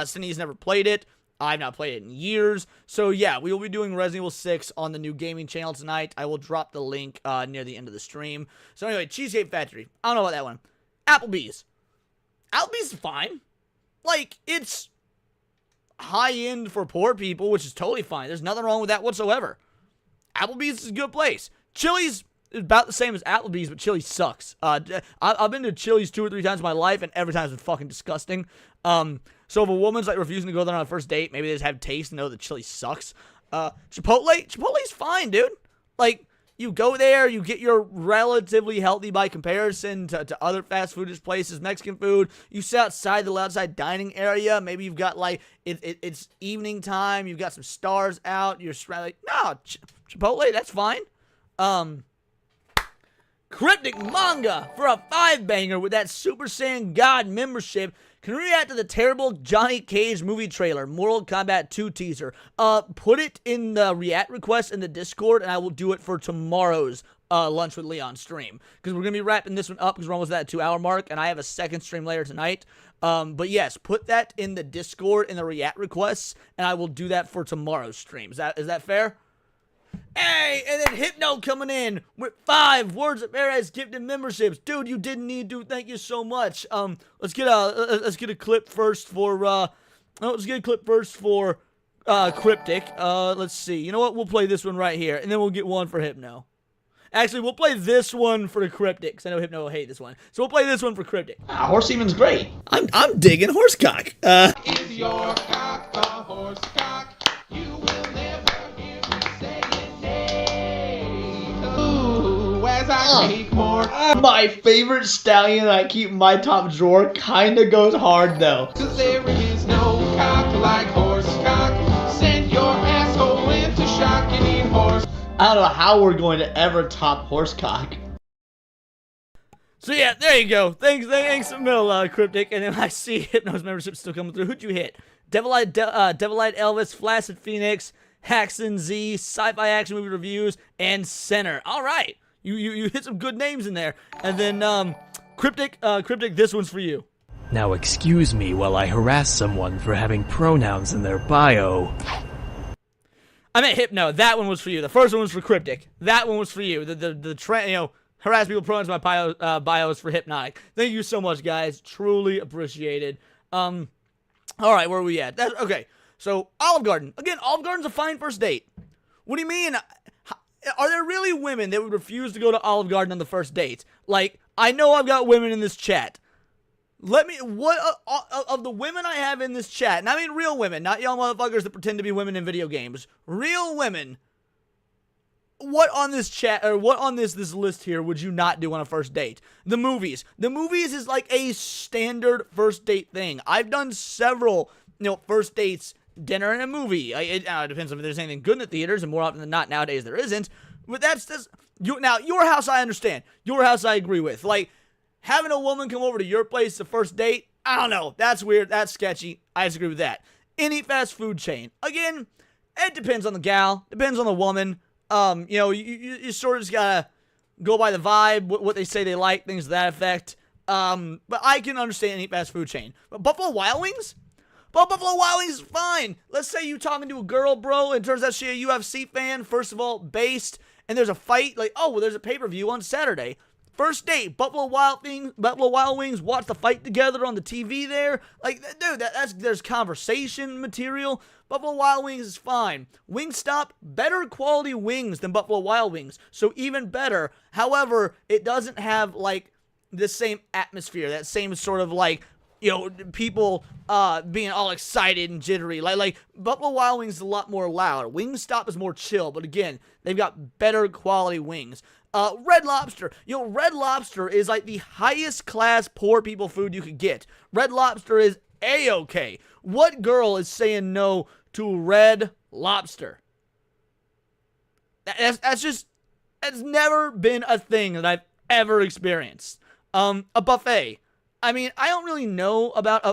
Cindy's never played it. I've not played it in years. So, yeah, we will be doing Resident Evil 6 on the new gaming channel tonight. I will drop the link near the end of the stream. So, anyway, Cheesecake Factory. I don't know about that one. Applebee's. Applebee's is fine. Like, it's high-end for poor people, which is totally fine. There's nothing wrong with that whatsoever. Applebee's is a good place. Chili's is about the same as Applebee's, but Chili's sucks. I've been to Chili's 2 or 3 times in my life, and every time it's been fucking disgusting. So if a woman's like refusing to go there on a first date, maybe they just have taste and know that chili sucks. Chipotle's fine, dude. Like, you go there, you get your relatively healthy by comparison to other fast foodish places, Mexican food. You sit outside the outside dining area. Maybe you've got like it's evening time. You've got some stars out. You're like, no, Chipotle, that's fine. Cryptic Manga for a 5-banger with that Super Saiyan God membership. Can react to the terrible Johnny Cage movie trailer, Mortal Kombat 2 teaser. Put it in the react request in the Discord, and I will do it for tomorrow's Lunch with Leon stream. Because we're going to be wrapping this one up because we're almost at that 2-hour mark, and I have a second stream later tonight. But yes, put that in the Discord in the react requests, and I will do that for tomorrow's stream. Is that fair? Hey, and then Hypno coming in with 5 Words of Paradise gifted memberships. Dude, you didn't need to. Thank you so much. Let's get a clip first for Cryptic. Let's see. You know what? We'll play this one right here, and then we'll get one for Hypno. Actually, we'll play this one for the Cryptic, because I know Hypno will hate this one. So we'll play this one for Cryptic. Horse semen's great. I'm digging horsecock. Is your cock a horse cock? You will never hear me say it. Nay. Ooh, as I keep more. My favorite stallion I keep in my top drawer kinda goes hard though. 'Cause there is no cock like horse cock. Send your asshole into shock and eat horse. I don't know how we're going to ever top horsecock. So yeah, there you go. Thanks Mill, Cryptic. And then I see Hypno's membership still coming through. Who'd you hit? Devilite Elvis, Flaccid Phoenix, Haxon Z, Sci-Fi Action Movie Reviews, and Center. All right, you hit some good names in there. And then Cryptic, this one's for you. Now excuse me while I harass someone for having pronouns in their bio. I meant Hypno. That one was for you. The first one was for Cryptic. That one was for you. Harass people pronouns in my bio is for Hypnotic. Thank you so much, guys. Truly appreciated. All right, where are we at? Okay, so Olive Garden. Again, Olive Garden's a fine first date. What do you mean? Are there really women that would refuse to go to Olive Garden on the first date? Like, I know I've got women in this chat. What of the women I have in this chat, and I mean real women, not y'all motherfuckers that pretend to be women in video games. Real women. What on this chat, or what on this list here would you not do on a first date? The movies. The movies is like a standard first date thing. I've done several, first dates, dinner and a movie. It depends on if there's anything good in the theaters, and more often than not nowadays there isn't. But that's now your house I understand. Your house I agree with. Like, having a woman come over to your place the first date, I don't know. That's weird. That's sketchy. I disagree with that. Any fast food chain. Again, it depends on the gal. Depends on the woman. You sort of just gotta go by the vibe, what they say they like, things to that effect. But I can understand any fast food chain. But Buffalo Wild Wings? Well, Buffalo Wild Wings is fine. Let's say you talking to a girl, bro, and it turns out she a UFC fan, first of all, based, and there's a fight, like, oh, well, there's a pay-per-view on Saturday. First date, Buffalo Wild Wings, watch the fight together on the TV there. Like, dude, there's conversation material. Buffalo Wild Wings is fine. Wingstop, better quality wings than Buffalo Wild Wings, so even better. However, it doesn't have, like, the same atmosphere, that same sort of, like, you know, people being all excited and jittery. Like Buffalo Wild Wings is a lot more loud. Wingstop is more chill, but again, they've got better quality wings. Red Lobster. You know, Red Lobster is like the highest class poor people food you could get. Red Lobster is A-okay. What girl is saying no to Red Lobster? That's never been a thing that I've ever experienced. A buffet. I mean, I don't really know about,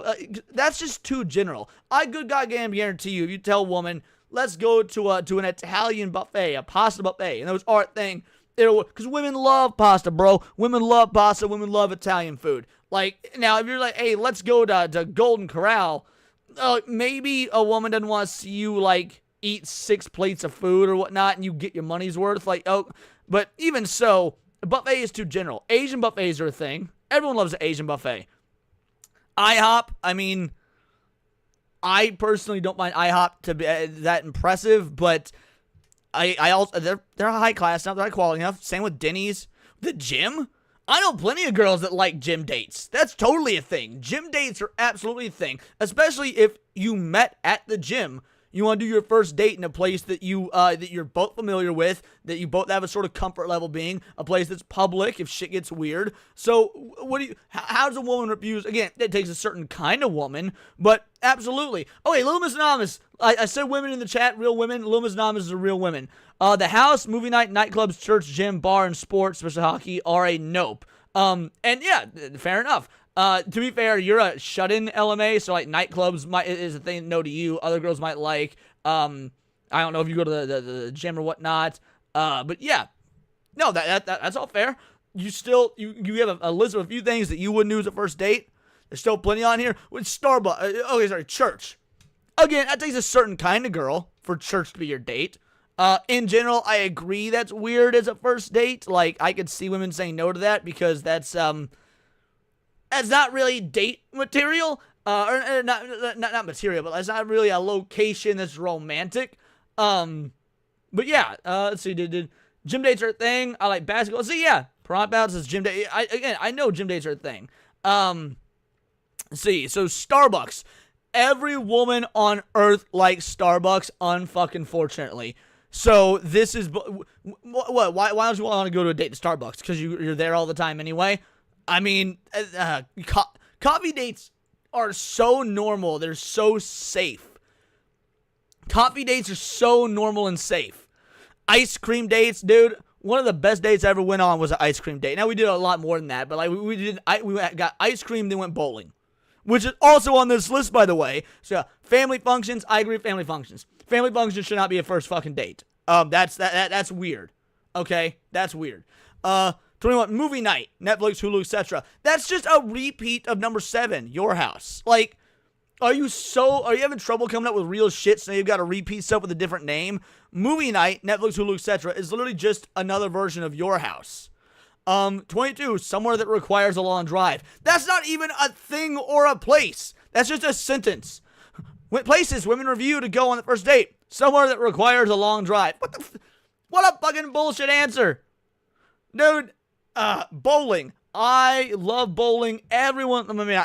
that's just too general. I good goddamn guarantee you, if you tell a woman, let's go to an Italian buffet, a pasta buffet, and those art thing, because women love pasta, bro. Women love pasta, women love Italian food. Like, now, if you're like, hey, let's go to Golden Corral, maybe a woman doesn't want to see you, like, eat 6 plates of food or whatnot, and you get your money's worth, like, but even so, a buffet is too general. Asian buffets are a thing. Everyone loves an Asian buffet. IHOP, I mean, I personally don't mind IHOP to be that impressive, but I also, they're high class enough, they're high quality enough. Same with Denny's. The gym? I know plenty of girls that like gym dates. That's totally a thing. Gym dates are absolutely a thing, especially if you met at the gym. You want to do your first date in a place that you're both familiar with, that you both have a sort of comfort level being, a place that's public if shit gets weird. So how does a woman refuse? Again, it takes a certain kind of woman, but absolutely. Okay, Little Miss Anonymous. I said women in the chat, real women. Little Miss Anonymous is a real women. The house, movie night, nightclubs, church, gym, bar, and sports, especially hockey, are a nope. And yeah, fair enough. To be fair, you're a shut-in LMA, so like nightclubs is a thing no to you. Other girls might like. I don't know if you go to the gym or whatnot. But yeah, no, that's all fair. You have a list of a few things that you wouldn't do as a first date. There's still plenty on here. With Starbucks, church. Again, that takes a certain kind of girl for church to be your date. In general, I agree that's weird as a first date. Like, I could see women saying no to that because that's not really date material, or not material, but that's not really a location that's romantic. But yeah, let's see, did gym dates are a thing? I like basketball. Let's see, yeah, prop outs is gym date. I know gym dates are a thing. Let's see, so Starbucks. Every woman on earth likes Starbucks, unfucking fortunately. So this is, what, why don't you want to go to a date to Starbucks? Because you're there all the time anyway? I mean, coffee dates are so normal. They're so safe. Coffee dates are so normal and safe. Ice cream dates, dude. One of the best dates I ever went on was an ice cream date. Now, we did a lot more than that, but like we got ice cream, then went bowling, which is also on this list, by the way. So, family functions, I agree with family functions. Family functions should not be a first fucking date. That's weird. Okay? That's weird. 21, movie night, Netflix, Hulu, etc. That's just a repeat of number 7, Your House. Like, are you having trouble coming up with real shit, so you've got to repeat stuff with a different name? Movie night, Netflix, Hulu, etc. is literally just another version of Your House. 22, somewhere that requires a long drive. That's not even a thing or a place. That's just a sentence. Places women review to go on the first date. Somewhere that requires a long drive. What a fucking bullshit answer. Dude, bowling. I love bowling. Not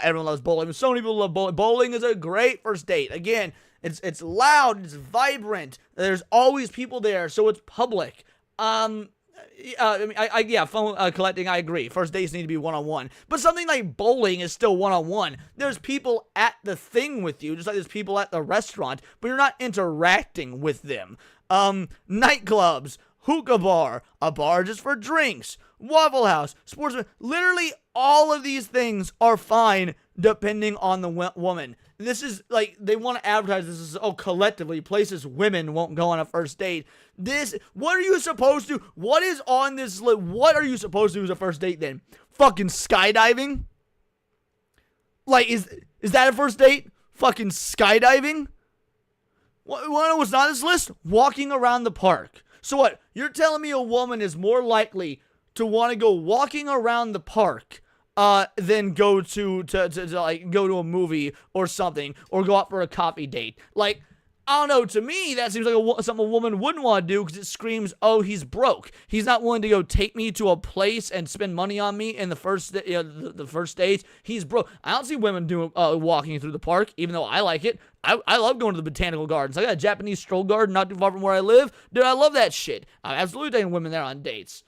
everyone loves bowling, but so many people love bowling. Bowling is a great first date. Again, it's loud, it's vibrant. There's always people there, so it's public. Phone collecting, I agree. First dates need to be one-on-one. But something like bowling is still one-on-one. There's people at the thing with you, just like there's people at the restaurant, but you're not interacting with them. Nightclubs, hookah bar, a bar just for drinks, Waffle House, sports, literally all of these things are fine depending on the woman. This is like, they want to advertise this as, collectively, places women won't go on a first date. What are you supposed to, what is on this list? What are you supposed to do as a first date then? Fucking skydiving? Like, is that a first date? Fucking skydiving? What was not on this list? Walking around the park. So what? You're telling me a woman is more likely to want to go walking around the park than go to like go to a movie or something, or go out for a coffee date. Like, I don't know, to me, that seems like something a woman wouldn't want to do, because it screams, oh, he's broke. He's not willing to go take me to a place and spend money on me in the first date. He's broke. I don't see women doing walking through the park, even though I like it. I love going to the botanical gardens. I got a Japanese stroll garden not too far from where I live. Dude, I love that shit. I'm absolutely taking women there on dates.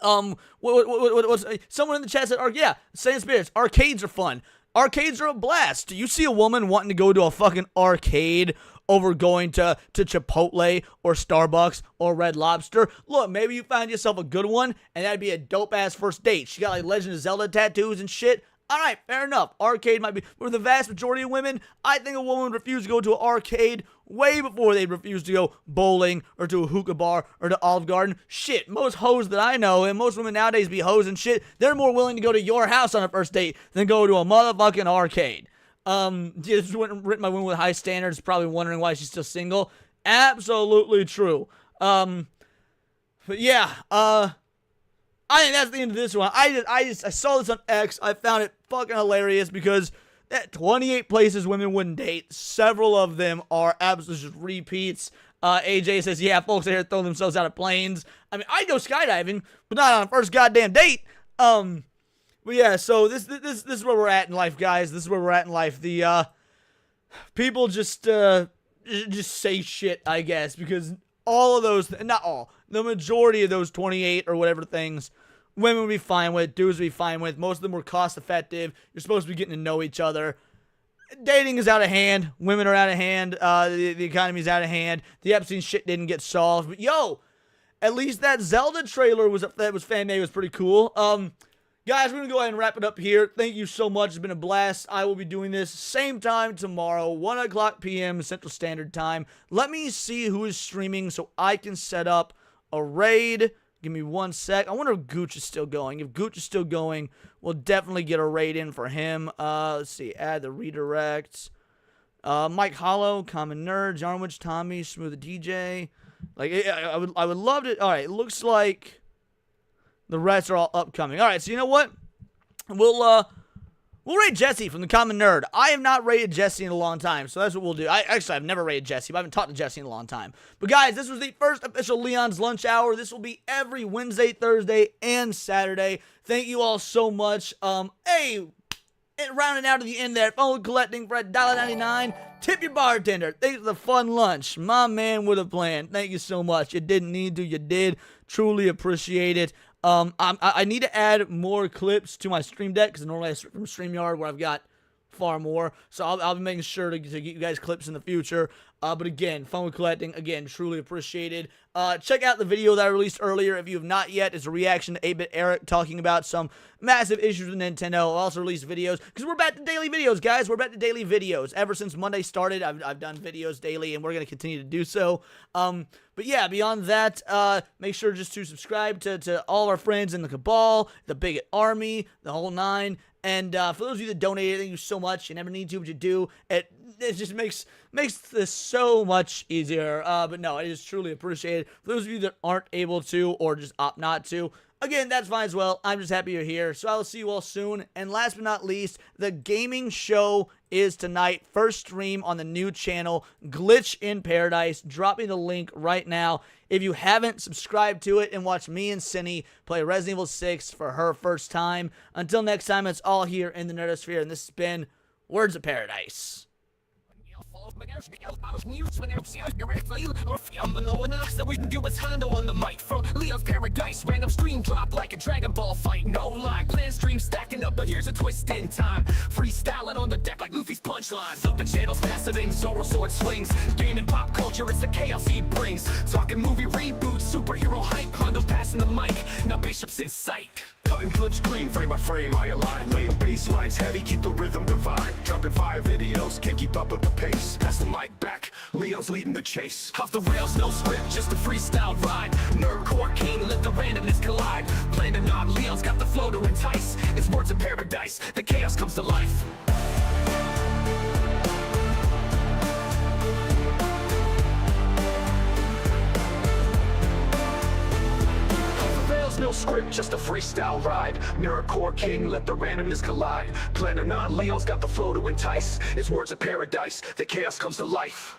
What's someone in the chat said, yeah, Sand Spirits, arcades are fun. Arcades are a blast. Do you see a woman wanting to go to a fucking arcade over going to Chipotle or Starbucks or Red Lobster? Look, maybe you find yourself a good one, and that'd be a dope-ass first date. She got, like, Legend of Zelda tattoos and shit. All right, fair enough. Arcade might be, for the vast majority of women, I think a woman would refuse to go to an arcade way before they'd refuse to go bowling or to a hookah bar or to Olive Garden. Shit, most hoes that I know, and most women nowadays be hoes and shit, they're more willing to go to your house on a first date than go to a motherfucking arcade. Just written by women with high standards, probably wondering why she's still single. Absolutely true. But yeah, I think that's the end of this one. I saw this on X. I found it fucking hilarious because at 28 places women wouldn't date. Several of them are absolute just repeats. AJ says, yeah, folks are here throwing themselves out of planes. I mean, I'd go skydiving, but not on a first goddamn date. But yeah, so this is where we're at in life, guys. This is where we're at in life. The people just say shit, I guess, because all of those, not all, the majority of those 28 or whatever things, women would be fine with, dudes would be fine with. Most of them were cost effective. You're supposed to be getting to know each other. Dating is out of hand. Women are out of hand. The economy's out of hand. The Epstein shit didn't get solved. But yo, at least that Zelda trailer that was fan-made was pretty cool. Guys, we're going to go ahead and wrap it up here. Thank you so much. It's been a blast. I will be doing this same time tomorrow, 1 o'clock p.m. Central Standard Time. Let me see who is streaming so I can set up a raid. Give me 1 sec. I wonder if Gooch is still going. If Gooch is still going, we'll definitely get a raid in for him. Let's see. Add the redirect. Mike Hollow, Common Nerd, Jarnwich, Tommy, Smooth DJ. Like, I would love to. All right, it looks like the rest are all upcoming. All right, so you know what? We'll raid Jesse from the Common Nerd. I have not raided Jesse in a long time, so that's what we'll do. I've never raided Jesse, but I haven't talked to Jesse in a long time. But guys, this was the first official Leon's Lunch Hour. This will be every Wednesday, Thursday, and Saturday. Thank you all so much. Hey, and rounding out to the end there, phone collecting for $1.99. Tip your bartender. Thanks for the fun lunch. My man with a plan. Thank you so much. You didn't need to, you did. Truly appreciate it. I need to add more clips to my stream deck, because normally I stream from StreamYard where I've got far more. So I'll be making sure to get you guys clips in the future. But again, fun with collecting. Again, truly appreciated. Check out the video that I released earlier if you have not yet. It's a reaction to 8-Bit Eric talking about some massive issues with Nintendo. I'll also release videos because we're back to daily videos, guys. We're back to daily videos. Ever since Monday started, I've done videos daily, and we're going to continue to do so. But yeah, beyond that, make sure just to subscribe to all our friends in the Cabal, the Bigot Army, the whole nine. And for those of you that donated, thank you so much. You never need to, but you do. It just makes this so much easier. But no, I just truly appreciate it. For those of you that aren't able to or just opt not to, again, that's fine as well. I'm just happy you're here. So I will see you all soon. And last but not least, the gaming show is tonight. First stream on the new channel, Glitch in Paradise. Dropping the link right now. If you haven't subscribed to it and watched me and Cindy play Resident Evil 6 for her first time. Until next time, it's all here in the Nerdosphere. And this has been Words of Paradise. On the mic from Leon's Paradise, random stream drop like a Dragon Ball fight. No lie, plan stream stacking up, but here's a twist in time. Freestyling on the deck like Luffy's punchlines. Up the channel's faster than Zoro sword swings. Game and pop culture, it's the chaos he brings. Talking movie reboots, superhero hype. Hondo passing the mic, now Bishop's in sight. Cutting glitch green, frame by frame, I align. Laying bass lines heavy, keep the rhythm divine. Dropping 5 videos, can't keep up with the pace. Pass the mic back, Leo's leading the chase. Off the rails, no script, just a freestyle ride. Nerdcore king, let the randomness collide. Playing a knob, Leon's got the flow to entice. It's Words of Paradise, the chaos comes to life. rails, no script, just a freestyle ride. Nerdcore king, let the randomness collide. Planning on Leon's got the flow to entice. It's words of paradise, the chaos comes to life.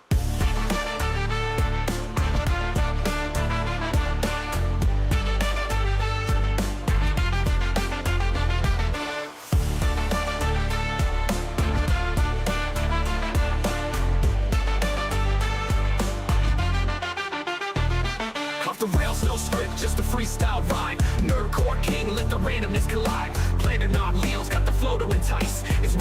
Off the rails, no script, just a freestyle rhyme. Nerdcore king, let the randomness collide. Planning on Leo's got the flow to entice. It's